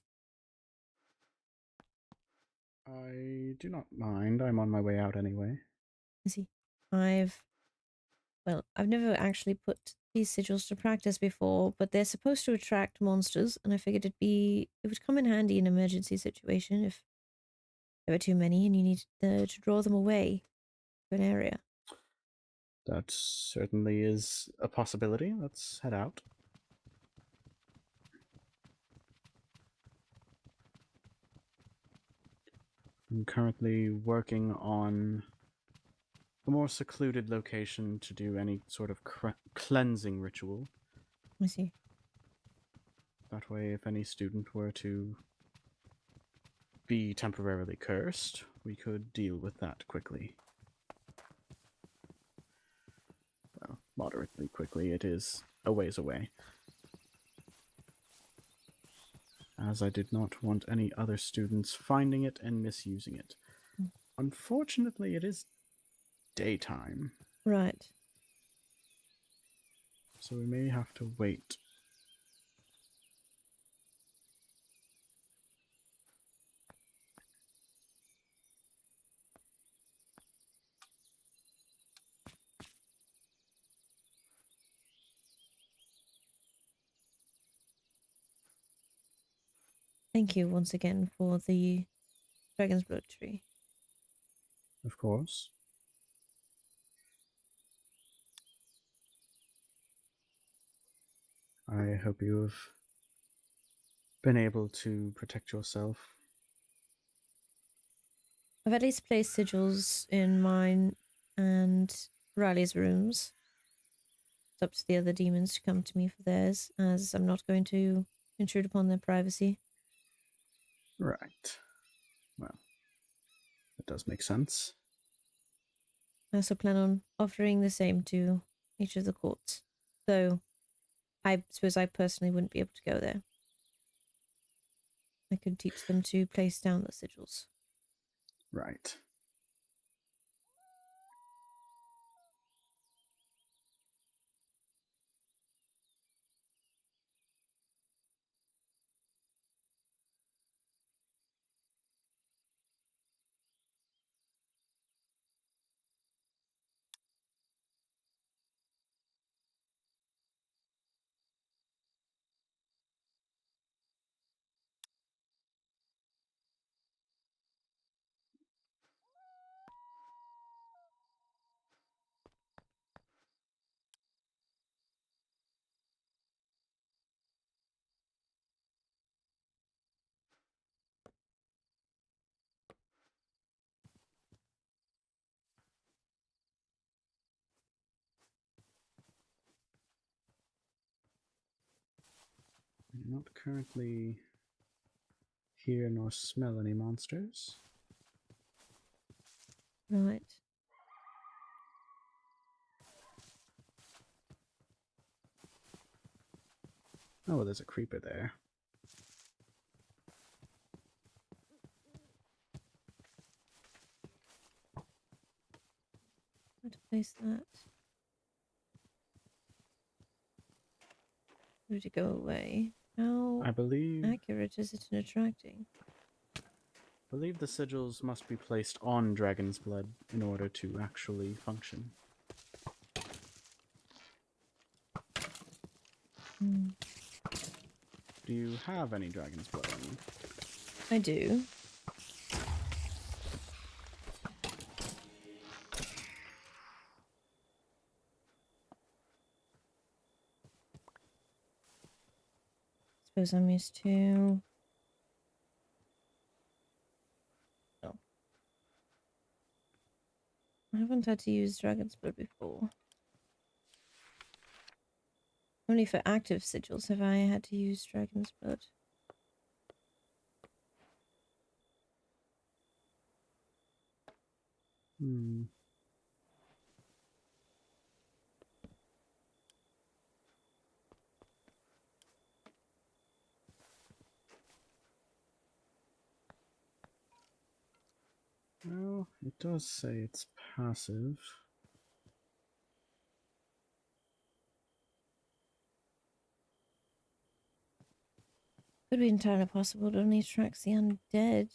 I do not mind. I'm on my way out anyway. I see. Well, I've never actually put these sigils to practice before, but they're supposed to attract monsters, and I figured it would come in handy in an emergency situation if there were too many and you needed to draw them away to an area. That certainly is a possibility. Let's head out. I'm currently working on a more secluded location to do any sort of cleansing ritual. I see. That way, if any student were to be temporarily cursed, we could deal with that quickly. Well, moderately quickly. It is a ways away. As I did not want any other students finding it and misusing it. Unfortunately, it is daytime. Right. So we may have to wait. Thank you once again for the Dragon's Blood tree. Of course. I hope you have been able to protect yourself. I've at least placed sigils in mine and Riley's rooms. It's up to the other demons to come to me for theirs, as I'm not going to intrude upon their privacy. Right. Well, that does make sense. I also plan on offering the same to each of the courts, though I suppose I personally wouldn't be able to go there. I could teach them to place down the sigils. Right. Not currently hear nor smell any monsters. Right. Oh, there's a creeper there. Where to place that? Where to go away? How I believe accurate is it in attracting? the sigils must be placed on dragon's blood in order to actually function. Hmm. Do you have any dragon's blood on you? I do. Suppose I'm used to. Oh. I haven't had to use dragon's blood before. Only for active sigils have I had to use dragon's blood. Hmm. Well, it does say it's passive. Could be entirely possible it only attracts the undead.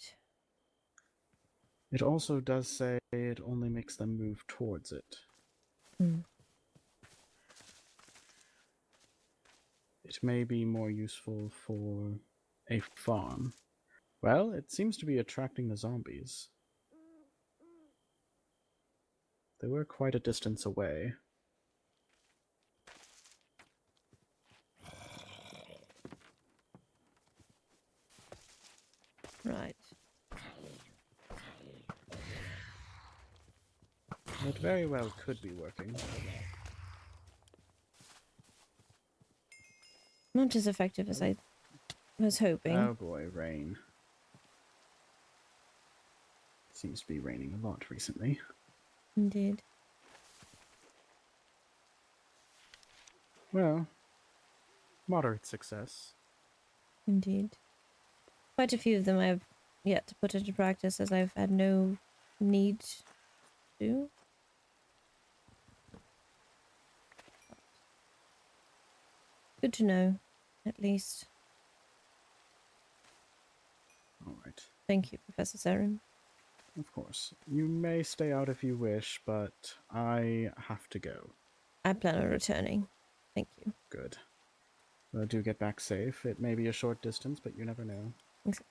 It also does say it only makes them move towards it. Hmm. It may be more useful for a farm. Well, it seems to be attracting the zombies. They were quite a distance away. Right. It very well could be working. Not as effective as I was hoping. Oh boy, rain. Seems to be raining a lot recently. Indeed. Well, moderate success. Indeed. Quite a few of them I've yet to put into practice as I've had no need to. Good to know, at least. Alright. Thank you, Professor Saren. Of course. You may stay out if you wish, but I have to go. I plan on returning. Thank you. Good. Well, do get back safe. It may be a short distance, but you never know. Thanks.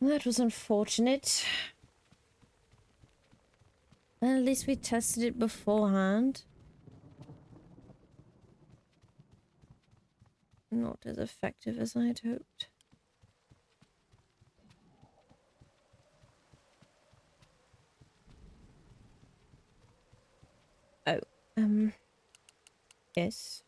That was unfortunate. Well, at least we tested it beforehand. Not as effective as I'd hoped. Oh, yes.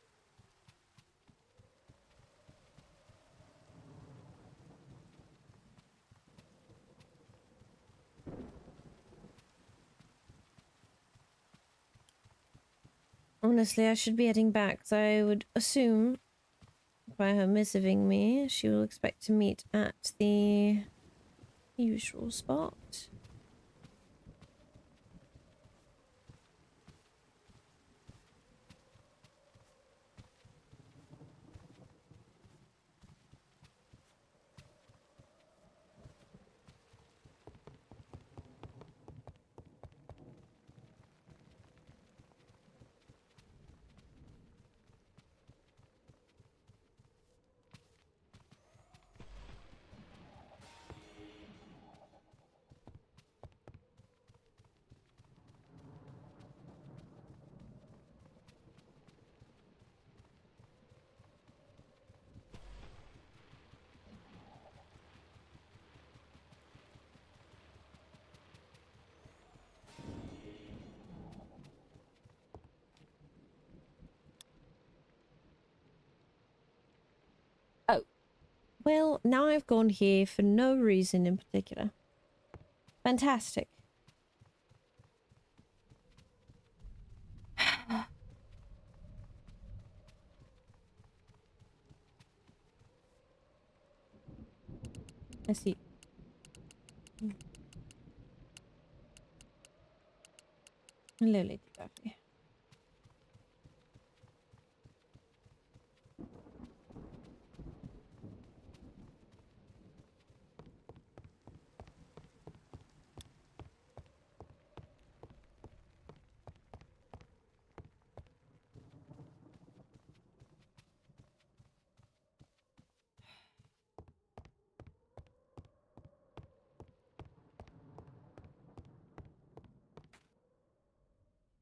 Honestly, I should be heading back, so I would assume by her missiving me, she will expect to meet at the usual spot. Well, now I've gone here for no reason in particular. Fantastic. I see. Hello, Lady Buffy.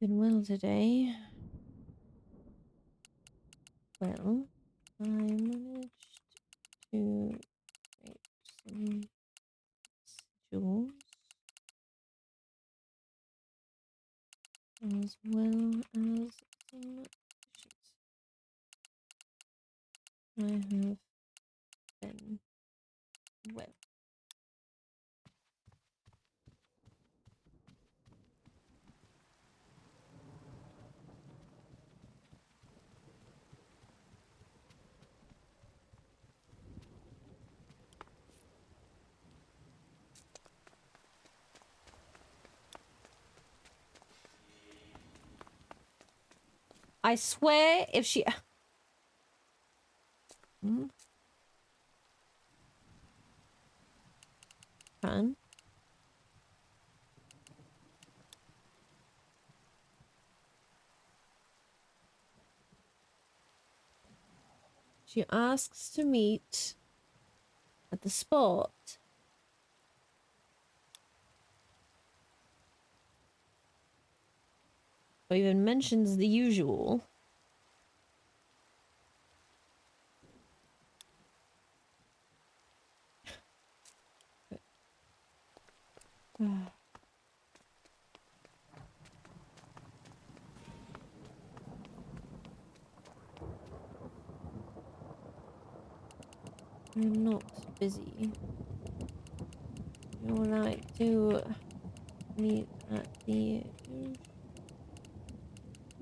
Been well today. Well, I managed to make some jewels as well as some potions. I have been well. I swear if she... Fun. She asks to meet at the spot. Or even mentions the usual. I'm not busy. You're right to meet at the...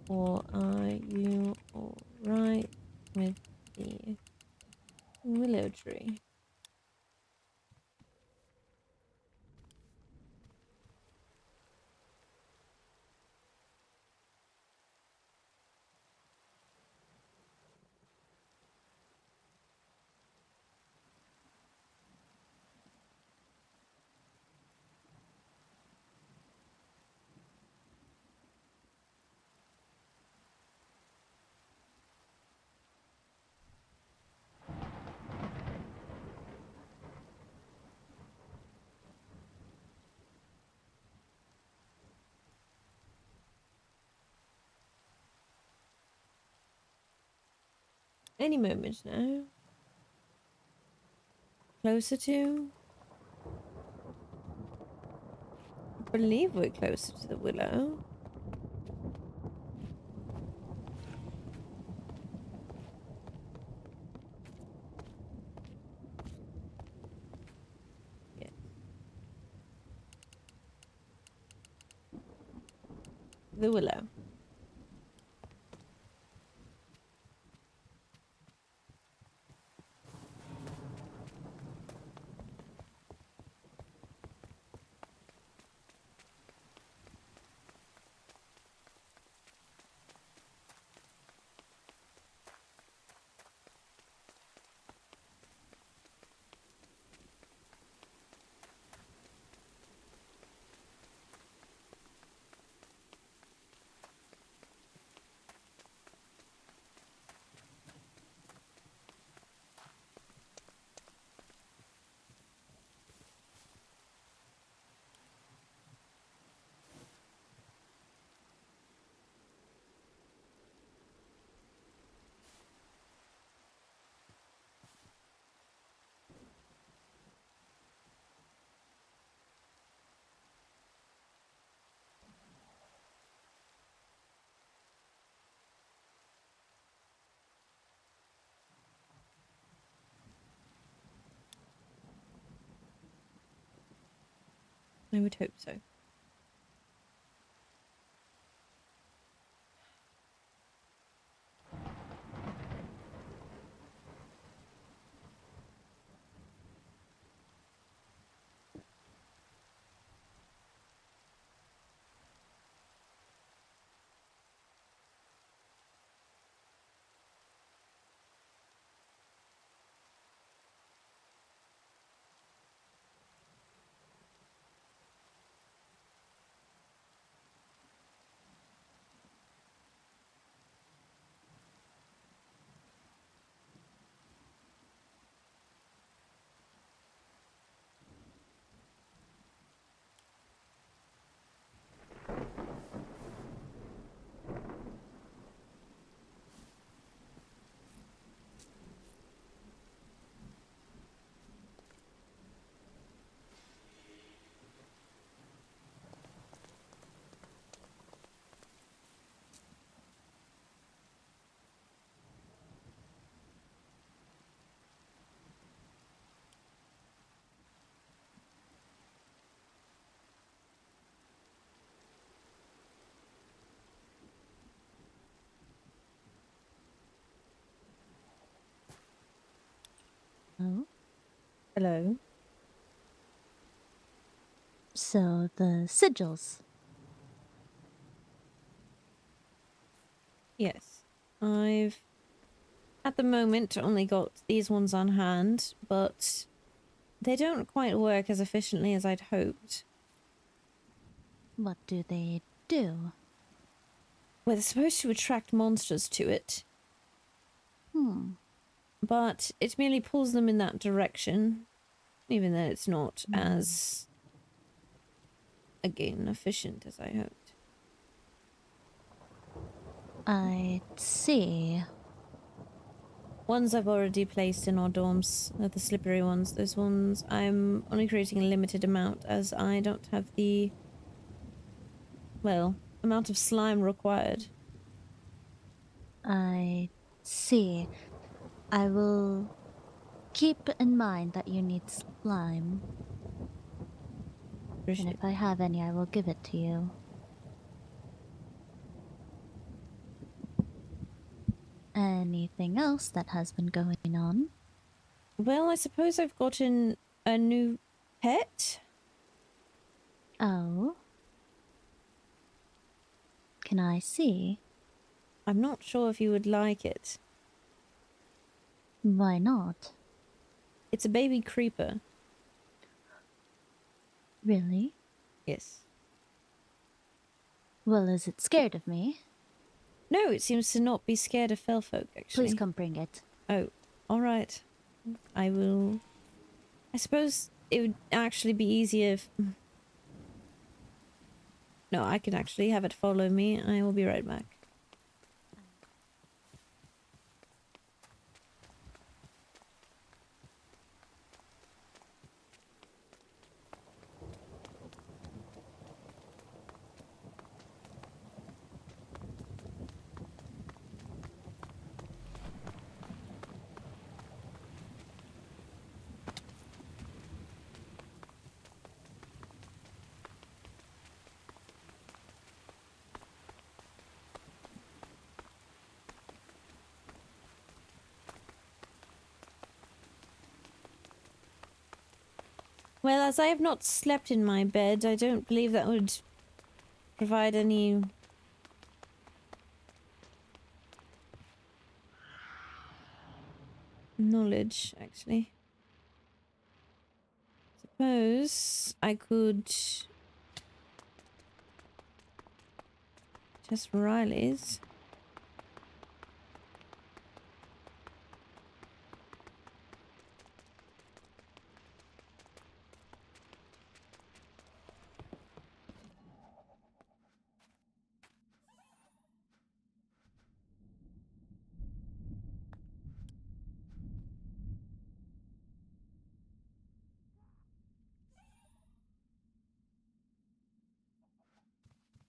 Or are you alright with the willow tree? Any moment now. Closer to? I believe we're closer to the willow. Yes. The willow. I would hope so. Oh, Hello. so the sigils. Yes. I've at the moment only got these ones on hand, but they don't quite work as efficiently as I'd hoped. What do they do? Well, they're supposed to attract monsters to it, but it merely pulls them in that direction, even though it's not as, again, efficient as I hoped. I see. Ones I've already placed in our dorms are the slippery ones. Those ones I'm only creating a limited amount as I don't have the, well, amount of slime required. I see. I will keep in mind that you need slime. And if I have any, I will give it to you. Anything else that has been going on? Well, I suppose I've gotten a new pet. Oh? Can I see? I'm not sure if you would like it. Why not? It's a baby creeper. Really? Yes. Well, is it scared of me? No, it seems to not be scared of fell folk, actually. Please come bring it. Oh, alright. I will... I suppose it would actually be easier if... No, I can actually have it follow me. I will be right back. Well, as I have not slept in my bed, I don't believe that would provide any knowledge, actually. Suppose I could test Riley's.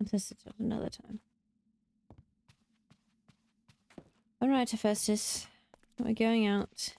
I'll test it at another time. Alright, Hephaestus. We're going out.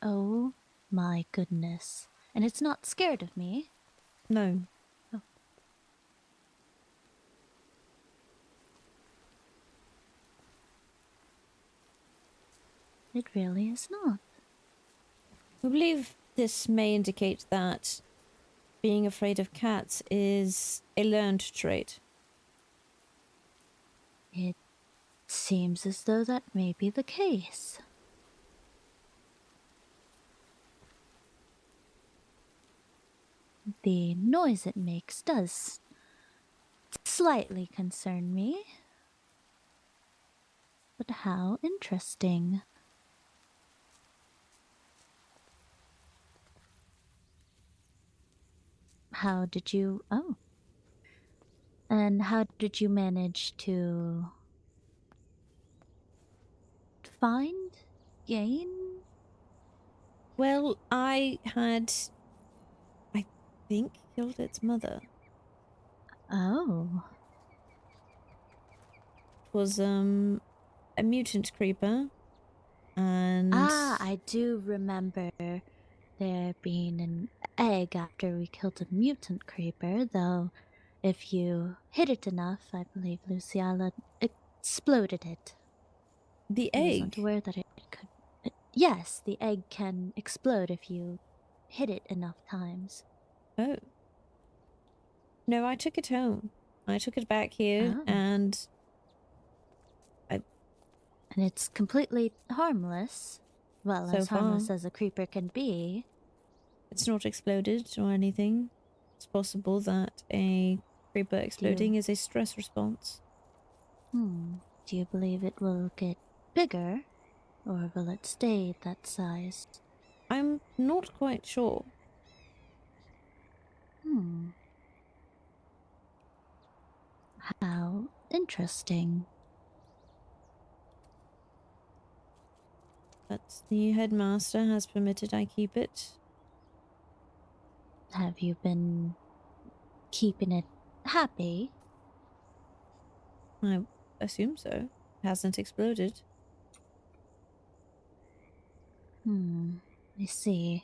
Oh my goodness. And it's not scared of me? No. Oh. It really is not. I believe this may indicate that being afraid of cats is a learned trait. It seems as though that may be the case. The noise it makes does slightly concern me. But how interesting. How did you... Oh. And how did you manage to find, gain? Well, I think, killed its mother. Oh. It was, a mutant creeper. And... Ah, I do remember there being an egg after we killed a mutant creeper, though if you hit it enough, I believe Luciala exploded it. The I was egg? not aware that it could... Yes, the egg can explode if you hit it enough times. Oh. No, I took it home. I took it back here, Oh. and And it's completely harmless. Well, So as harmless far. as a creeper can be. It's not exploded or anything. It's possible that a creeper exploding is a stress response. Do you believe it will get bigger? Or will it stay that size? I'm not quite sure. How interesting. But the headmaster has permitted I keep it. Have you been keeping it happy? I assume so. It hasn't exploded. I see.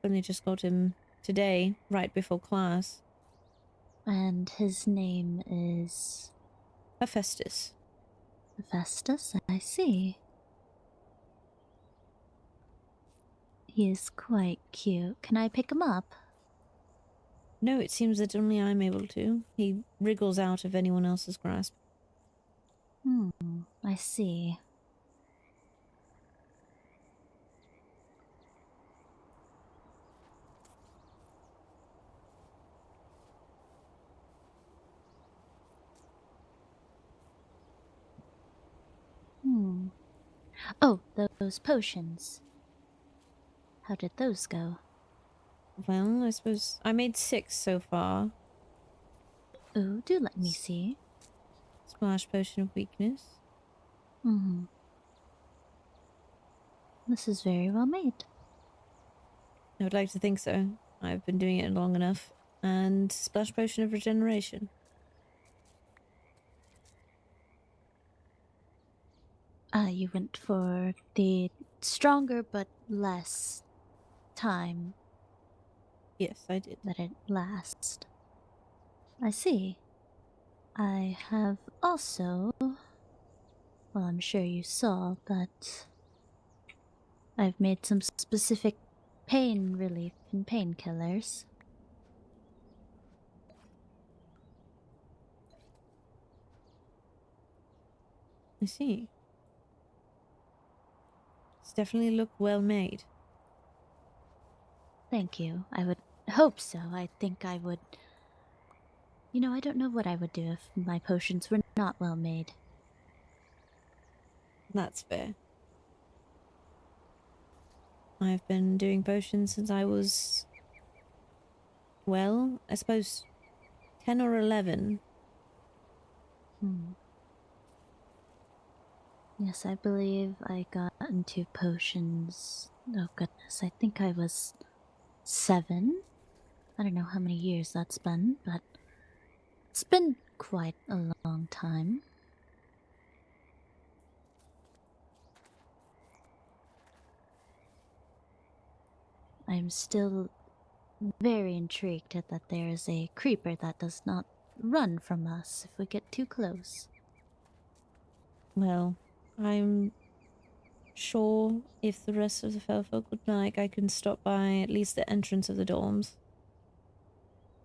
Only just got him today, right before class. And his name is... Hephaestus. Hephaestus, I see. He is quite cute. Can I pick him up? No, it seems that only I'm able to. He wriggles out of anyone else's grasp. I see. Oh, those potions. How did those go? Well, I suppose I made 6 so far. Oh, do let me see. Splash potion of weakness. This is very well made. I would like to think so. I've been doing it long enough. And splash potion of regeneration. You went for the stronger but less time. Yes, I did. That it lasts. I see. I have also... Well, I'm sure you saw, but... I've made some specific pain relief and painkillers. I see. It's definitely look well made. Thank you. I would hope so. I think I would... You know, I don't know what I would do if my potions were not well made. That's fair. I've been doing potions since I was... Well, I suppose 10 or 11. Yes, I believe I got into potions. Oh goodness, I think I was 7. I don't know how many years that's been, but it's been quite a long time. I'm still very intrigued that there is a creeper that does not run from us if we get too close. Well, I'm sure if the rest of the Fellfolk would like, I can stop by at least the entrance of the dorms.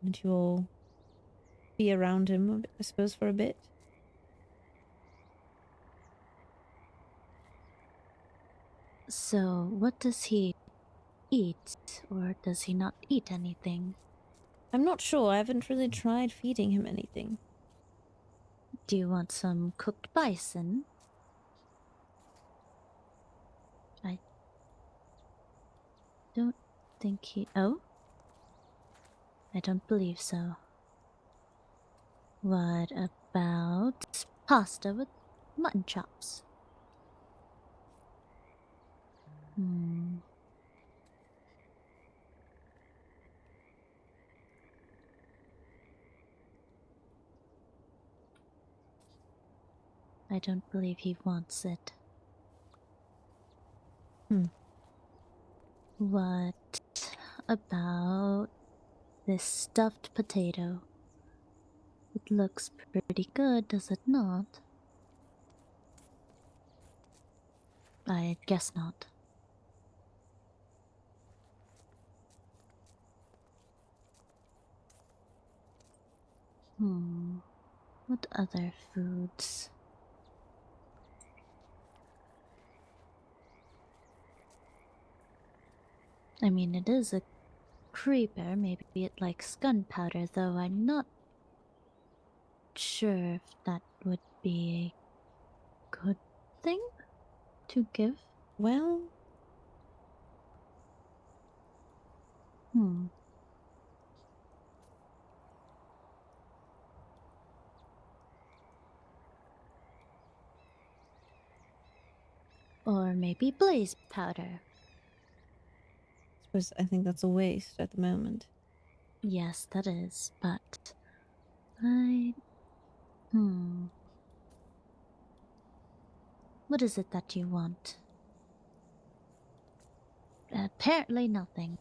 And you'll be around him, I suppose, for a bit. So, what does he eat, or does he not eat anything? I'm not sure. I haven't really tried feeding him anything. Do you want some cooked bison? I don't think he... Oh? I don't believe so. What about pasta with mutton chops? I don't believe he wants it. What about this stuffed potato? It looks pretty good, does it not? I guess not. What other foods? I mean, it is a creeper. Maybe it likes gunpowder, though I'm not sure if that would be a good thing to give. Well... Or maybe blaze powder. I think that's a waste at the moment. Yes, that is, but what is it that you want? Apparently nothing.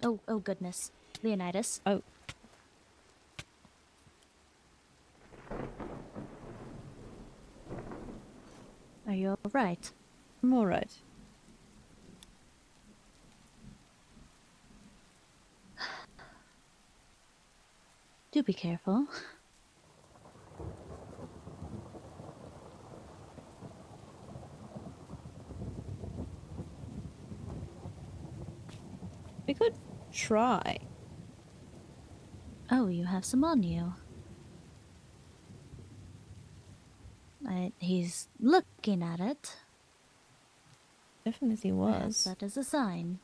Oh goodness. Leonidas. Oh. Are you alright? I'm alright. Do be careful. We could try. Oh, you have some on you. He's looking at it. Definitely was. Perhaps that is a sign.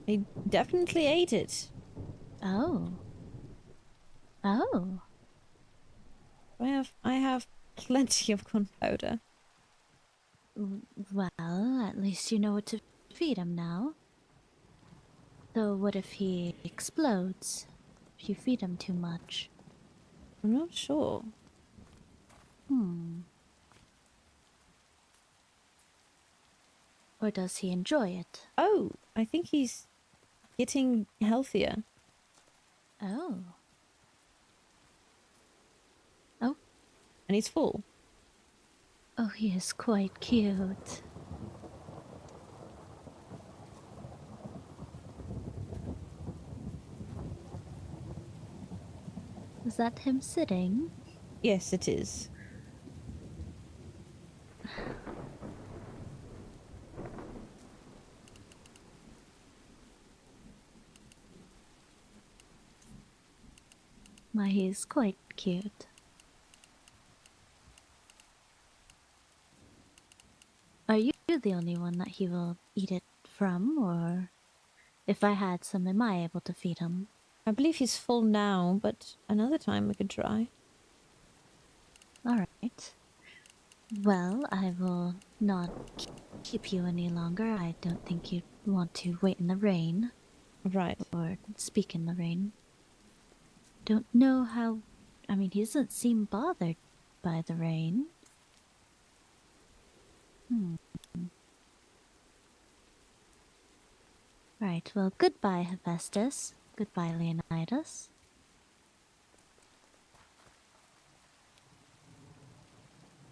He definitely ate it. Oh. Oh. I have plenty of gunpowder. Well, at least you know what to feed him now. Though what if he explodes? If you feed him too much? I'm not sure. Or does he enjoy it? Oh, I think he's getting healthier. Oh. And he's full. Oh, he is quite cute. Is that him sitting? Yes, it is. Why, he's quite cute. Are you the only one that he will eat it from, or if I had some, am I able to feed him? I believe he's full now, but another time we could try. Alright. Well, I will not keep you any longer. I don't think you'd want to wait in the rain. Right. Or speak in the rain. Don't know how. I mean, he doesn't seem bothered by the rain. Right, well, goodbye, Hephaestus. Goodbye, Leonidas.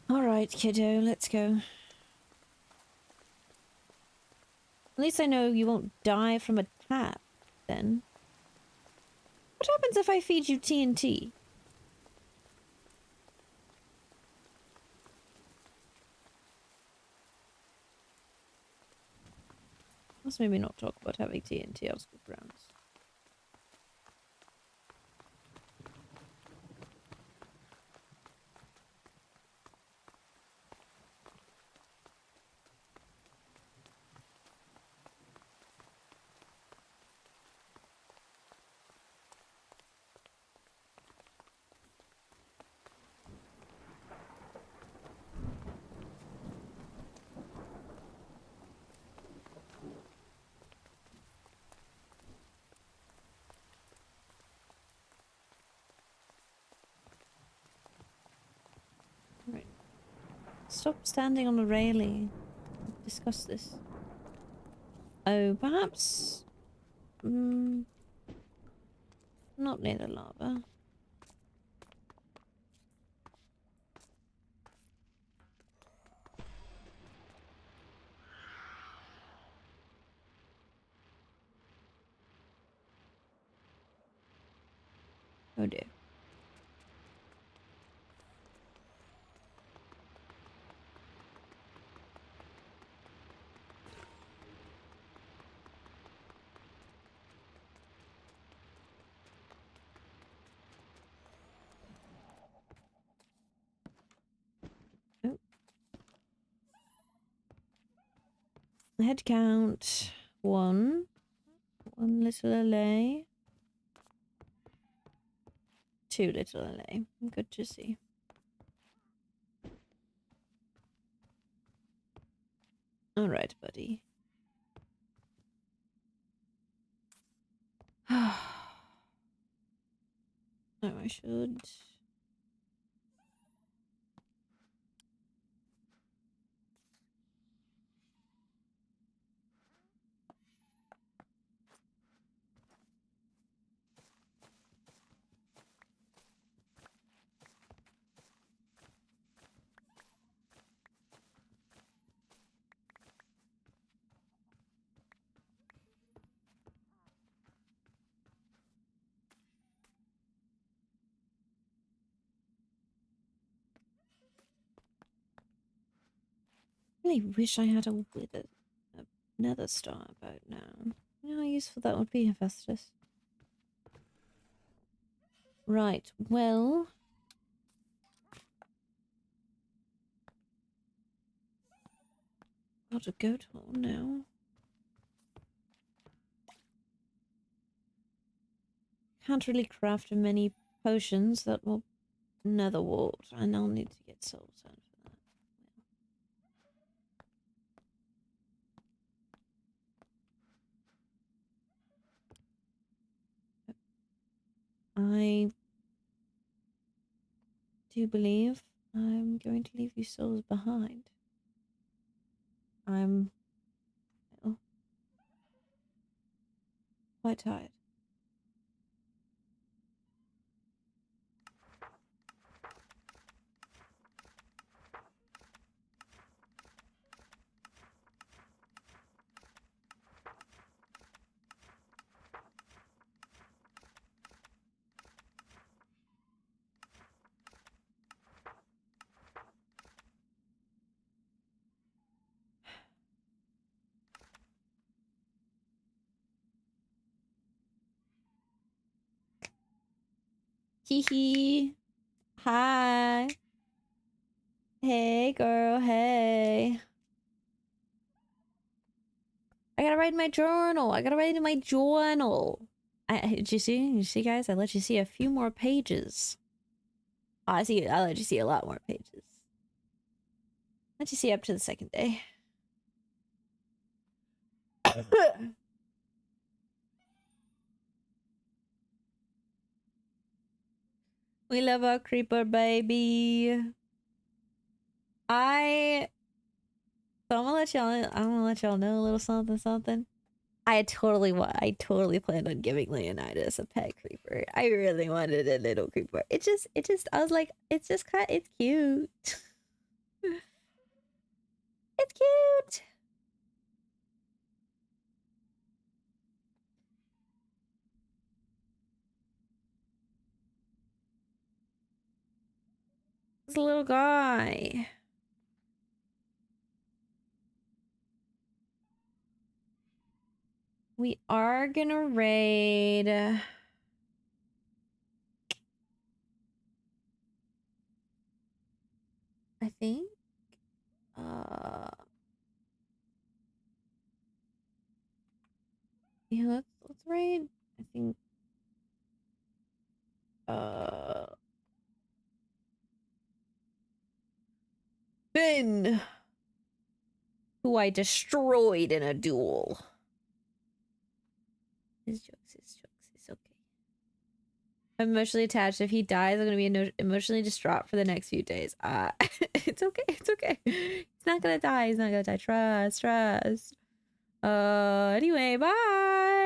All right, kiddo, let's go. At least I know you won't die from a tap, then. What happens if I feed you TNT? Let's maybe not talk about having TNT on school grounds. Right. Stop standing on the railing. Discuss this. Oh, perhaps... not near the lava. Oh dear. Oh. Head count. 1. 1 little LA. 2 little LA. Good to see. Alright, buddy. Oh, I should... really wish I had a wither, a nether star about now. You know how useful that would be, Hephaestus. Right, well... got a goat horn now. Can't really craft many potions that will nether wart, and I'll need to get soul stone for that. I do believe I'm going to leave you souls behind. I'm well, quite tired. Hee hee. Hi. Hey, girl. Hey. I gotta write in my journal. I gotta write in my journal. Did you see? You see, guys? I let you see a few more pages. I let you see a lot more pages. Let you see up to the second day. We love our creeper baby. So I'm gonna let y'all. I'm gonna let y'all know a little something. I totally planned on giving Leonidas a pet creeper. I really wanted a little creeper. It just. I was like, it's cute. It's cute. It's a little guy. We are gonna raid. I think. Yeah, let's raid. I think. Finn, who I destroyed in a duel. His jokes. It's okay. I'm emotionally attached. If he dies, I'm gonna be emotionally distraught for the next few days. It's okay. It's okay. He's not gonna die. He's not gonna die. Trust. Anyway, bye.